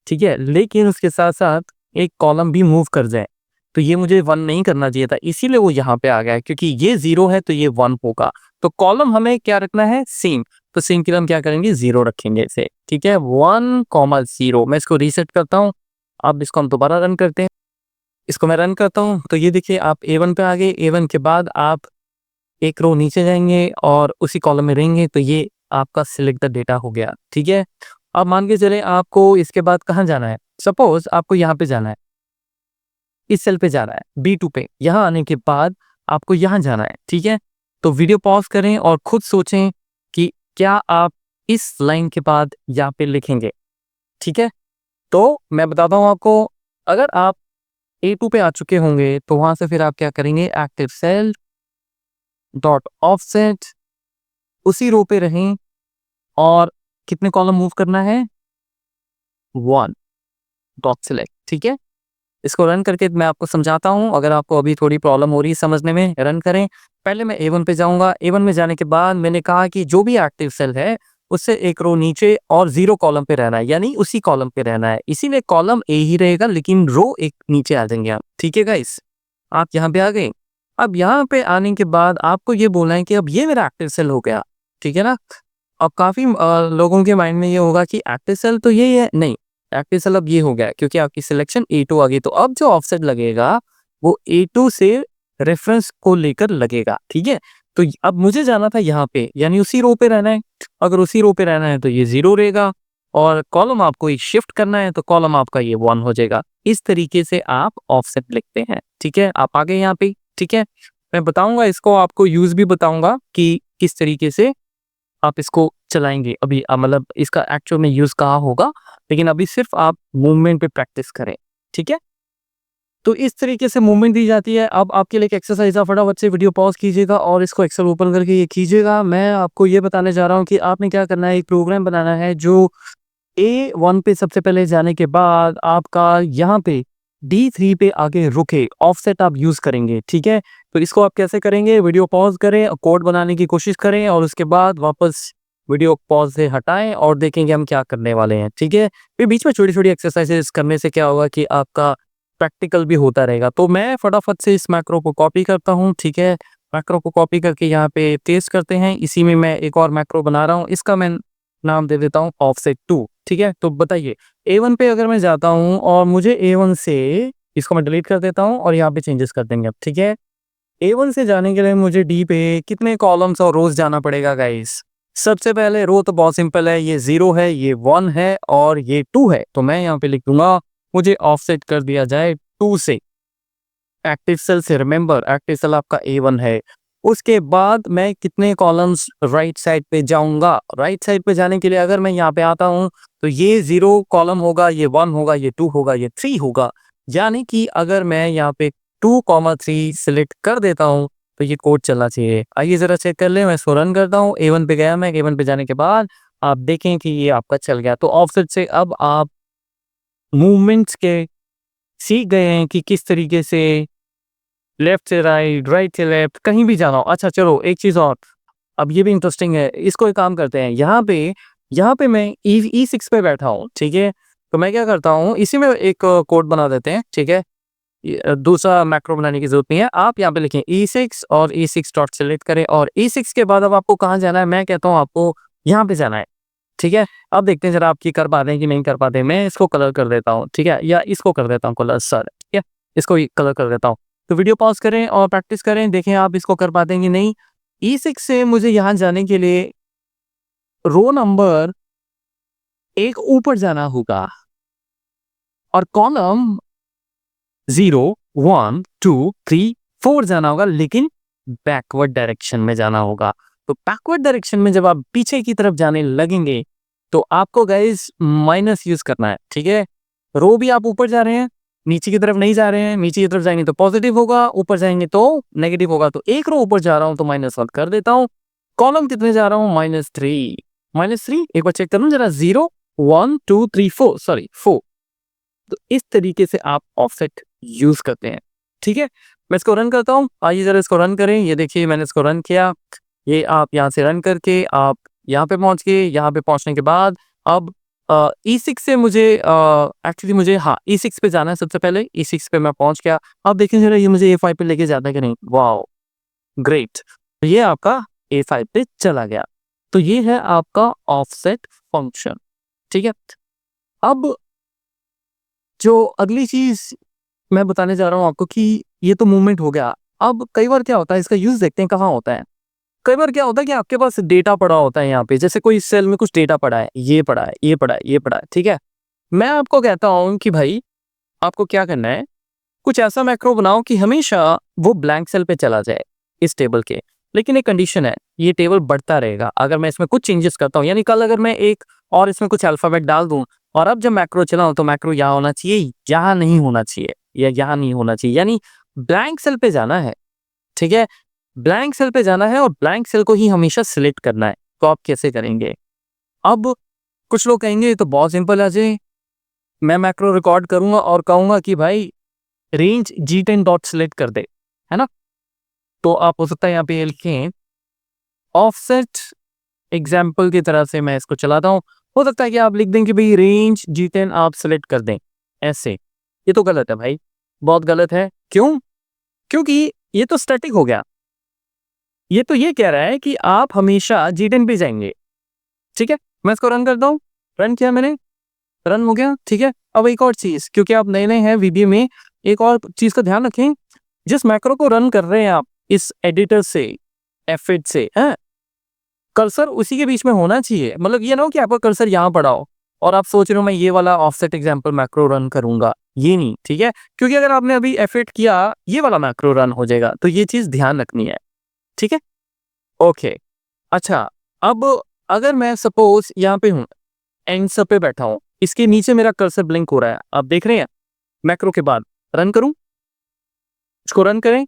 ठीक है? लेकिन उसके साथ-साथ एक कॉलम भी मूव कर जाए। तो ये मुझे 1 नहीं करना चाहिए था, इसीलिए वो यहाँ पे आ गया है, क्योंकि ये 0 है तो ये 1 होगा। तो कॉलम हमें क्या रखना है, सेम। तो सेम के लिए हम क्या करेंगे, 0 रखेंगे इसे, ठीक है? 1, 0। मैं इसको रीसेट करता हूँ। अब इसको हम दोबारा रन करते हैं। इसको मैं रन करता हूँ तो ये देखिए आप A1 पे आ गए। A1 के बाद आप एक रो नीचे जाएँगे और उसी कॉलम में रहेंगे, तो ये आपका सिलेक्ट द डेटा हो गया, ठीक है? अब मान के चलें आपको इसके बाद कहाँ जाना है? सपोज़ आपको यहाँ पे जाना है, इस सेल पे जाना है, B2 पे। यहाँ आने के बाद आपको यहाँ जाना है, ठीक है? तो वीडियो पॉज़ करें और खुद सोचें कि क्या आप इस लाइन के बाद यहाँ पे लिखेंगे, ठीक है? तो मैं बताता हूँ आपको, अगर आप A2 पे आ चुके होंगे तो वहाँ से फिर आप क्या करेंगे, एक्टिव सेल डॉट ऑफसेट, उसी रो पे रहें और कितने कॉलम मूव करना है, 1 डॉट सिलेक्ट। ठीक है, इसको रन करके मैं आपको समझाता हूँ। अगर आपको अभी थोड़ी प्रॉब्लम हो रही है समझने में, रन करें। पहले मैं A1 पे जाऊंगा। A1 में जाने के बाद मैंने कहा कि जो भी एक्टिव सेल है उससे एक रो नीचे और 0 कॉलम पे रहना है, यानी उसी कॉलम पे रहना है। इसीलिए कॉलम A ही रहेगा लेकिन रो एक नीचे आ जाएंगे आप। ठीक है गाइस, आप यहाँ पे आ गए। अब यहाँ पे आने के बाद आपको ये बोलना है कि अब ये मेरा एक्टिव सेल हो गया। ठीक है ना। अब काफी लोगों के माइंड में ये होगा कि एक्टिव सेल तो ये है, नहीं, एक्टिव सेल अब ये हो गया क्योंकि आपकी सिलेक्शन A2 आ गई। तो अब जो ऑफसेट लगेगा वो A2 से रेफरेंस को लेकर लगेगा। ठीक है, तो अब मुझे जाना था यहाँ पे, यानी उसी रो पे रहना है। अगर उसी रो पे रहना है तो ये 0 रहेगा, और कॉलम आपको एक शिफ्ट करना है तो कॉलम आपका ये 1 हो जाएगा। इस तरीके से आप ऑफसेट लिखते हैं। ठीक है, आप आगे यहाँ पे। ठीक है, मैं बताऊंगा इसको, आपको यूज भी बताऊंगा कि किस तरीके से आप इसको चलाएंगे। अभी मतलब इसका एक्चुअल में यूज कहाँ होगा, लेकिन अभी सिर्फ आप मूवमेंट पे प्रैक्टिस करें। ठीक है, तो इस तरीके से मूवमेंट दी जाती है। अब आपके लिए एक एक्सरसाइज है, फटाफट से वीडियो पॉज कीजिएगा और इसको एक्सेल ओपन करके ये कीजिएगा। मैं आपको ये बताने जा रहा हूँ कि आपने क्या करना है। एक प्रोग्राम बनाना है जो A1 पे सबसे पहले जाने के बाद आपका यहाँ पे D3 पे आगे रुके, ऑफसेट आप यूज करेंगे। ठीक है, तो इसको आप कैसे करेंगे, वीडियो पॉज करें, कोड बनाने की कोशिश करें और उसके बाद वापस वीडियो पॉज से हटाएं और देखेंगे हम क्या करने वाले हैं। ठीक है, फिर बीच में छोटी छोटी एक्सरसाइजेस करने से क्या होगा कि आपका प्रैक्टिकल भी होता रहेगा। तो मैं फटाफट से इस मैक्रो को कॉपी करता हूँ। ठीक है, मैक्रो को कॉपी करके यहाँ पे पेस्ट करते हैं। इसी में मैं एक और मैक्रो बना रहा हूँ, इसका मैं नाम दे देता हूँ ऑफसेट 2। ठीक है, तो बताइए A1 पे अगर मैं जाता हूँ और मुझे A1 से, इसको मैं डिलीट कर देता हूँ और यहाँ पे चेंजेस कर देंगे अब। ठीक है, A1 से जाने के लिए मुझे D पे कितने कॉलम्स और रोज जाना पड़ेगा गाइस। सबसे पहले रो तो बहुत सिंपल है, ये 0 है, ये 1 है और ये 2 है। तो मैं यहाँ पे लिख दूंगा मुझे ऑफसेट कर दिया जाए 2 से, एक्टिव सेल से। रिमेंबर एक्टिव सेल आपका A1 है। उसके बाद मैं कितने कॉलम्स राइट साइड पे जाऊंगा। राइट साइड पे जाने के लिए अगर मैं यहाँ पे आता हूँ तो ये 0 कॉलम होगा, ये 1 होगा, ये 2 होगा, ये 3 होगा। यानी कि अगर मैं यहाँ पे 2,3 सिलेक्ट कर देता हूँ तो ये कोड चलना चाहिए। आइए जरा चेक कर ले, मैं इसको रन करता हूँ। A1 पे गया मैं, A1 पे जाने के बाद आप देखें कि ये आपका चल गया। तो ऑफसेट से अब आप मूवमेंट्स के सीख गए हैं कि किस तरीके से लेफ्ट से राइट, राइट से लेफ्ट, कहीं भी जाना हो। अच्छा चलो एक चीज और, अब ये भी इंटरेस्टिंग है, इसको एक काम करते हैं। यहाँ पे मैं E6 पे बैठा हूँ। ठीक है, तो मैं क्या करता हूँ, इसी में एक कोड बना देते हैं। ठीक है, दूसरा मैक्रो बनाने की जरूरत नहीं है। आप यहाँ पे लिखें E6 और E6 डॉट सेलेक्ट करें और E6 के बाद अब आपको कहाँ जाना है, मैं कहता हूँ आपको यहाँ पे जाना है। ठीक है, अब देखते हैं जरा आप ये कर पाते हैं कि नहीं कर पाते हैं। मैं इसको कलर कर देता हूँ। ठीक है, या इसको कर देता हूँ कलर सर। ठीक है, इसको कलर कर देता हूँ। तो वीडियो पॉज करें और प्रैक्टिस करें, देखें आप इसको कर पाते हैं कि नहीं। E6 से मुझे यहाँ जाने के लिए रो नंबर एक ऊपर जाना होगा और कॉलम 0, 1, 2, 3, 4 जाना होगा, लेकिन बैकवर्ड डायरेक्शन में जाना होगा। तो बैकवर्ड डायरेक्शन में जब आप पीछे की तरफ जाने लगेंगे तो आपको गाइस माइनस यूज करना है। ठीक है, रो भी आप ऊपर जा रहे हैं, नीचे की तरफ नहीं जा रहे हैं। नीचे की तरफ जाएंगे तो पॉजिटिव होगा, ऊपर जाएंगे तो नेगेटिव होगा। तो एक रो ऊपर जा रहा हूं तो -1 कर देता हूं। कॉलम कितने जा रहा हूं, -3। -3 एक बार चेक करूं जरा, 0, 1, 2, 3, 4, सॉरी 4। तो इस तरीके से आप ऑफसेट यूज करते हैं। ठीक है, मैं इसको रन करता हूँ। आइए जरा इसको रन करें। ये देखिए मैंने इसको रन किया। ये आप यहाँ से रन करके आप यहाँ पे पहुंच गए। यहाँ पे पहुंचने के बाद अब E6 से मुझे एक्चुअली मुझे E6 पे जाना है सबसे पहले। E6 पे मैं पहुंच गया। अब देखें जरा ये मुझे A5 पे लेके जाता है कि नहीं। वाओ ग्रेट, तो ये आपका A5 पे चला गया। तो ये है आपका ऑफसेट फंक्शन। ठीक है, अब जो अगली चीज मैं बताने जा रहा हूँ आपको कि ये तो मूवमेंट हो गया। अब कई बार क्या होता है, इसका यूज देखते हैं कहाँ होता है। कई बार क्या होता है कि आपके पास डेटा पड़ा होता है यहाँ पे, जैसे कोई सेल में कुछ डेटा पड़ा है, ये पड़ा है, ये पड़ा है, ये पड़ा है। ठीक है, मैं आपको कहता हूँ कि भाई आपको क्या करना है, कुछ ऐसा मैक्रो बनाओ कि हमेशा वो ब्लैंक सेल पे चला जाए इस टेबल के। लेकिन एक कंडीशन है, ये टेबल बढ़ता रहेगा अगर मैं इसमें कुछ चेंजेस करता हूँ। यानी कल अगर मैं एक और इसमें कुछ अल्फाबेट डाल दूं और अब जब मैक्रो चलाऊं तो मैक्रो यहाँ होना चाहिए, यहाँ नहीं होना चाहिए, या यहाँ नहीं होना चाहिए। यानी ब्लैंक सेल पे जाना है। ठीक है, ब्लैंक सेल पे जाना है और ब्लैंक सेल को ही हमेशा सिलेक्ट करना है। तो आप कैसे करेंगे, अब कुछ लोग कहेंगे ये तो बहुत सिंपल है अजय, मैं मैक्रो रिकॉर्ड करूंगा और कहूंगा कि भाई रेंज G10 डॉट सिलेक्ट कर दे, है ना। तो आप हो सकता है यहाँ पे लिखें ऑफसेट एग्जाम्पल की तरह से मैं इसको चलाता हूँ। हो सकता है कि आप लिख दें कि भाई रेंज G10 आप सिलेक्ट कर दें ऐसे। ये तो गलत है भाई, बहुत गलत है। क्यों? क्योंकि ये तो स्टैटिक हो गया। ये तो ये कह रहा है कि आप हमेशा G10 पे जाएंगे। ठीक है, मैं इसको रन करता हूँ। रन किया मैंने, रन हो गया। ठीक है, अब एक और चीज, क्योंकि आप नए नए हैं वीबीए में, एक और चीज का ध्यान रखें। जिस मैक्रो को रन कर रहे हैं आप इस एडिटर से, F8 से, है, कर्सर उसी के बीच में होना चाहिए। मतलब ये ना हो कि आपका कर्सर यहाँ पड़ा हो और आप सोच रहे हो मैं ये वाला ऑफसेट एग्जांपल मैक्रो रन करूंगा, ये नहीं। ठीक है, क्योंकि अगर आपने अभी F8 किया, ये वाला मैक्रो रन हो जाएगा। तो ये चीज ध्यान रखनी है। ठीक है, ओके। अच्छा, अब अगर मैं सपोज यहाँ पे हूँ, एंसर पे बैठा हूँ, इसके नीचे मेरा कर्सर ब्लिंक हो रहा है, आप देख रहे हैं। मैक्रो के बाद रन करूं, इसको रन करें,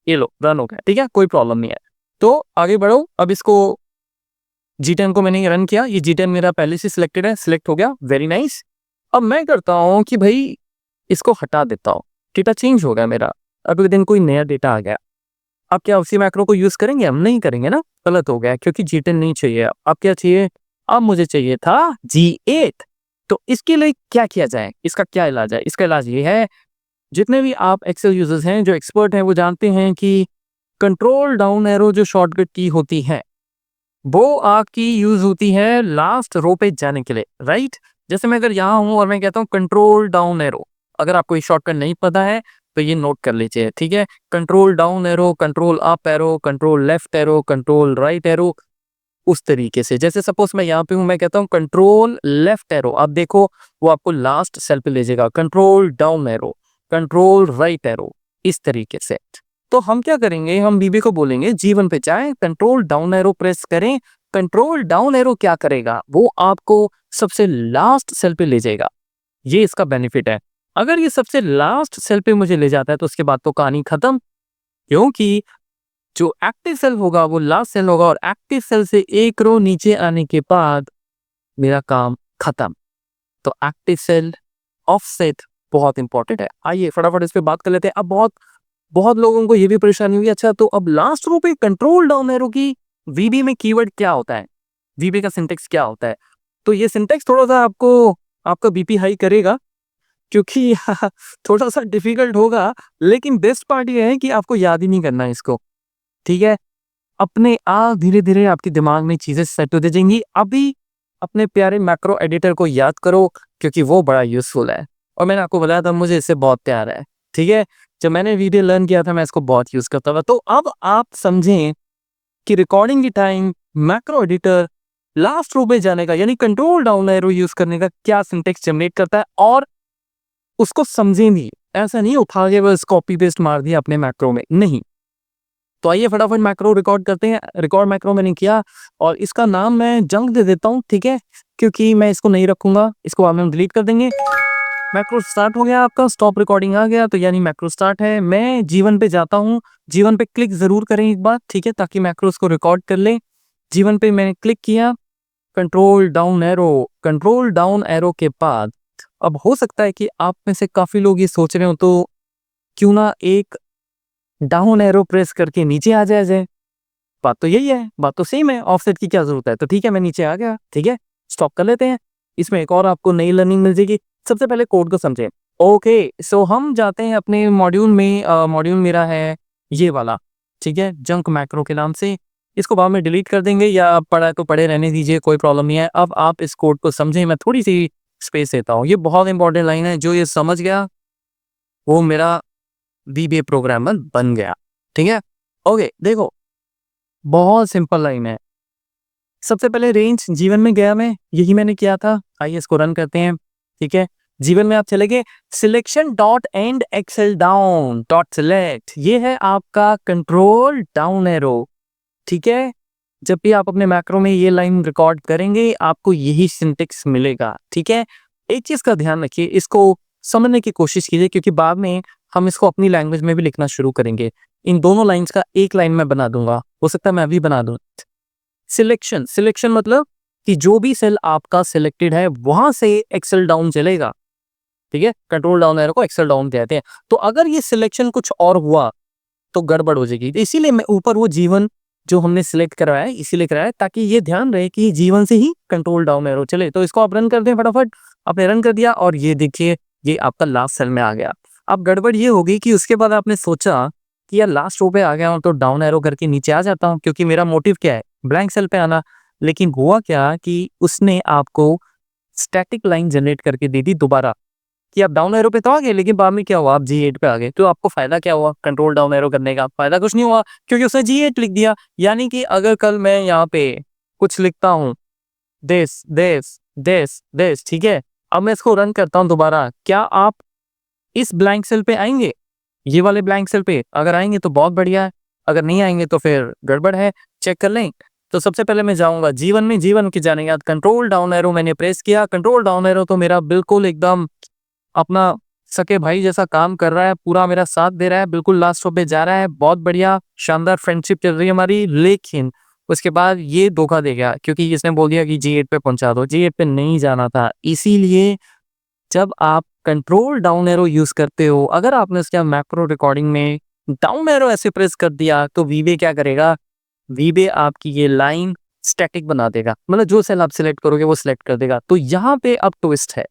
ये लो रन हो गया। ठीक है, कोई प्रॉब्लम नहीं है। तो आगे बढ़ो। अब इसको G10 को मैंने रन किया, ये G10 मेरा पहले से सिलेक्टेड है, सिलेक्ट हो गया, वेरी नाइस। अब मैं करता हूँ कि भाई इसको हटा देता हूँ, डेटा चेंज हो गया मेरा। अब एक दिन कोई नया डेटा आ गया, अब क्या उसी मैक्रो को यूज करेंगे? हम नहीं करेंगे ना, गलत हो गया, क्योंकि G10 नहीं चाहिए। अब क्या चाहिए? अब मुझे चाहिए था G8। तो इसके लिए क्या किया जाए, इसका क्या इलाज है? इसका इलाज ये है, जितने भी आप एक्सेल यूजर्स हैं जो एक्सपर्ट हैं वो जानते हैं कि कंट्रोल डाउन एरो जो शॉर्टकट की होती है वो आपकी यूज होती है लास्ट रो पे जाने के लिए, राइट। जैसे मैं अगर यहाँ हूँ और मैं कहता हूँ कंट्रोल डाउन एरो, अगर आपको ये शॉर्टकट नहीं पता है तो ये नोट कर लीजिए। ठीक है, control down arrow, control up arrow, control left arrow, control right arrow, उस तरीके से। जैसे सपोज मैं यहाँ पे हूँ, मैं कहता हूँ कंट्रोल लेफ्ट एरो, आप देखो वो आपको लास्ट सेल पे ले जाएगा। Control down arrow, control right arrow, इस तरीके से। तो हम क्या करेंगे, हम बीबी को बोलेंगे G1 पे जाएं, कंट्रोल डाउन एरो प्रेस करें। कंट्रोल डाउन एरो क्या करेगा, वो आपको सबसे लास्ट सेल पे ले जाएगा। ये इसका बेनिफिट है। अगर ये सबसे लास्ट सेल पे मुझे ले जाता है तो उसके बाद तो कहानी खत्म, क्योंकि जो एक्टिव सेल होगा वो लास्ट सेल होगा और एक्टिव सेल से एक रो नीचे आने के बाद मेरा काम खत्म। तो एक्टिव सेल ऑफसेट बहुत इंपॉर्टेंट है। आइए फटाफट इस पे बात कर लेते हैं। अब बहुत बहुत लोगों को ये भी परेशानी हुई, अच्छा तो अब लास्ट रो पे कंट्रोल डाउन एरो की वीबी में कीवर्ड क्या होता है, वीबी का सिंटेक्स क्या होता है? तो ये सिंटेक्स थोड़ा सा आपको आपका बीपी हाई करेगा, क्योंकि थोड़ा सा डिफिकल्ट होगा, लेकिन बेस्ट पार्ट ये है कि आपको याद ही नहीं करना है इसको। ठीक है, अपने आप धीरे धीरे आपके दिमाग में चीजें सेट होती जाएंगी। अभी अपने प्यारे मैक्रो एडिटर को याद करो, क्योंकि वो बड़ा यूजफुल है और मैंने आपको बताया था मुझे इससे बहुत प्यार है। ठीक है, जब मैंने वीडियो लर्न किया था मैं इसको बहुत यूज करता था। तो अब आप समझें कि रिकॉर्डिंग की time macro editor last row पे जाने का यानी कंट्रोल डाउन एरो यूज करने का क्या सिंटेक्स जनरेट करता है, और उसको समझें भी। ऐसा नहीं उठा के बस कॉपी पेस्ट मार दिया अपने मैक्रो में, नहीं। तो आइए फटाफट मैक्रो रिकॉर्ड करते हैं। रिकॉर्ड मैक्रो मैंने किया और इसका नाम मैं जंक दे देता हूँ, ठीक है, क्योंकि मैं इसको नहीं रखूंगा, इसको बाद में हम डिलीट कर देंगे। मैक्रो स्टार्ट हो गया आपका, स्टॉप रिकॉर्डिंग आ गया, तो यानी मैक्रो स्टार्ट है। मैं G1 पे जाता हूँ, G1 पे क्लिक जरूर करें एक बार, ठीक है, ताकि मैक्रोस को रिकॉर्ड कर ले। G1 पे मैंने क्लिक किया, कंट्रोल डाउन एरो के बाद अब हो सकता है कि आप में से काफी लोग ये सोच रहे हो तो क्यों ना एक डाउन एरो प्रेस करके नीचे आ जाए। बात तो यही है, बात तो सेम है, ऑफसेट की क्या जरूरत है। तो ठीक है, मैं नीचे आ गया। ठीक है, स्टॉप कर लेते हैं। इसमें एक और आपको नई लर्निंग मिल जाएगी। सबसे पहले कोड को समझें। ओके, सो हम जाते हैं अपने मॉड्यूल में। मॉड्यूल मेरा है ये वाला, ठीक है, जंक मैक्रो के नाम से। इसको बाद में डिलीट कर देंगे, या पढ़ा तो पढ़े रहने दीजिए, कोई प्रॉब्लम नहीं है। अब आप इस कोड को समझें, मैं थोड़ी सी स्पेस देता हूँ। ये बहुत इंपॉर्टेंट लाइन है, जो ये समझ गया वो मेरा बीबीए प्रोग्रामर बन गया। ठीक है, ओके, देखो बहुत सिंपल लाइन है। सबसे पहले रेंज G1 में गया मैं, यही मैंने किया था। आइए इसको रन करते हैं। ठीक है, G1 में आप चले गए, selection dot and exhale down dot select, ये है आपका कंट्रोल डाउन एरो। ठीक है, जब भी आप अपने मैक्रो में ये लाइन रिकॉर्ड करेंगे आपको यही सिंटेक्स मिलेगा। ठीक है, एक चीज का ध्यान रखिए, इसको समझने की कोशिश कीजिए, क्योंकि बाद में हम इसको अपनी लैंग्वेज में भी लिखना शुरू करेंगे। इन दोनों लाइंस का एक लाइन में बना दूंगा, हो सकता है मैं अभी बना दूं। सिलेक्शन मतलब कि जो भी सेल आपका सिलेक्टेड है वहां से एक्सेल डाउन चलेगा, ठीक है। कंट्रोल डाउन एरो को एक्सेल डाउन कहते हैं। तो अगर ये सिलेक्शन कुछ और हुआ तो गड़बड़ हो जाएगी। तो इसीलिए मैं ऊपर वो जीवन जो हमने सिलेक्ट करवाया है इसीलिए कराया ताकि ये ध्यान रहे कि जीवन से ही कंट्रोल डाउन एरो चले। तो इसको आप रन कर दें फटाफट। आपने रन कर दिया और ये देखिए ये आपका लास्ट सेल में आ गया। अब गड़बड़ ये होगी कि उसके बाद आपने सोचा कि यार लास्ट रो पे आ गया हूं तो डाउन एरो करके नीचे आ जाता हूं, क्योंकि मेरा मोटिव क्या है ब्लैंक सेल पे आना। लेकिन हुआ क्या कि उसने आपको स्टैटिक लाइन जनरेट करके दे दी दोबारा कि आप डाउन एरो पे तो आ गए, लेकिन बाद में क्या हुआ आप G8 पे आ गए। तो आपको फायदा क्या हुआ कंट्रोल डाउन एरो करने का? फायदा कुछ नहीं हुआ, क्योंकि उसने G8 लिख दिया। यानी कि अगर कल मैं यहाँ पे कुछ लिखता हूँ दिस दिस दिस दिस, ठीक है, अब मैं इसको रन करता हूँ दोबारा, क्या आप इस ब्लैंक सेल पे आएंगे? ये वाले ब्लैंक सेल पे अगर आएंगे तो बहुत बढ़िया है, अगर नहीं आएंगे तो फिर गड़बड़ है। चेक कर लें। तो सबसे पहले मैं जाऊंगा जीवन में। जीवन के जाने के बाद कंट्रोल डाउन एरो मैंने प्रेस किया। कंट्रोल डाउन एरो तो मेरा बिल्कुल एकदम अपना सके भाई जैसा काम कर रहा है, पूरा मेरा साथ दे रहा है, बिल्कुल लास्ट स्टॉप पे जा रहा है। बहुत बढ़िया शानदार फ्रेंडशिप चल रही है हमारी। लेकिन उसके बाद ये धोखा दे गया, क्योंकि इसने बोल दिया कि G8 पे पहुंचा दो। G8 पे नहीं जाना था। इसीलिए जब आप कंट्रोल डाउन एरो यूज करते हो, अगर आपने उसके मैक्रो रिकॉर्डिंग में डाउन एरो ऐसे प्रेस कर दिया तो वीबे क्या करेगा? वीबे आपकी ये लाइन स्टैटिक बना देगा, मतलब जो सेल आप सिलेक्ट करोगे वो सिलेक्ट कर देगा। तो यहाँ पे अब ट्विस्ट है,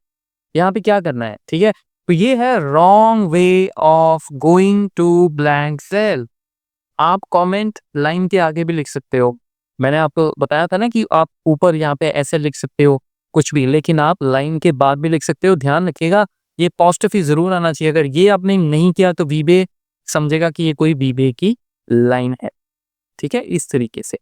यहाँ पे क्या करना है, ठीक है। तो ये है wrong way of going to blank cell. आप कमेंट लाइन के आगे भी लिख सकते हो। मैंने आपको बताया था ना कि आप ऊपर यहाँ पे ऐसे लिख सकते हो कुछ भी, लेकिन आप लाइन के बाद भी लिख सकते हो। ध्यान रखिएगा ये पॉजिटिव ही जरूर आना चाहिए। अगर ये आपने नहीं किया तो वीबे समझेगा कि ये कोई वीबे की लाइन है, ठीक है, इस तरीके से।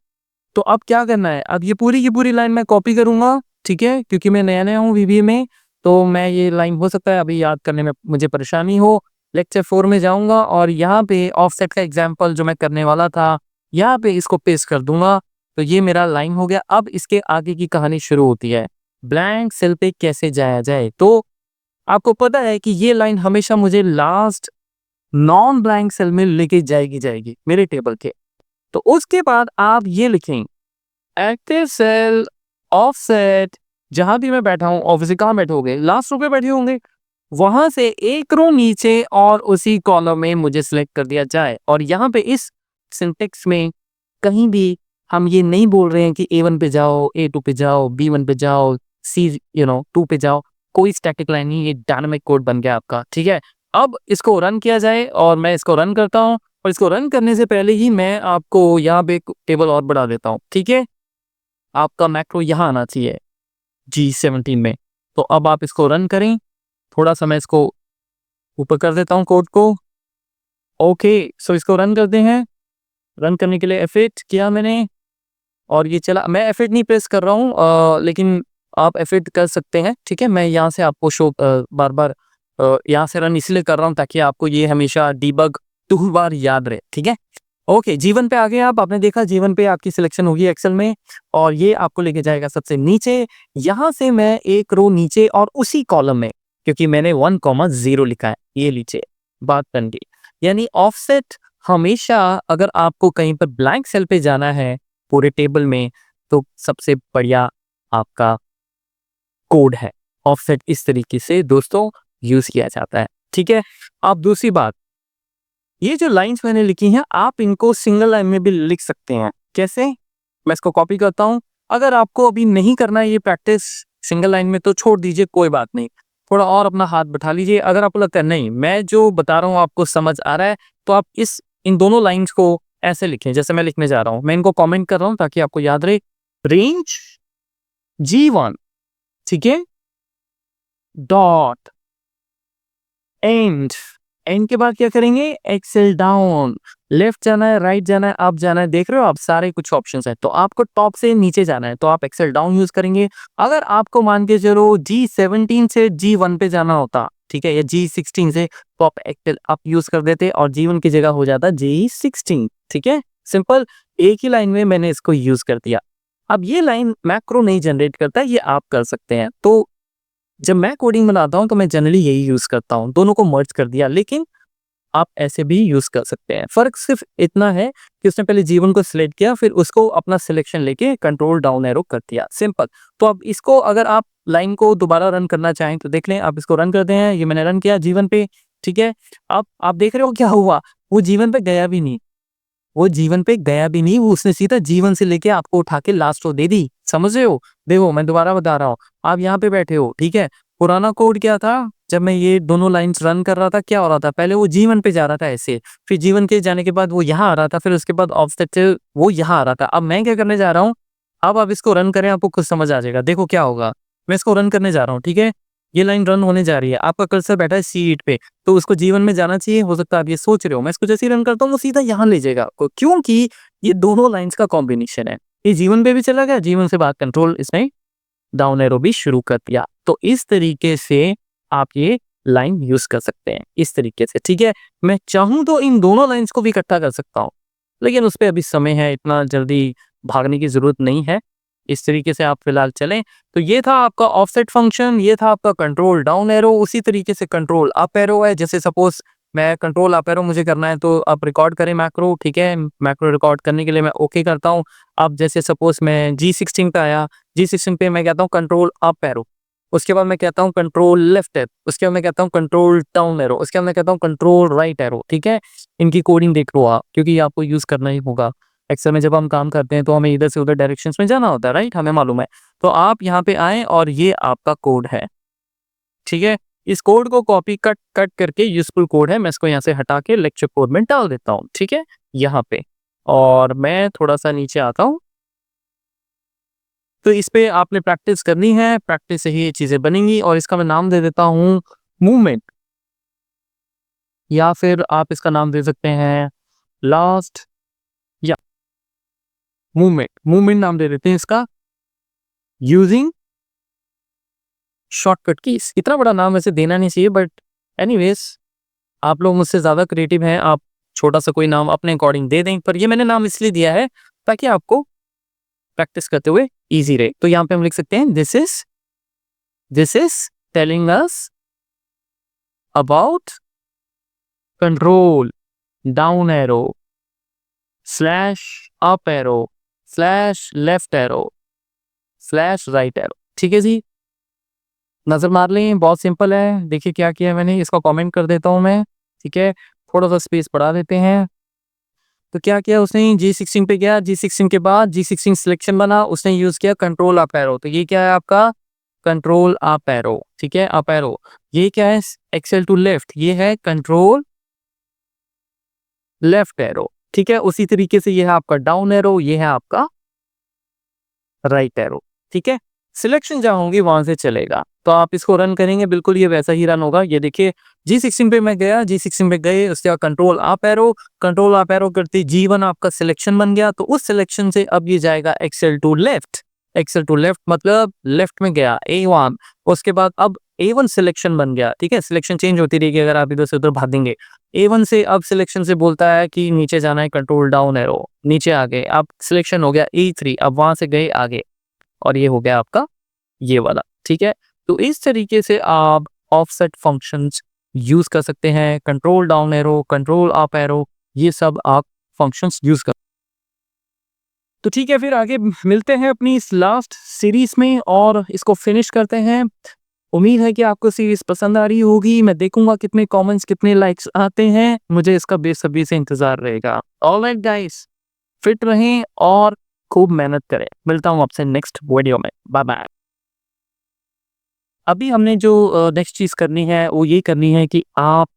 तो अब क्या करना है, अब ये पूरी की पूरी लाइन मैं कॉपी करूंगा, ठीक है, क्योंकि मैं नया नया हूँ वीबीए में। तो मैं ये लाइन हो सकता है अभी याद करने में मुझे परेशानी हो। लेक्चर 4 में जाऊंगा और यहाँ पे ऑफसेट का एग्जाम्पल जो मैं करने वाला था यहाँ पे इसको पेस्ट कर दूंगा। तो ये मेरा लाइन हो गया। अब इसके आगे की कहानी शुरू होती है, ब्लैंक सेल पे कैसे जाया जाए। तो आपको पता है कि ये लाइन हमेशा मुझे लास्ट नॉन ब्लैंक सेल में लेके जाएगी मेरे टेबल के। तो उसके बाद आप ये लिखें एक्टिव सेल ऑफसेट, जहां भी मैं बैठा हूं ऑब्वियसली कहां बैठे होंगे, लास्ट रो पे बैठे होंगे, वहां से एक रो नीचे और उसी कॉलम में मुझे सिलेक्ट कर दिया जाए। और यहाँ पे इस सिंटेक्स में कहीं भी हम ये नहीं बोल रहे हैं कि A1 पे जाओ, A2 पे जाओ, B1 पे जाओ, C2 पे जाओ। कोई स्टैटिक लाइन नहीं, ये डायनामिक कोड बन गया आपका, ठीक है। अब इसको रन किया जाए और मैं इसको रन करता हूँ। और इसको रन करने से पहले ही मैं आपको यहाँ पे एक टेबल और बढ़ा देता हूँ, ठीक है। आपका मैक्रो यहाँ आना चाहिए G17 में। तो अब आप इसको रन करें। थोड़ा सा मैं इसको ऊपर कर देता हूँ कोड को। ओके, सो इसको रन करते हैं। रन करने के लिए F8 किया मैंने और ये चला। मैं F8 नहीं प्रेस कर रहा हूँ, लेकिन आप F8 कर सकते हैं, ठीक है। मैं यहाँ से आपको शो बार बार यहाँ से रन इसलिए कर रहा हूँ ताकि आपको ये हमेशा डीबग 2 बार याद रहे, ठीक है। ओके, जीवन पे आ गए आप। आपने देखा जीवन पे आपकी सिलेक्शन होगी एक्सेल में और ये आपको लेके जाएगा सबसे नीचे। यहाँ से मैं एक रो नीचे और उसी कॉलम में, क्योंकि मैंने 1,0 लिखा है, ये लीजिए बात बन गई। यानी ऑफसेट हमेशा अगर आपको कहीं पर ब्लैंक सेल पे जाना है पूरे टेबल में तो सबसे बढ़िया आपका कोड है। ऑफसेट इस तरीके से दोस्तों यूज किया जाता है, ठीक है। अब दूसरी बात, ये जो लाइंस मैंने लिखी हैं आप इनको सिंगल लाइन में भी लिख सकते हैं। कैसे? मैं इसको कॉपी करता हूं। अगर आपको अभी नहीं करना है ये प्रैक्टिस सिंगल लाइन में तो छोड़ दीजिए, कोई बात नहीं। थोड़ा और अपना हाथ बैठा लीजिए। अगर आपको लगता है नहीं मैं जो बता रहा हूँ आपको समझ आ रहा है तो आप इन दोनों लाइंस को ऐसे लिखें जैसे मैं लिखने जा रहा हूं। मैं इनको कॉमेंट कर रहा हूं ताकि आपको याद रहे। रेंज G1, ठीक है, डॉट एंड। एंड के बाद क्या करेंगे? Exhale down. लेफ्ट जाना है, राइट जाना है, अप जाना है, देख रहे हो आप सारे कुछ ऑप्शंस है। तो आपको टॉप से नीचे जाना है तो आप एक्सेल डाउन यूज करेंगे। अगर आपको मान के चलो G17 से G1 पे जाना होता, ठीक है, या G16 से, तो आप एक्सेल अप यूज कर देते और G1 की जगह हो जाता G16, ठीक है। सिंपल, एक ही लाइन में मैंने इसको यूज कर दिया। अब ये लाइन मैक्रो नहीं जनरेट करता, ये आप कर सकते हैं। तो जब मैं कोडिंग बनाता हूं तो मैं जनरली यही यूज करता हूं, दोनों को मर्ज कर दिया। लेकिन आप ऐसे भी यूज कर सकते हैं। फर्क सिर्फ इतना है कि उसने पहले जीवन को सिलेक्ट किया, फिर उसको अपना सिलेक्शन लेके कंट्रोल डाउन एरो कर दिया, सिंपल। तो अब इसको अगर आप लाइन को दोबारा रन करना चाहें तो देख लें, आप इसको रन करते हैं, ये मैंने रन किया जीवन पे, ठीक है। अब आप देख रहे हो क्या हुआ, वो जीवन पे गया भी नहीं, वो जीवन पे गया भी नहीं, वो उसने सीधा जीवन से लेके आपको उठा के लास्ट रो दे दी, समझ रहे हो। देखो मैं दोबारा बता रहा हूँ, आप यहाँ पे बैठे हो, ठीक है। पुराना कोड क्या था, जब मैं ये दोनों लाइंस रन कर रहा था क्या हो रहा था, पहले वो जीवन पे जा रहा था ऐसे, फिर जीवन के जाने के बाद वो यहाँ आ रहा था, फिर उसके बाद ऑफसेट से वो यहाँ आ रहा था। अब मैं क्या करने जा रहा हूँ, अब आप इसको रन करें, आपको खुद समझ आ जाएगा। देखो क्या होगा, मैं इसको रन करने जा रहा हूँ, ठीक है। ये लाइन रन होने जा रही है, आपका कर्सर बैठा है C8 पे, तो उसको जीवन में जाना चाहिए, हो सकता है आप ये सोच रहे हो। मैं इसको जैसे ही रन करता हूँ वो सीधा यहाँ ले जाएगा आपको, क्योंकि ये दोनों लाइंस का कॉम्बिनेशन है। ये जीवन पे भी चला गया, जीवन से बात कंट्रोल इसने डाउन एरो भी शुरू कर दिया। तो इस तरीके से आप ये लाइन यूज कर सकते हैं, इस तरीके से, ठीक है। मैं चाहूं तो इन दोनों लाइंस को भी इकट्ठा कर सकता हूँ, लेकिन उस पर अभी समय है, इतना जल्दी भागने की जरूरत नहीं है। इस तरीके से आप फिलहाल चलें। तो ये था आपका ऑफसेट फंक्शन, ये था आपका कंट्रोल डाउन एरो। उसी तरीके से कंट्रोल अप एरो है, जैसे सपोज मैं कंट्रोल अप एरो मुझे करना है तो आप रिकॉर्ड करें मैक्रो, ठीक है। मैक्रो रिकॉर्ड करने के लिए मैं ओके करता हूँ। अब जैसे सपोज मैं G16 पे आया, G16 पे मैं कहता हूँ कंट्रोल अप एरो, उसके बाद मैं कहता हूँ कंट्रोल लेफ्ट एरो, उसके बाद मैं कहता हूँ कंट्रोल डाउन एरो, उसके बाद मैं कहता हूँ कंट्रोल राइट एरो, ठीक है। इनकी कोडिंग देख लो आप, क्योंकि आपको यूज करना ही होगा। एक्सेल में जब हम काम करते हैं तो हमें इधर से उधर डायरेक्शंस में जाना होता है, राइट, हमें मालूम है। तो आप यहाँ पे आए और ये आपका कोड है, ठीक है। इस कोड को कॉपी कट कट करके यूजफुल कोड है, मैं इसको यहाँ से हटा के लेक्चर कोड में डाल देता हूँ, ठीक है, यहाँ पे। और मैं थोड़ा सा नीचे आता हूँ, तो इस पे आपने प्रैक्टिस करनी है, प्रैक्टिस से ही ये चीजें बनेंगी। और इसका मैं नाम दे देता हूँ मूवमेंट, या फिर आप इसका नाम दे सकते हैं लास्ट, या मूवमेंट, मूवमेंट नाम दे देते हैं इसका, यूजिंग शॉर्टकट कीज। इतना बड़ा नाम वैसे देना नहीं चाहिए, बट एनीवेज आप लोग मुझसे ज़्यादा क्रिएटिव हैं, आप छोटा सा कोई नाम अपने अकॉर्डिंग दे दें, पर ये मैंने नाम इसलिए दिया है ताकि आपको प्रैक्टिस करते हुए इजी रहे। तो यहाँ पे हम लिख सकते हैं this is telling us about control down arrow slash up arrow slash left arrow slash right arrow, ठीक है जी। नजर मार लें, बहुत सिंपल है। देखिए क्या किया मैंने, इसको कमेंट कर देता हूं मैं, ठीक है। थोड़ा सा स्पेस बढ़ा देते हैं। तो क्या किया उसने, G16 पे गया, G16 के बाद G16 सिलेक्शन बना, उसने यूज किया कंट्रोल अप एरो। तो ये क्या है आपका कंट्रोल अप एरो, ठीक है, अप एरो। ये क्या है, एक्सेल टू लेफ्ट, ये है कंट्रोल लेफ्ट एरो, ठीक है। उसी तरीके से ये है आपका डाउन एरो, ये है आपका राइट एरो, ठीक है। सिलेक्शन जहां होंगी वहां से चलेगा। तो आप इसको रन करेंगे, बिल्कुल ये वैसा ही रन होगा। ये देखिए G16 पे मैं गया, G16 पे गए, उसके बाद कंट्रोल अप एरो करते G1 आपका सिलेक्शन बन गया। तो उस सिलेक्शन से अब ये जाएगा Excel to left, Excel to left मतलब लेफ्ट में गया A1, उसके बाद अब A1 सिलेक्शन बन गया, ठीक है। सिलेक्शन चेंज होती रहेगी अगर आप इधर से उधर भागेंगे। A1 से अब सिलेक्शन से बोलता है कि नीचे जाना है, कंट्रोल डाउन एरो, नीचे आ गए, अब सिलेक्शन हो गया E3, अब वहां से गए आगे, और ये हो गया आपका ये वाला, ठीक है। तो इस तरीके से आप ऑफसेट फंक्शंस यूज कर सकते हैं, control down arrow, control up arrow, ये सब आप फंक्शंस यूज कर। तो ठीक है, फिर आगे मिलते हैं अपनी इस लास्ट सीरीज में और इसको फिनिश करते हैं। उम्मीद है कि आपको सीरीज पसंद आ रही होगी। मैं देखूंगा कितने कमेंट्स कितने लाइक्स आते हैं, मुझे इसका बेसब्री से इंतजार रहेगा। ऑलराइट गाइस, फिट रहें और खूब मेहनत करें। मिलता हूँ आपसे नेक्स्ट वीडियो में, बाय बाय। अभी हमने जो नेक्स्ट चीज करनी है वो ये करनी है कि आप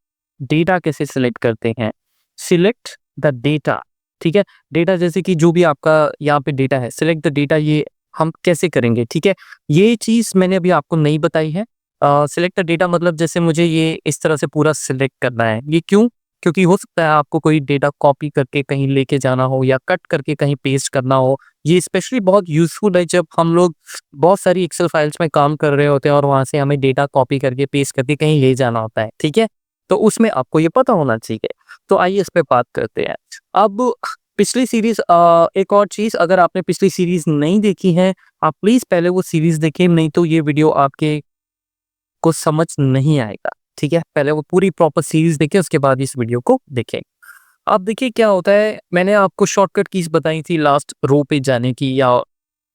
डेटा कैसे सिलेक्ट करते हैं। सिलेक्ट द डेटा, ठीक है। डेटा जैसे कि जो भी आपका यहाँ पे डेटा है, सिलेक्ट द डेटा, ये हम कैसे करेंगे, ठीक है। ये चीज मैंने अभी आपको नहीं बताई है। सिलेक्ट द डेटा मतलब जैसे मुझे ये इस तरह से पूरा सिलेक्ट करना है, ये क्यों, क्योंकि हो सकता है आपको कोई डेटा कॉपी करके कहीं लेके जाना हो या कट करके कहीं पेस्ट करना हो। ये स्पेशली बहुत यूजफुल है जब हम लोग बहुत सारी एक्सेल फाइल्स में काम कर रहे होते हैं और वहां से हमें डेटा कॉपी करके पेस्ट करके कहीं ले जाना होता है, ठीक है। तो उसमें आपको ये पता होना चाहिए। तो आइए इस पे बात करते हैं। अब पिछली सीरीज, एक और चीज, अगर आपने पिछली सीरीज नहीं देखी है, आप प्लीज पहले वो सीरीज देखें, नहीं तो ये वीडियो आपके को समझ नहीं आएगा, ठीक है, पहले वो पूरी प्रॉपर सीरीज देखें, उसके बाद इस वीडियो को देखें। अब देखिए क्या होता है, मैंने आपको शॉर्टकट कीज बताई थी लास्ट रो पे जाने की या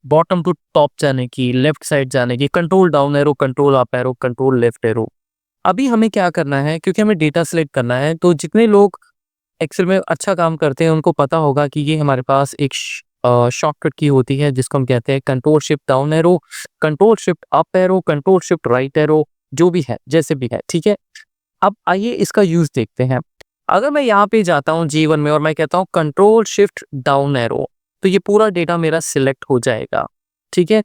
बॉटम टू टॉप जाने की, लेफ्ट साइड जाने की, control down arrow, control up arrow, control left arrow. अभी हमें क्या करना है, क्योंकि हमें डेटा सेलेक्ट करना है, तो जितने लोग एक्सेल में अच्छा काम करते हैं उनको पता होगा कि ये हमारे पास एक शॉर्टकट की होती है जिसको हम कहते हैं control shift down arrow, control shift up arrow, control shift right arrow, जो भी है जैसे भी है, ठीक है। अब आइए इसका यूज देखते हैं। अगर मैं यहाँ पे जाता हूँ G1 में और मैं कहता हूँ कंट्रोल शिफ्ट डाउन एरो, तो ये पूरा डेटा मेरा सिलेक्ट हो जाएगा, ठीक है।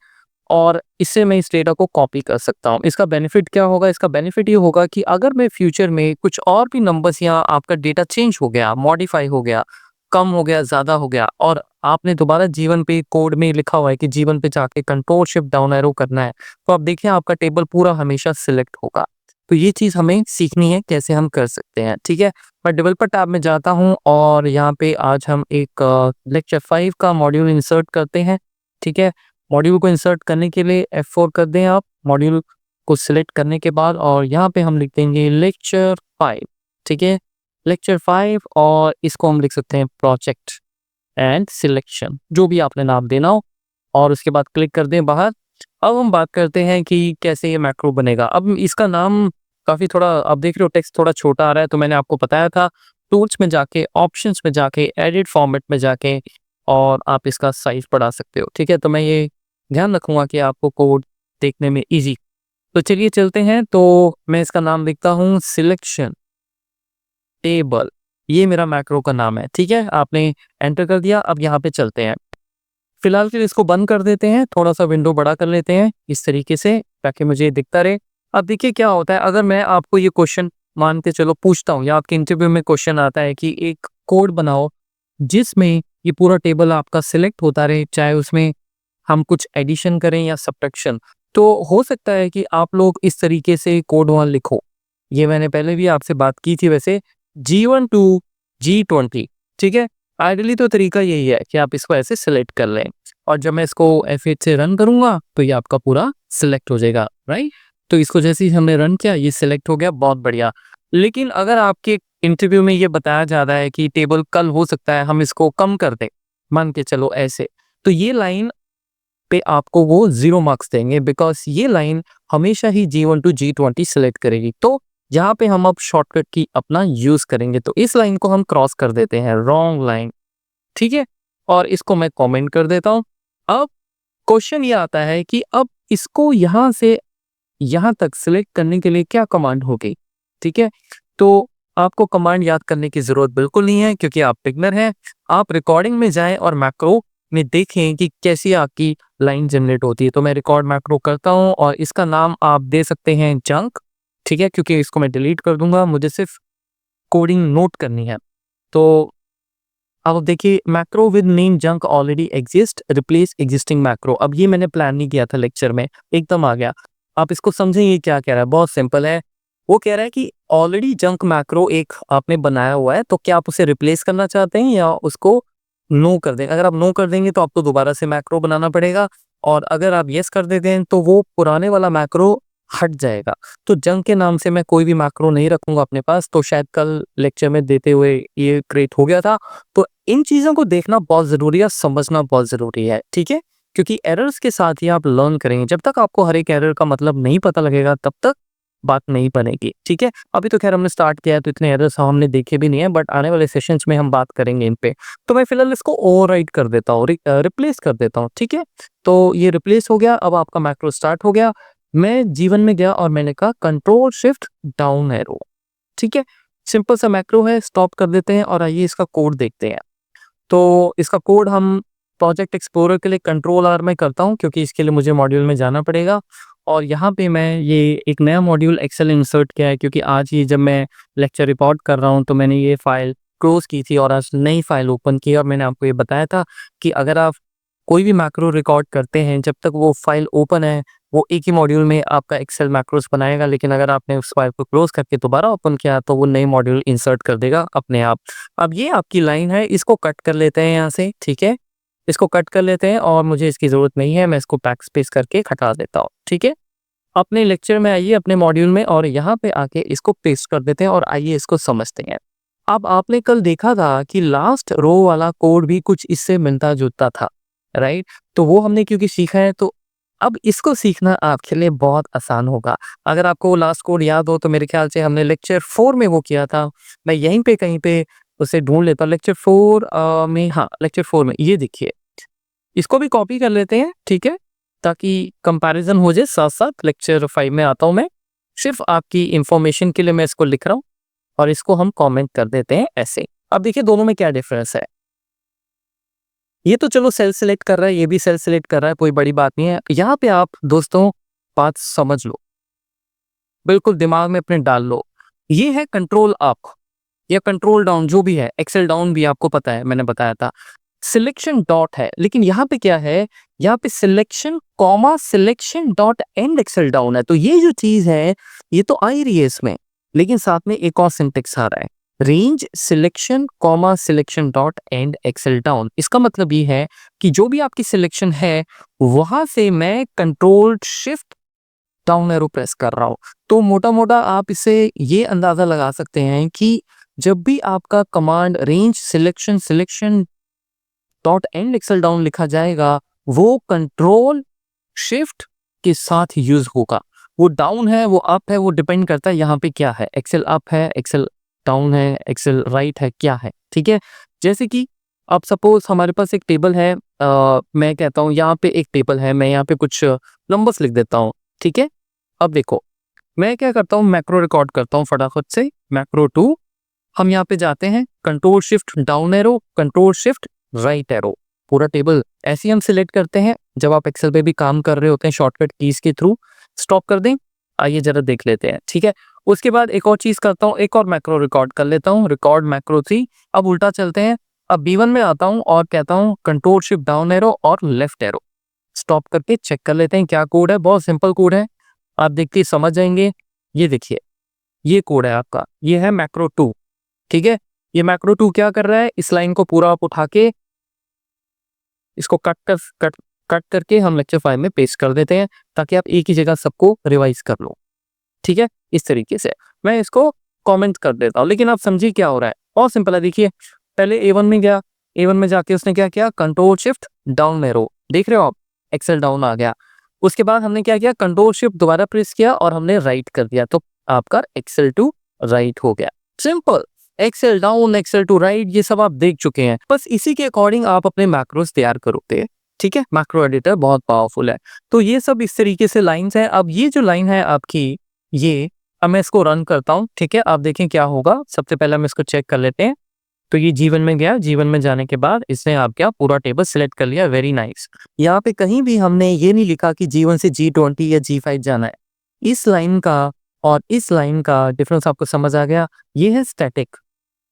और इससे मैं इस डेटा को कॉपी कर सकता हूँ। इसका बेनिफिट क्या होगा? इसका बेनिफिट ये होगा कि अगर मैं फ्यूचर में कुछ और भी नंबर्स या आपका डेटा चेंज हो गया, मॉडिफाई हो गया, कम हो गया, ज़्यादा हो गया और आपने दोबारा G1 पे कोड में लिखा हुआ है कि G1 पे जाके कंट्रोल शिफ्ट डाउन एरो करना है, तो आप देखिए आपका टेबल पूरा हमेशा सिलेक्ट होगा। तो ये चीज़ हमें सीखनी है कैसे हम कर सकते हैं, ठीक है। मैं डेवलपर टैब में जाता हूँ और यहाँ पे आज हम एक लेक्चर 5 का मॉड्यूल इंसर्ट करते हैं, ठीक है। मॉड्यूल को इंसर्ट करने के लिए F4 कर दें आप, मॉड्यूल को सिलेक्ट करने के बाद, और यहाँ पे हम लिख देंगे लेक्चर 5, ठीक है, लेक्चर 5, और इसको हम लिख सकते हैं प्रोजेक्ट एंड सिलेक्शन, जो भी आपने नाम देना हो, और उसके बाद क्लिक कर दें बाहर। अब हम बात करते हैं कि कैसे ये मैक्रो बनेगा। अब इसका नाम काफ़ी थोड़ा, आप देख रहे हो टेक्स्ट थोड़ा छोटा आ रहा है, तो मैंने आपको बताया था टूल्स में जाके, ऑप्शंस में जाके, एडिट फॉर्मेट में जाके और आप इसका साइज बढ़ा सकते हो, ठीक है। तो मैं ये ध्यान रखूंगा कि आपको कोड देखने में ईजी। तो चलिए चलते हैं, तो मैं इसका नाम लिखता हूँ सिलेक्शन टेबल, ये मेरा मैक्रो का नाम है, ठीक है। आपने एंटर कर दिया। अब यहाँ पे चलते हैं, फिलहाल के लिए इसको बंद कर देते हैं, थोड़ा सा विंडो बड़ा कर लेते हैं इस तरीके से ताकि मुझे दिखता रहे। अब देखिए क्या होता है, अगर मैं आपको ये क्वेश्चन मान के चलो पूछता हूँ या आपके इंटरव्यू में क्वेश्चन आता है कि एक कोड बनाओ जिसमें ये पूरा टेबल आपका सिलेक्ट होता रहे, चाहे उसमें हम कुछ एडिशन करें या सब्ट्रैक्शन, तो हो सकता है कि आप लोग इस तरीके से कोड वहाँ लिखो। ये मैंने पहले भी आपसे बात की थी वैसे, G1 टू G20, ठीक है। आइडियली तो तरीका यही है कि आप इसको ऐसे सिलेक्ट कर लें, और जब मैं इसको F8 से रन करूंगा तो ये आपका पूरा सिलेक्ट हो जाएगा, राइट। तो इसको जैसे ही हमने रन किया ये सिलेक्ट हो गया, बहुत बढ़िया। लेकिन अगर आपके इंटरव्यू में ये बताया जा रहा है कि टेबल कल हो सकता है हम इसको कम कर दें, मान के चलो ऐसे, तो ये लाइन पे आपको वो 0 मार्क्स देंगे, बिकॉज ये लाइन हमेशा ही G1 टू G20 सिलेक्ट करेगी। तो यहाँ पे हम अब शॉर्टकट की अपना यूज करेंगे, तो इस लाइन को हम क्रॉस कर देते हैं, रॉन्ग लाइन, ठीक है, और इसको मैं कमेंट कर देता हूं। अब क्वेश्चन ये आता है कि अब इसको यहां से यहां तक सिलेक्ट करने के लिए क्या कमांड होगी, ठीक है। तो आपको कमांड याद करने की जरूरत बिल्कुल नहीं है क्योंकि आप बिगनर हैं। आप रिकॉर्डिंग में जाएं और मैक्रो में देखें कि कैसी आपकी लाइन जनरेट होती है। तो मैं रिकॉर्ड मैक्रो करता हूं और इसका नाम आप दे सकते हैं जंक, ठीक है, क्योंकि इसको मैं डिलीट कर दूंगा, मुझे सिर्फ कोडिंग नोट करनी है। तो अब देखिए, macro with name junk already exist, replace existing macro. अब ये मैंने प्लान नहीं किया था लेक्चर में, एकदम आ गया। आप इसको समझें ये क्या कह रहा है, बहुत सिंपल है। वो कह रहा है कि ऑलरेडी जंक मैक्रो एक आपने बनाया हुआ है, तो क्या आप उसे रिप्लेस करना चाहते हैं या उसको नो कर दें। अगर आप नो कर देंगे तो आपको दोबारा से मैक्रो बनाना पड़ेगा, और अगर आप येस कर देते हैं तो वो पुराने वाला मैक्रो हट जाएगा। तो जंक के नाम से मैं कोई भी मैक्रो नहीं रखूंगा अपने पास। तो शायद कल लेक्चर में देते हुए ये क्रिएट हो गया था। तो इन चीज़ों को देखना बहुत ज़रूरी है, समझना बहुत ज़रूरी है, ठीक है, क्योंकि एरर्स के साथ ही आप लर्न करेंगे। जब तक आपको हर एक एरर का मतलब नहीं पता लगेगा तब तक बात नहीं बनेगी, ठीक है। अभी तो खैर हमने स्टार्ट किया है तो इतने एरर्स हमने देखे भी नहीं है, बट आने वाले सेशंस में हम बात करेंगे इन पे। तो मैं फिलहाल इसको ओवरराइट कर देता हूँ, रिप्लेस कर देता हूँ, ठीक है। तो ये रिप्लेस हो गया, अब आपका मैक्रो स्टार्ट हो गया। मैं जीवन में गया और मैंने कहा कंट्रोल शिफ्ट डाउन एरो, ठीक है, सिंपल सा मैक्रो है, स्टॉप कर देते हैं और आइए इसका कोड देखते हैं। तो इसका कोड हम प्रोजेक्ट एक्सप्लोरर के लिए कंट्रोल आर में करता हूँ क्योंकि इसके लिए मुझे मॉड्यूल में जाना पड़ेगा, और यहाँ पे मैं ये एक नया मॉड्यूल एक्सेल इंसर्ट किया है क्योंकि आज ही जब मैं लेक्चर रिकॉर्ड कर रहा हूँ तो मैंने ये फाइल क्लोज की थी और आज नई फाइल ओपन की, और मैंने आपको ये बताया था कि अगर आप कोई भी मैक्रो रिकॉर्ड करते हैं जब तक वो फाइल ओपन है वो एक ही मॉड्यूल में आपका एक्सेल मैक्रोस बनाएगा, लेकिन अगर आपने उस फाइल को क्लोज करके दोबारा ओपन किया तो वो नई मॉड्यूल इंसर्ट कर देगा अपने आप। अब ये आपकी लाइन है, इसको कट कर लेते हैं यहाँ से, ठीक है, इसको कट कर लेते हैं और मुझे इसकी ज़रूरत नहीं है, मैं इसको बैक स्पेस करके हटा देता हूँ, ठीक है। अपने लेक्चर में आइए, अपने मॉड्यूल में, और यहाँ पे आके इसको पेस्ट कर देते हैं और आइए इसको समझते हैं। अब आपने कल देखा था कि लास्ट रो वाला कोड भी कुछ इससे मिलता-जुलता था, राइट? तो वो हमने क्योंकि सीखा है, तो अब इसको सीखना आपके लिए बहुत आसान होगा। अगर आपको वो लास्ट कोड याद हो तो मेरे ख्याल से हमने लेक्चर 4 में वो किया था। मैं यहीं पे कहीं पे उसे ढूँढ लेता हूँ। लेक्चर 4 में, हाँ, लेक्चर 4 में ये देखिए। इसको भी कॉपी कर लेते हैं, ठीक है? ताकि कंपैरिज़न हो जाए साथ-साथ। लेक्चर 5 में आता हूँ मैं। सिर्फ़ आपकी इन्फॉर्मेशन के लिए मैं इसको लिख रहा हूँ और इसको हम कमेंट कर देते हैं ऐसे। अब देखिए दोनों में क्या डिफ़रेंस है। ये तो चलो सेल सेलेक्ट कर रहा है, ये भी सेल सेलेक्ट कर रहा है, कोई बड़ी बात नहीं है। यहाँ पे आप दोस्तों बात समझ लो, बिल्कुल दिमाग में अपने डाल लो। ये है कंट्रोल अप या कंट्रोल डाउन, जो भी है। एक्सेल डाउन भी आपको पता है, मैंने बताया था। सिलेक्शन डॉट है, लेकिन यहाँ पे क्या है, यहाँ पे selection comma selection dot and exhale down है। तो ये जो चीज़ है, ये तो आ ही रही है इसमें, लेकिन साथ में एक और सिंटेक्स आ रहा है। Range selection comma selection dot and exhale down. इसका मतलब ये है कि जो भी आपकी सिलेक्शन है, वहां से मैं control shift down arrow press कर रहा हूँ। तो मोटा-मोटा आप इससे ये अंदाज़ा लगा सकते हैं कि जब भी आपका command range selection selection dot and exhale down लिखा जाएगा, वो कंट्रोल शिफ्ट के साथ यूज़ होगा। वो डाउन है, वो अप है, वो डिपेंड करता है यहाँ पे क्या है। एक्सेल अप है, एक्सेल डाउन है, एक्सेल राइट है, क्या है, ठीक है? जैसे कि अब सपोज़ हमारे पास एक टेबल है, मैं कहता हूँ यहाँ पे एक टेबल है, मैं यहाँ पे कुछ नंबर्स लिख देता हूँ, ठीक है? अब देखो, मैं क्या करता हूँ, मैक्रो रिकॉर्ड करता हूँ फटाफट से, मैक्रो 2। हम यहाँ पे जाते हैं, control shift down arrow, control shift right arrow, पूरा टेबल ऐसे ही हम सिलेक्ट करते हैं। जब आप एक्सेल पे भी काम कर रहे होते हैं शॉर्टकट कीज के थ्रू, स्टॉप कर दें। आइए जरा देख लेते हैं, ठीक है? उसके बाद एक और चीज करता हूँ, एक और मैक्रो रिकॉर्ड कर लेता हूँ, रिकॉर्ड मैक्रो 3। अब उल्टा चलते हैं, अब B1 में आता हूँ और कहता हूँ कंट्रोल शिफ्ट डाउन एरो और लेफ्ट एरो। स्टॉप करके चेक कर लेते हैं क्या कोड है। बहुत सिंपल कोड है, आप देखते ही समझ जाएंगे। ये देखिए, ये कोड है आपका, ये है मैक्रो 2, ठीक है? ये मैक्रो 2 क्या कर रहा है, इस लाइन को पूरा आप उठा के इसको कट करके हम लेक्चर 5 में पेस्ट कर देते हैं, ताकि आप एक ही जगह सबको रिवाइज कर लो, ठीक है? इस तरीके से मैं इसको कमेंट कर देता हूँ, लेकिन आप समझिए क्या हो रहा है। बहुत सिंपल है, देखिए पहले A1 में गया, A1 में जाके उसने क्या किया, कंट्रोल शिफ्ट डाउन एरो, देख रहे हो आप, एक्सेल डाउन आ गया। उसके बाद हमने क्या किया, कंट्रोल शिफ्ट दोबारा प्रेस किया और हमने राइट कर दिया, तो आपका एक्सेल टू राइट हो गया। Simple, Excel down Excel to right, ये सब आप देख चुके हैं। बस इसी के अकॉर्डिंग आप अपने मैक्रोस तैयार करोगे, ठीक है? मैक्रो एडिटर बहुत पावरफुल है। तो ये सब इस तरीके से लाइंस है। अब ये जो लाइन है आपकी, ये, अब मैं इसको रन करता हूँ, ठीक है? आप देखें क्या होगा। सबसे पहले हम इसको चेक कर लेते हैं। तो ये जीवन में गया, जीवन में जाने के बाद इसने आप क्या पूरा टेबल सिलेक्ट कर लिया, वेरी नाइस। यहाँ पे कहीं भी हमने ये नहीं लिखा कि जीवन से G20 या G5 जाना है। इस लाइन का और इस लाइन का डिफरेंस आपको समझ आ गया। ये है स्टैटिक,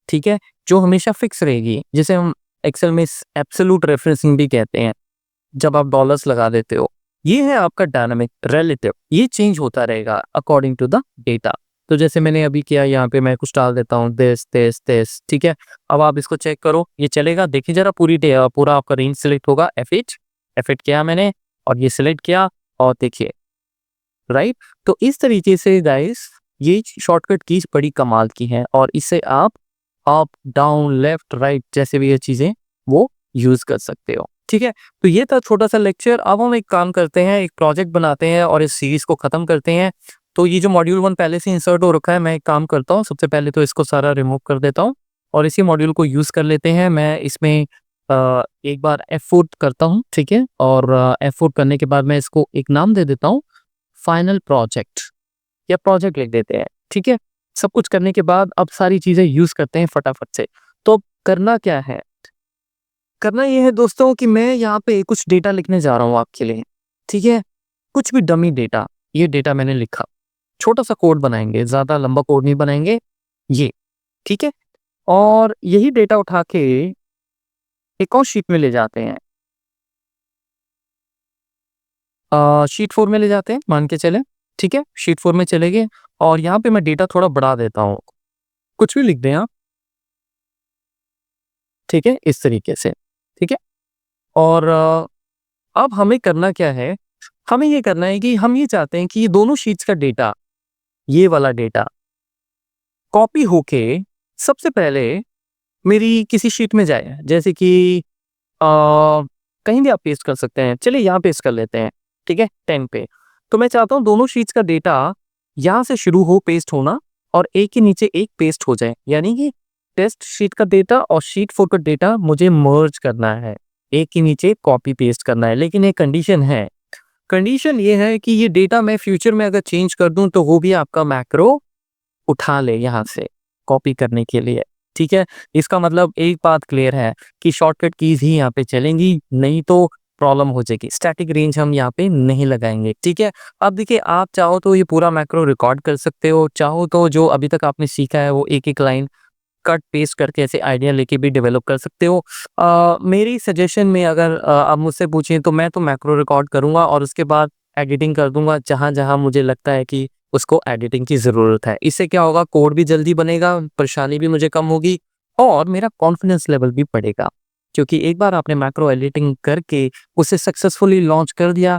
ठीक है? जो हमेशा फिक्स रहेगी, जिसे हम एक्सेल में एब्सोल्यूट रेफरेंसिंग भी कहते हैं, जब आप डॉलर्स लगा देते हो। ये है आपका डायनामिक रिलेटिव, ये चेंज होता रहेगा अकॉर्डिंग टू द डेटा। तो जैसे मैंने अभी किया, यहाँ पे मैं कुछ डाल देता हूँ, दिस, ठीक है? अब आप इसको चेक करो, ये चलेगा? देखिए जरा, पूरा आपका रेंज सिलेक्ट होगा, F8 किया मैंने और ये सिलेक्ट किया और देखिए, राइट? तो इस तरीके से गाइस, ये शॉर्टकट कीज बड़ी कमाल की हैं और इससे आप अप डाउन लेफ्ट राइट जैसे भी ये चीजें वो यूज कर सकते हो, ठीक है? तो ये था छोटा सा लेक्चर। अब हम एक काम करते हैं, एक प्रोजेक्ट बनाते हैं और इस सीरीज को खत्म करते हैं। तो ये जो मॉड्यूल 1 पहले से इंसर्ट हो रखा है, मैं एक काम करता हूँ, सबसे पहले तो इसको सारा रिमूव कर देता हूँ और इसी मॉड्यूल को यूज कर लेते हैं। मैं इसमें एक बार F4 करता हूँ, ठीक है? और F4 करने के बाद मैं इसको एक नाम दे देता हूँ, फाइनल प्रोजेक्ट या प्रोजेक्ट लिख देते हैं, ठीक है? सब कुछ करने के बाद अब सारी चीजें यूज करते हैं फटाफट से। तो करना क्या है, करना ये है दोस्तों कि मैं यहाँ पे कुछ डेटा लिखने जा रहा हूँ आपके लिए, ठीक है? कुछ भी डमी डेटा, ये डेटा मैंने लिखा, छोटा सा कोड बनाएंगे, ज्यादा लंबा कोड नहीं बनाएंगे, ये, ठीक है? और यही डेटा उठा के एक और शीट में ले जाते हैं, शीट 4 में ले जाते हैं, मान के चले, ठीक है? शीट 4 में चले गए और यहाँ पे मैं डेटा थोड़ा बढ़ा देता हूँ, कुछ भी लिख दें आप, ठीक है? इस तरीके से, ठीक है? और अब हमें करना क्या है, हमें ये करना है कि हम ये चाहते हैं कि ये दोनों शीट्स का डेटा, ये वाला डेटा कॉपी होके सबसे पहले मेरी किसी शीट में जाए। जैसे कि अ, कहीं भी आप पेस्ट कर सकते हैं। चलिए यहाँ पेस्ट कर लेते हैं, ठीक है, 10 पे। तो मैं चाहता हूँ दोनों शीट्स का डेटा यहाँ से शुरू हो पेस्ट होना और एक के नीचे एक पेस्ट हो जाए। यानी कि टेस्ट शीट का डेटा और शीट 4 का डेटा मुझे मर्ज करना है, एक के नीचे एक कॉपी पेस्ट करना है। लेकिन एक कंडीशन है, कंडीशन ये है कि ये डेटा मैं फ्यूचर में अगर चेंज कर दूं तो वो भी आपका मैक्रो उठा ले यहाँ से कॉपी करने के लिए, ठीक है। इसका मतलब एक बात क्लियर है कि शॉर्टकट कीज ही यहाँ पे चलेंगी, नहीं तो प्रॉब्लम हो जाएगी। स्टैटिक रेंज हम यहाँ पे नहीं लगाएंगे, ठीक है। अब देखिए, आप चाहो तो ये पूरा मैक्रो रिकॉर्ड कर सकते हो, चाहो तो जो अभी तक आपने सीखा है वो एक एक लाइन कट पेस्ट करके ऐसे आइडिया लेके भी डेवलप कर सकते हो। मेरी सजेशन में अगर आप मुझसे पूछें तो मैं तो मैक्रो रिकॉर्ड करूँगा और उसके बाद एडिटिंग कर दूंगा जहाँ-जहाँ मुझे लगता है कि उसको एडिटिंग की ज़रूरत है। इससे क्या होगा, कोड भी जल्दी बनेगा, परेशानी भी मुझे कम होगी और मेरा कॉन्फिडेंस लेवल भी बढ़ेगा। क्योंकि एक बार आपने मैक्रो एडिटिंग करके उसे सक्सेसफुली लॉन्च कर दिया,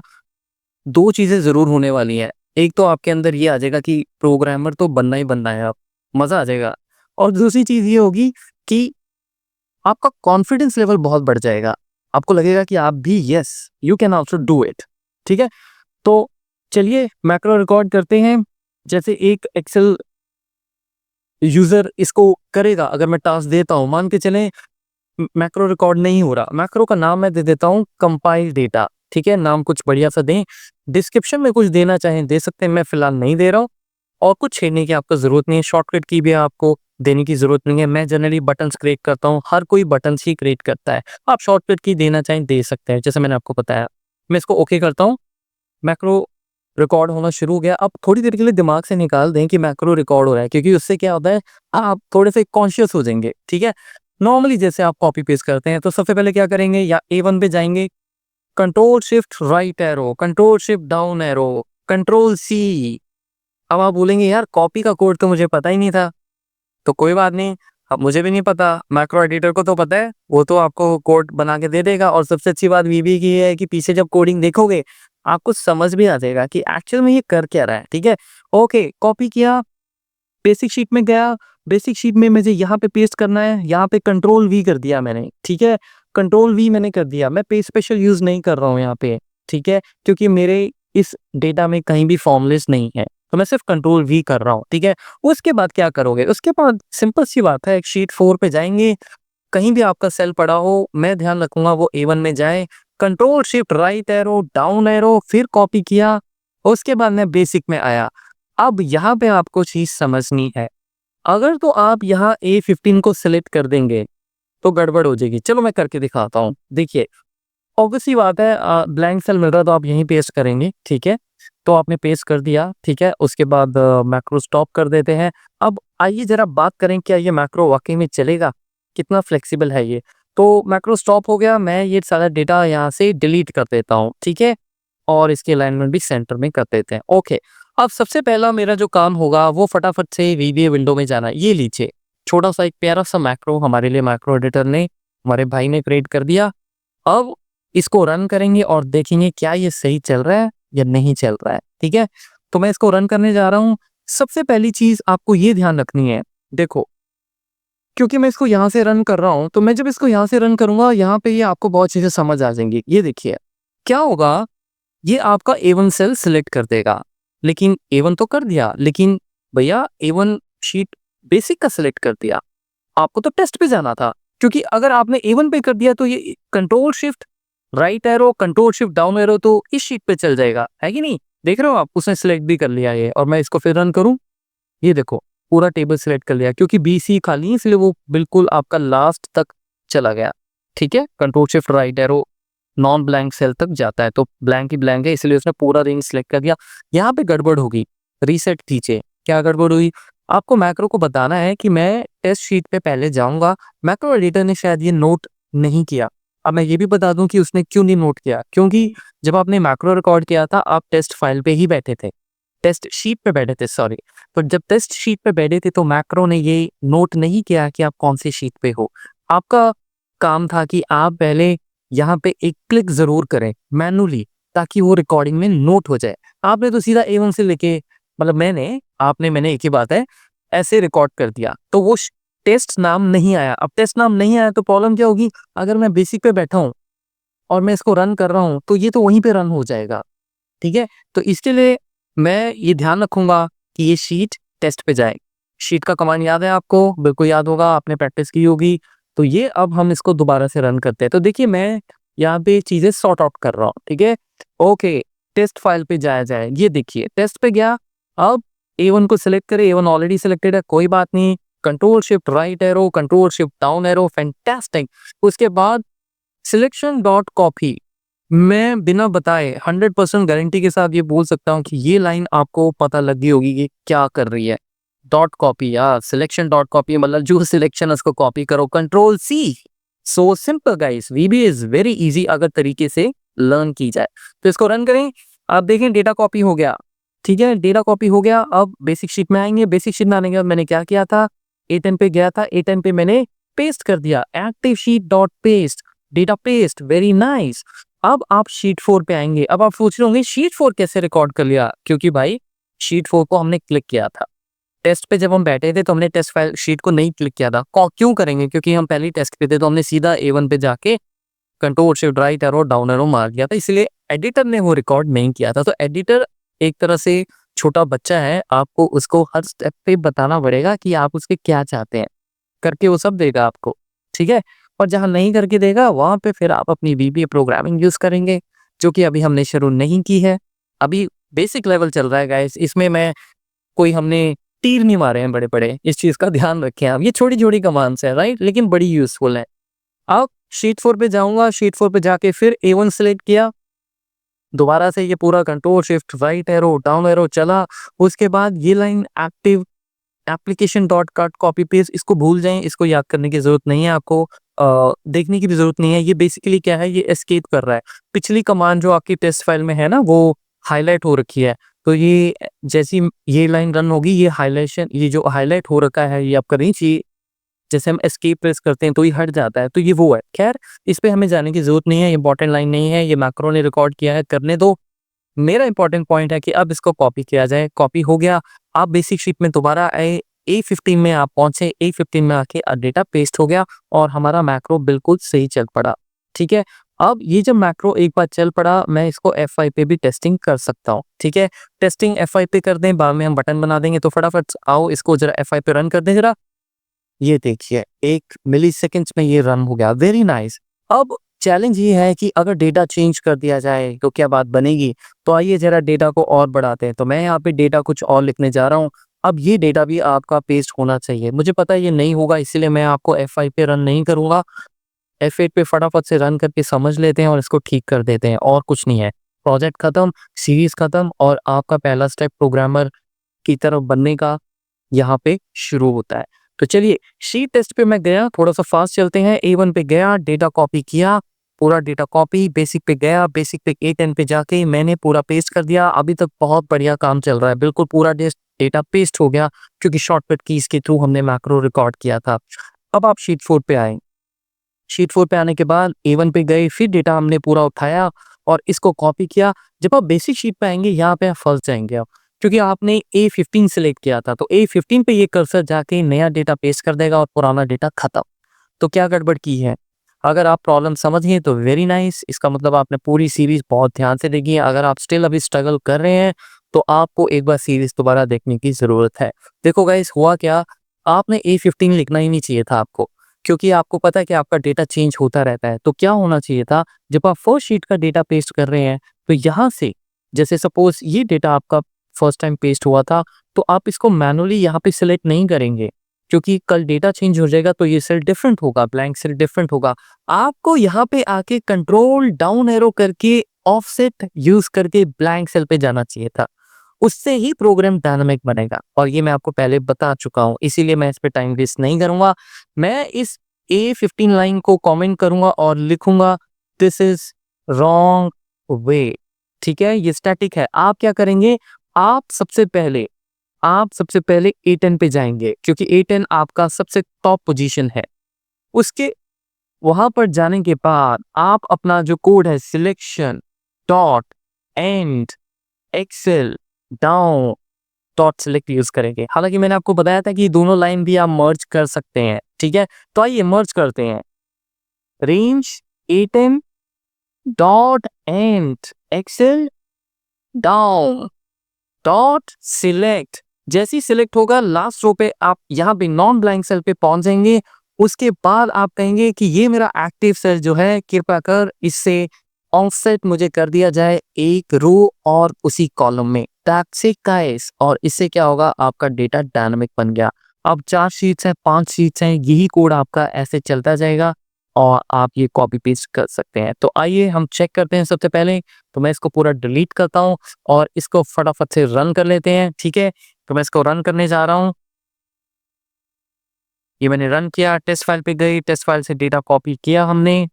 2 चीज़ें ज़रूर होने वाली हैं। एक तो आपके अंदर ये आ जाएगा कि प्रोग्रामर तो बनना ही बनना है अब, मज़ा आ जाएगा। और दूसरी चीज़ ये होगी कि आपका कॉन्फिडेंस लेवल बहुत बढ़ जाएगा। आपको लगेगा कि आप भी yes, you can also do it, ठीक है? तो चलिए मैक्रो रिकॉर्ड करते हैं। जैसे एक एक्सेल यूज़र इसको करेगा, अगर मैं टास्क देता हूँ, मान के चलें मैक्रो रिकॉर्ड नहीं हो रहा, मैक्रो का नाम मैं दे देता हूँ कंपाइल डेटा, ठीक है? नाम कुछ बढ़िया सा दें, डिस्क्रिप्शन में कुछ देना चाहें दे सकते हैं, मैं फिलहाल नहीं दे रहा हूँ। और कुछ छेड़ने की आपको ज़रूरत नहीं है, शॉर्टकट की भी आपको देने की ज़रूरत नहीं है। मैं जनरली बटन्स क्रिएट करता हूँ, हर कोई बटन्स ही क्रिएट करता है। आप शॉर्टकट की देना चाहें दे सकते हैं, जैसे मैंने आपको बताया। मैं इसको ओके करता हूँ, मैक्रो रिकॉर्ड होना शुरू हो गया। अब थोड़ी देर के लिए दिमाग से निकाल दें कि मैक्रो रिकॉर्ड हो रहा है, क्योंकि उससे क्या होता है, आप थोड़े से कॉन्शियस हो जाएंगे, ठीक है। नॉर्मली जैसे आप कॉपी पेस्ट करते हैं तो सबसे पहले क्या करेंगे, या A1 पे जाएंगे, control shift right arrow, control shift down arrow, control C. अब आप बोलेंगे यार कॉपी का कोड तो मुझे पता ही नहीं था। तो कोई बात नहीं, अब मुझे भी नहीं पता, मैक्रो एडिटर को तो पता है, वो तो आपको कोड बना के दे देगा। और सबसे अच्छी बात ये भी की है कि पीछे जब कोडिंग देखोगे आपको समझ भी आ जाएगा कि एक्चुअल में ये कर क्या रहा है, ठीक है। ओके, कॉपी किया, बेसिक शीट में गया, बेसिक शीट में मुझे यहाँ पे पेस्ट करना है, यहाँ पे कंट्रोल वी कर दिया मैंने, ठीक है। कंट्रोल वी मैंने कर दिया, मैं पेज स्पेशल यूज नहीं कर रहा हूँ यहाँ पे, ठीक है, क्योंकि मेरे इस डेटा में कहीं भी फॉर्मूलेस नहीं है, तो मैं सिर्फ कंट्रोल वी कर रहा हूँ, ठीक है। उसके बाद क्या करोगे, उसके बाद सिंपल सी बात है, एक शीट 4 पे जाएंगे, कहीं भी आपका सेल पड़ा हो, मैं ध्यान रखूंगा वो A1 में जाए, control shift right arrow down arrow, फिर कॉपी किया, उसके बाद मैं बेसिक में आया। अब यहाँ पे आपको चीज समझनी है, अगर तो आप यहाँ A15 को सिलेक्ट कर देंगे तो गड़बड़ हो जाएगी। चलो मैं करके दिखाता हूँ। देखिए, ऑब्वियसली बात है, ब्लैंक सेल मिल रहा है तो आप यहीं पेस्ट करेंगे, ठीक है। तो आपने पेस्ट कर दिया, ठीक है। उसके बाद मैक्रो स्टॉप कर देते हैं। अब आइए जरा बात करें, क्या ये मैक्रो वाकई में चलेगा, कितना फ्लेक्सिबल है ये। तो मैक्रो स्टॉप हो गया, मैं ये सारा डेटा यहाँ से डिलीट कर देता हूँ, ठीक है। और इसकी अलाइनमेंट भी सेंटर में कर देते हैं, ओके। अब सबसे पहला मेरा जो काम होगा वो फटाफट से VBA विंडो में जाना है। ये लीजिए, छोटा सा एक प्यारा सा मैक्रो हमारे लिए मैक्रो एडिटर ने, हमारे भाई ने क्रिएट कर दिया। अब इसको रन करेंगे और देखेंगे क्या ये सही चल रहा है या नहीं चल रहा है, ठीक है। तो मैं इसको रन करने जा रहा हूँ। सबसे पहली चीज आपको ये ध्यान रखनी है, देखो, क्योंकि मैं इसको यहाँ से रन कर रहा हूँ, तो मैं जब इसको यहाँ से रन करूंगा, यहाँ पे ये आपको बहुत चीजें समझ आ जाएंगी। ये देखिए क्या होगा, ये आपका A1 सेल सिलेक्ट कर देगा, लेकिन A1 तो कर दिया, लेकिन भैया A1 शीट बेसिक का सिलेक्ट कर दिया, आपको तो टेस्ट पे जाना था। क्योंकि अगर आपने A1 पे कर दिया तो ये control shift right arrow control shift down arrow तो इस शीट पे चल जाएगा, है कि नहीं। देख रहे हो आप, उसने सिलेक्ट भी कर लिया ये। और मैं इसको फिर रन करूं, ये देखो पूरा टेबल सिलेक्ट कर लिया, क्योंकि BC खाली है इसलिए वो बिल्कुल आपका लास्ट तक चला गया, ठीक है। Control shift right arrow non blank cell तक जाता है, तो ब्लैंक ही ब्लैंक है, इसलिए उसने पूरा रेंज सिलेक्ट कर दिया। यहाँ पे गड़बड़ होगी, रीसेट कीजिए। क्या गड़बड़ हुई, आपको मैक्रो को बताना है कि मैं टेस्ट शीट पे पहले जाऊंगा। मैक्रो एडिटर ने शायद ये नोट नहीं किया। अब मैं ये भी बता दूं कि उसने क्यों नहीं नोट किया, क्योंकि जब आपने मैक्रो रिकॉर्ड किया था आप टेस्ट फाइल पे ही बैठे थे, टेस्ट शीट पे बैठे थे, सॉरी। तो जब टेस्ट शीट पे बैठे थे तो मैक्रो ने ये नोट नहीं किया कि आप कौन सी शीट पे हो। आपका काम था कि आप पहले यहाँ पे एक क्लिक जरूर करें मैनुअली, ताकि वो रिकॉर्डिंग में नोट हो जाए। आपने तो सीधा A1 से लेके मतलब मैंने एक ही बात है, ऐसे रिकॉर्ड कर दिया, तो वो टेस्ट नाम नहीं आया। अब टेस्ट नाम नहीं आया तो प्रॉब्लम क्या होगी? अगर मैं बेसिक पे बैठा हूँ और मैं इसको रन कर रहा हूँ, तो ये तो वहीं पे रन हो जाएगा, ठीक है? तो इसके लिए मैं ये ध्यान रखूँगा कि ये शीट टेस्ट पे जाए। शीट का कमांड याद है आपको? बिल्कुल याद होगा, आपने प्रैक्टिस की होगी। तो ये अब हम इसको दोबारा से रन करते हैं। तो देखिए मैं यहाँ पे चीज़ें सॉर्ट आउट कर रहा हूँ, ठीक है? ओके, टेस्ट फाइल पे जाया जाए। ये देखिए टेस्ट पे गया, अब A1 को सिलेक्ट करें, A1 ऑलरेडी सिलेक्टेड है, कोई बात नहीं। Control shift right arrow, control shift down arrow, fantastic. उसके बाद सिलेक्शन डॉट कॉपी। मैं बिना बताए 100% गारंटी के साथ ये बोल सकता हूँ कि ये लाइन आपको पता लग गई होगी कि क्या कर रही है। डॉट कॉपी यार, सिलेक्शन डॉट कॉपी मतलब जो सिलेक्शन है उसको कॉपी करो, control C. So simple guys, VB is very easy अगर तरीके से लर्न की जाए। तो इसको रन करें, आप देखें डेटा कॉपी हो गया, ठीक है? डेटा कॉपी हो गया। अब बेसिक शीट में आएंगे। बेसिक शीट में आने के बाद मैंने क्या किया था, A10 पे गया था, A10 पे मैंने पेस्ट कर दिया, active sheet dot paste, data paste, very nice. अब आप शीट 4 पे आएंगे। अब आप सोच रहे होंगे शीट 4 कैसे रिकॉर्ड कर लिया? क्योंकि भाई शीट 4 को हमने क्लिक किया था। टेस्ट पे जब हम बैठे थे तो हमने टेस्ट फाइल शीट को नहीं क्लिक किया था। क्यों करेंगे? क्योंकि हम पहले ही टेस्ट पे थे, तो हमने सीधा A1 पे जाके control shift right arrow down arrow मार दिया था, इसलिए एडिटर ने वो रिकॉर्ड नहीं किया था। तो एडिटर एक तरह से छोटा बच्चा है, आपको उसको हर स्टेप पे बताना पड़ेगा कि आप उसके क्या चाहते हैं, करके वो सब देगा आपको, ठीक है? और जहाँ नहीं करके देगा वहाँ पे फिर आप अपनी VBA प्रोग्रामिंग यूज़ करेंगे, जो कि अभी हमने शुरू नहीं की है। अभी बेसिक लेवल चल रहा है गाइस, इसमें हमने तीर नहीं मारे हैं बड़े-बड़े, इस चीज़ का ध्यान रखें आप। ये छोटी-छोटी कमांड्स हैं, राइट? लेकिन बड़ी यूज़फुल है। अब शीट 4 पे जाऊँगा, शीट 4 पे जाके फिर A1 सेलेक्ट किया, दोबारा से ये पूरा control shift right arrow down arrow चला। उसके बाद ये line active application dot cut copy paste, इसको भूल जाएँ, इसको याद करने की ज़रूरत नहीं है आपको, देखने की भी ज़रूरत नहीं है। ये बेसिकली क्या है, ये एस्केप कर रहा है। पिछली कमांड जो आपकी टेस्ट फाइल में है ना, वो हाइलाइट हो रखी है। तो ये जैसी ये लाइन रन होगी, ये हाइलाइशन, ये जो हाइलाइट हो रखा है, ये आपका रीच, ये जैसे हम एस्केप प्रेस करते हैं तो ये हट जाता है, तो ये वो है। खैर, इस पे हमें जाने की ज़रूरत नहीं है, ये इम्पोर्टेंट लाइन नहीं है, ये मैक्रो ने रिकॉर्ड किया है, करने दो। मेरा इम्पोर्टेंट पॉइंट है कि अब इसको कॉपी किया जाए। कॉपी हो गया, आप बेसिक शीट में दोबारा आए, A15 में आप पहुंचे, A15 में आके डेटा पेस्ट हो गया और हमारा मैक्रो बिल्कुल सही चल पड़ा, ठीक है? अब ये जब मैक्रो एक बार चल पड़ा, मैं इसको F5 पे भी टेस्टिंग कर सकता हूँ, ठीक है? टेस्टिंग F5 पे कर दें, बाद में हम बटन बना देंगे। तो फटाफट आओ इसको जरा F5 पे रन कर दें जरा। ये देखिए 1 मिलीसेकंड्स में ये रन हो गया, वेरी नाइस। अब चैलेंज ये है कि अगर डेटा चेंज कर दिया जाए तो क्या बात बनेगी? तो आइए ज़रा डेटा को और बढ़ाते हैं। तो मैं यहाँ पे डेटा कुछ और लिखने जा रहा हूँ। अब ये डेटा भी आपका पेस्ट होना चाहिए। मुझे पता है ये नहीं होगा, इसीलिए मैं आपको F5 पे रन नहीं करूँगा। F8 पे फटाफट से रन करके समझ लेते हैं और इसको ठीक कर देते हैं, और कुछ नहीं है। प्रोजेक्ट खत्म, सीरीज़ खत्म और आपका पहला स्टेप प्रोग्रामर की तरफ बनने का यहाँ पे शुरू होता है। तो चलिए शीट टेस्ट पे मैं गया, थोड़ा-सा फास्ट चलते हैं। A1 पे गया, डेटा कॉपी किया, पूरा डेटा कॉपी, बेसिक पे गया, बेसिक पे A10 पे जाके मैंने पूरा पेस्ट कर दिया। अभी तक बहुत बढ़िया काम चल रहा है, बिल्कुल पूरा डेटा पेस्ट हो गया, क्योंकि शॉर्टकट कीज़ के थ्रू हमने मैक्रो रिकॉर्ड किया था। अब आप शीट 4 पे आएँ। शीट 4 पे आने के बाद A1 पे गए, फिर डेटा हमने पूरा उठाया और इसको कॉपी किया। जब आप बेसिक शीट पे आएँगे, यहाँ पे आप फँस जाएँगे आप, क्योंकि आपने A15 सेलेक्ट किया था, तो A15 पे ये कर्सर जाके नया डेटा पेस्ट कर देगा और पुराना डेटा खत्म। तो क्या गड़बड़ की है? अगर आप प्रॉब्लम समझ गए तो वेरी नाइस, इसका मतलब आपने पूरी सीरीज़ बहुत ध्यान से देखी है। अगर आप स्टिल अभी स्ट्रगल कर रहे हैं, तो आपको एक बार सीरीज़ दोबारा देखने की ज़रूरत है। देखो गाइस हुआ क्या, आपने A15 लिखना ही नहीं चाहिए था आपको, क्योंकि आपको पता है कि आपका डेटा चेंज होता रहता है। तो क्या होना चाहिए था, जब आप फर्स्ट शीट का डेटा पेस्ट कर रहे हैं, तो यहाँ से जैसे सपोज़ ये डेटा आपका फर्स्ट टाइम पेस्ट हुआ था, तो आप इसको मैनुअली यहाँ पे सिलेक्ट नहीं करेंगे, क्योंकि कल डेटा चेंज हो जाएगा तो ये सेल डिफरेंट होगा, ब्लैंक सेल डिफरेंट होगा। आपको यहाँ पे आके कंट्रोल डाउन एरो करके ऑफसेट यूज़ करके ब्लैंक सेल पे जाना चाहिए था। उससे ही प्रोग्राम डायनामिक बनेगा, और ये मैं आपको पहले बता चुका हूँ, इसीलिए मैं इस पे टाइम वेस्ट नहीं करूँगा। मैं इस A15 लाइन को कमेंट करूँगा और लिखूँगा दिस इज़ रॉन्ग वे, ठीक है? ये स्टैटिक है। आप क्या करेंगे, आप सबसे पहले A10 पे जाएँगे, क्योंकि A10 आपका सबसे टॉप पोज़ीशन है। उसके वहाँ पर जाने के बाद आप अपना जो कोड है selection dot and exhale down dot select use करेंगे। हालांकि मैंने आपको बताया था कि दोनों लाइन भी आप मर्ज कर सकते हैं, ठीक है। तो आइए मर्ज करते हैं। Range A10 dot and exhale down dot select. जैसे ही सिलेक्ट होगा लास्ट रो पे आप यहाँ पे नॉन ब्लैंक सेल पे पहुंच जाएंगे। उसके बाद आप कहेंगे कि ये मेरा एक्टिव सेल जो है, कृपया कर इससे ऑफसेट मुझे कर दिया जाए एक रो और उसी कॉलम में। That's it guys. और इससे क्या होगा, आपका डेटा डायनामिक बन गया। अब 4 शीट्स हैं, 5 शीट्स हैं, यही कोड आपका ऐसे चलता जाएगा और आप ये कॉपी पेस्ट कर सकते हैं। तो आइए हम चेक करते हैं। सबसे पहले तो मैं इसको पूरा डिलीट करता हूँ और इसको फटाफट से रन कर लेते हैं, ठीक है। तो मैं इसको रन करने जा रहा हूँ। ये मैंने रन किया, टेस्ट फाइल पे गई, टेस्ट फाइल से डेटा कॉपी किया हमने,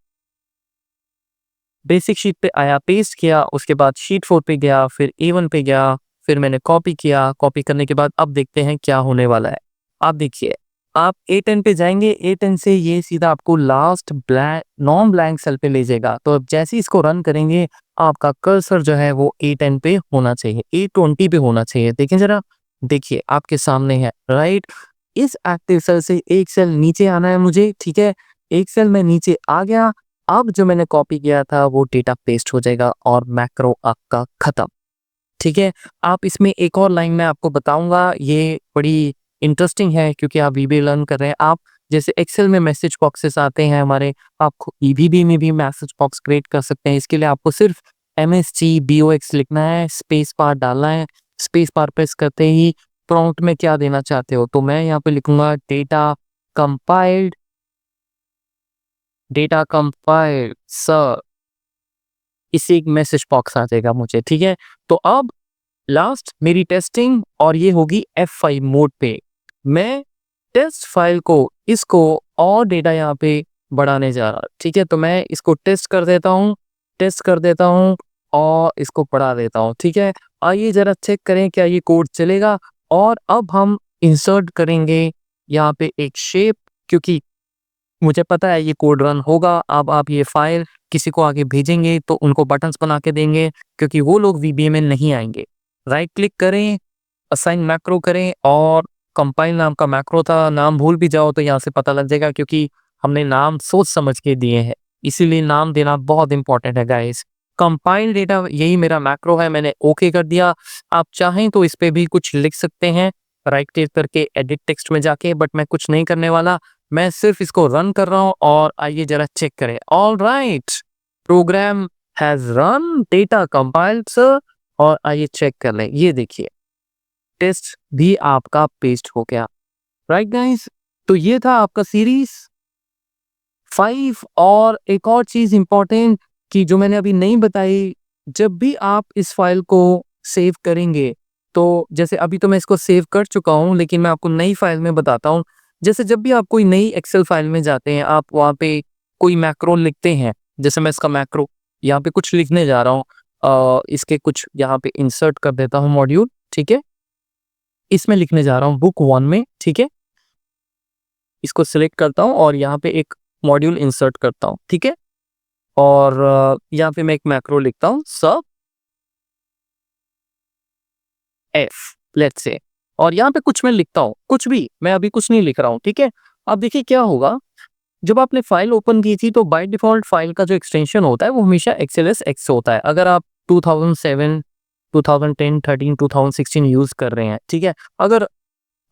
बेसिक शीट पे आया, पेस्ट किया, उसके बाद शीट 4 पे गया, फिर A1 पे गया, फिर मैंने कॉपी किया। कॉपी करने के बाद अब देखते हैं क्या होने वाला है। आप देखिए, आप A10 पे जाएंगे, A10 से ये सीधा आपको last blank non blank cell पे ले जाएगा। तो अब जैसे ही इसको रन करेंगे, आपका कर्सर जो है वो A10 पे होना चाहिए, A20 पे होना चाहिए। देखें जरा, देखिए आपके सामने है, राइट। इस एक्टिव सेल से एक सेल नीचे आना है मुझे, ठीक है। एक सेल में नीचे आ गया। अब जो मैंने कॉपी किया था वो डेटा पेस्ट हो जाएगा और मैक्रो आपका खत्म, ठीक है। आप इसमें एक और लाइन मैं आपको बताऊंगा, ये बड़ी इंटरेस्टिंग है क्योंकि आप वीबी लर्न कर रहे हैं। आप जैसे एक्सेल में मैसेज बॉक्सेस आते हैं हमारे, आप ईवीबी में भी मैसेज बॉक्स क्रिएट कर सकते हैं। इसके लिए आपको सिर्फ MSG BOX लिखना है, स्पेस बार डालना है। स्पेस बार प्रेस करते ही प्रॉम्प्ट में क्या देना चाहते हो, तो मैं यहाँ पे लिखूंगा डेटा कंपाइल्ड सर। इसी एक मैसेज बॉक्स आ जाएगा मुझे, ठीक है। तो अब लास्ट मेरी टेस्टिंग और ये होगी F5 मोड पे। मैं टेस्ट फाइल को इसको और डेटा यहाँ पे बढ़ाने जा रहा, ठीक है। तो मैं इसको टेस्ट कर देता हूँ और इसको बढ़ा देता हूँ, ठीक है। आइए जरा चेक करें क्या ये कोड चलेगा। और अब हम इंसर्ट करेंगे यहाँ पे एक शेप, क्योंकि मुझे पता है ये कोड रन होगा। अब आप ये फाइल किसी को आगे भेजेंगे तो उनको बटन्स बना के देंगे, क्योंकि वो लोग VBA में नहीं आएंगे। राइट क्लिक करें, असाइन मैक्रो करें, और कंपाइल नाम का मैक्रो था, नाम भूल भी जाओ तो यहाँ से पता लग जाएगा, क्योंकि हमने नाम सोच समझ के दिए हैं, इसीलिए नाम देना बहुत इंपॉर्टेंट है गाइस। कंपाइल डेटा, यही मेरा मैक्रो है, मैंने ओके कर दिया। आप चाहें तो इस पे भी कुछ लिख सकते हैं राइट क्लिक करके एडिट टेक्स्ट में जाके, बट मैं कुछ नहीं करने वाला। मैं सिर्फ इसको रन कर रहा हूं और आइए जरा चेक करें। All right, program has run, data compiled sir. और आइए चेक कर लें, ये देखिए टेस्ट भी आपका पेस्ट हो गया। राइट गाइस, तो ये था आपका सीरीज 5। और एक और चीज इंपॉर्टेंट कि जो मैंने अभी नहीं बताई, जब भी आप इस फाइल को सेव करेंगे, तो जैसे अभी तो मैं इसको सेव कर चुका हूं, लेकिन मैं आपको नई फाइल में बताता हूं। जैसे जब भी आप कोई नई एक्सेल फाइल में जाते हैं, आप वहाँ पे कोई मैक्रो लिखते हैं। जैसे मैं इसका मैक्रो यहाँ पे कुछ लिखने जा रहा हूँ, इसके कुछ यहाँ पे इंसर्ट कर देता हूँ मॉड्यूल, ठीक है। इसमें लिखने जा रहा हूँ बुक 1 में, ठीक है। इसको सिलेक्ट करता हूँ और यहाँ पे एक मॉड्यूल इंसर्ट करता हूँ, ठीक है। और यहाँ पे मैं एक मैक्रो लिखता हूँ सब F, लेट्स से। और यहाँ पे कुछ मैं लिखता हूँ, कुछ भी, मैं अभी कुछ नहीं लिख रहा हूँ, ठीक है। अब देखिए क्या होगा, जब आपने फाइल ओपन की थी तो बाय डिफॉल्ट फाइल का जो एक्सटेंशन होता है वो हमेशा XLSX होता है। अगर आप 2007, 2010, 13, 2016 यूज कर रहे हैं, ठीक है। अगर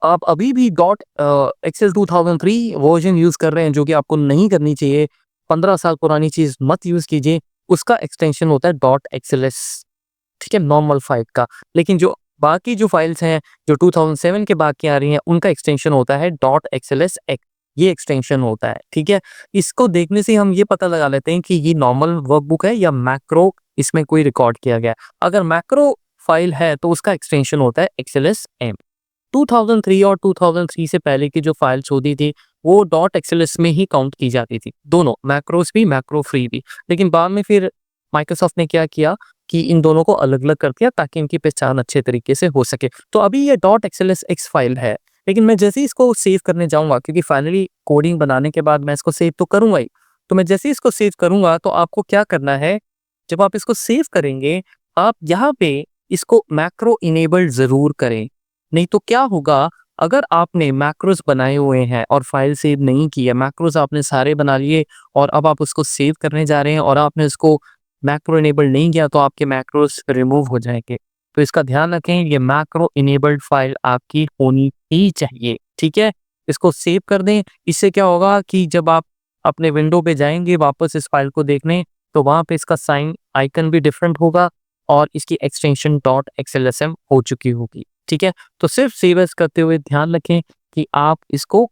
आप अभी भी डॉट एक्सेल 2003 वर्जन यूज कर रहे हैं, जो कि आपको नहीं करनी चाहिए, 15 साल पुरानी चीज मत यूज कीजिए। उसका एक्सटेंशन होता है .xls, ठीक है, नॉर्मल फाइल का। लेकिन जो बाकी जो फाइल्स हैं जो 2007 के बाद की आ रही हैं, उनका एक्सटेंशन होता है .xlsx, ये एक्सटेंशन होता है, ठीक है। इसको देखने से हम ये पता लगा लेते हैं कि ये नॉर्मल वर्कबुक है या मैक्रो इसमें कोई रिकॉर्ड किया गया। अगर मैक्रो फाइल है तो उसका एक्सटेंशन होता है XLSM। 2003 और 2003 से पहले की जो फाइल्स होती थी वो .xls में ही काउंट की जाती थी, दोनों मैक्रोस भी, मैक्रो फ्री भी। लेकिन बाद में फिर माइक्रोसॉफ्ट ने क्या किया कि इन दोनों को अलग अलग कर दिया ताकि इनकी पहचान अच्छे तरीके से हो सके। तो अभी ये .xlsx फाइल है, लेकिन मैं जैसे ही इसको सेव करने जाऊंगा, क्योंकि फाइनली कोडिंग बनाने के बाद मैं इसको सेव तो करूंगा ही, तो मैं जैसे ही इसको सेव करूंगा तो आपको क्या करना है, जब आप इसको सेव करेंगे आप यहाँ पे इसको मैक्रो इनेबल्ड ज़रूर करें। नहीं तो क्या होगा, अगर आपने मैक्रोज़ बनाए हुए हैं और फाइल सेव नहीं किया, मैक्रोज़ आपने सारे बना लिए और अब आप उसको सेव करने जा रहे हैं और आपने उसको मैक्रो इनेबल नहीं किया, तो आपके मैक्रोज़ रिमूव हो जाएँगे। तो इसका ध्यान रखें, ये मैक्रो इनेबल्ड फाइल आपकी होनी ही चाहिए, ठीक है? इसको सेव कर दें। इससे क्या होगा कि जब आप अपने विंडो पे जाएँगे वापस इस फाइल को देखने, तो वहाँ पे इसका साइन आइकन भी डिफरेंट होगा और इसकी एक्सटेंशन .xlsm हो चुकी होगी, ठीक है? तो सिर्फ सेव एज़ करते हुए ध्यान रखें कि आप इसको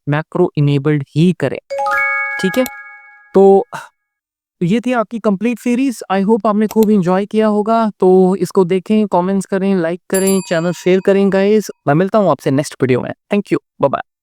मैक्रो इनेबल्ड ही करें, ठीक है? तो ये थी आपकी कंप्लीट सीरीज। आई होप आपने खूब एंजॉय किया होगा। तो इसको देखें, कमेंट्स करें, लाइक करें, चैनल शेयर करें गाइस। मैं मिलता हूँ आपसे नेक्स्ट वीडियो में। Thank you, bye bye.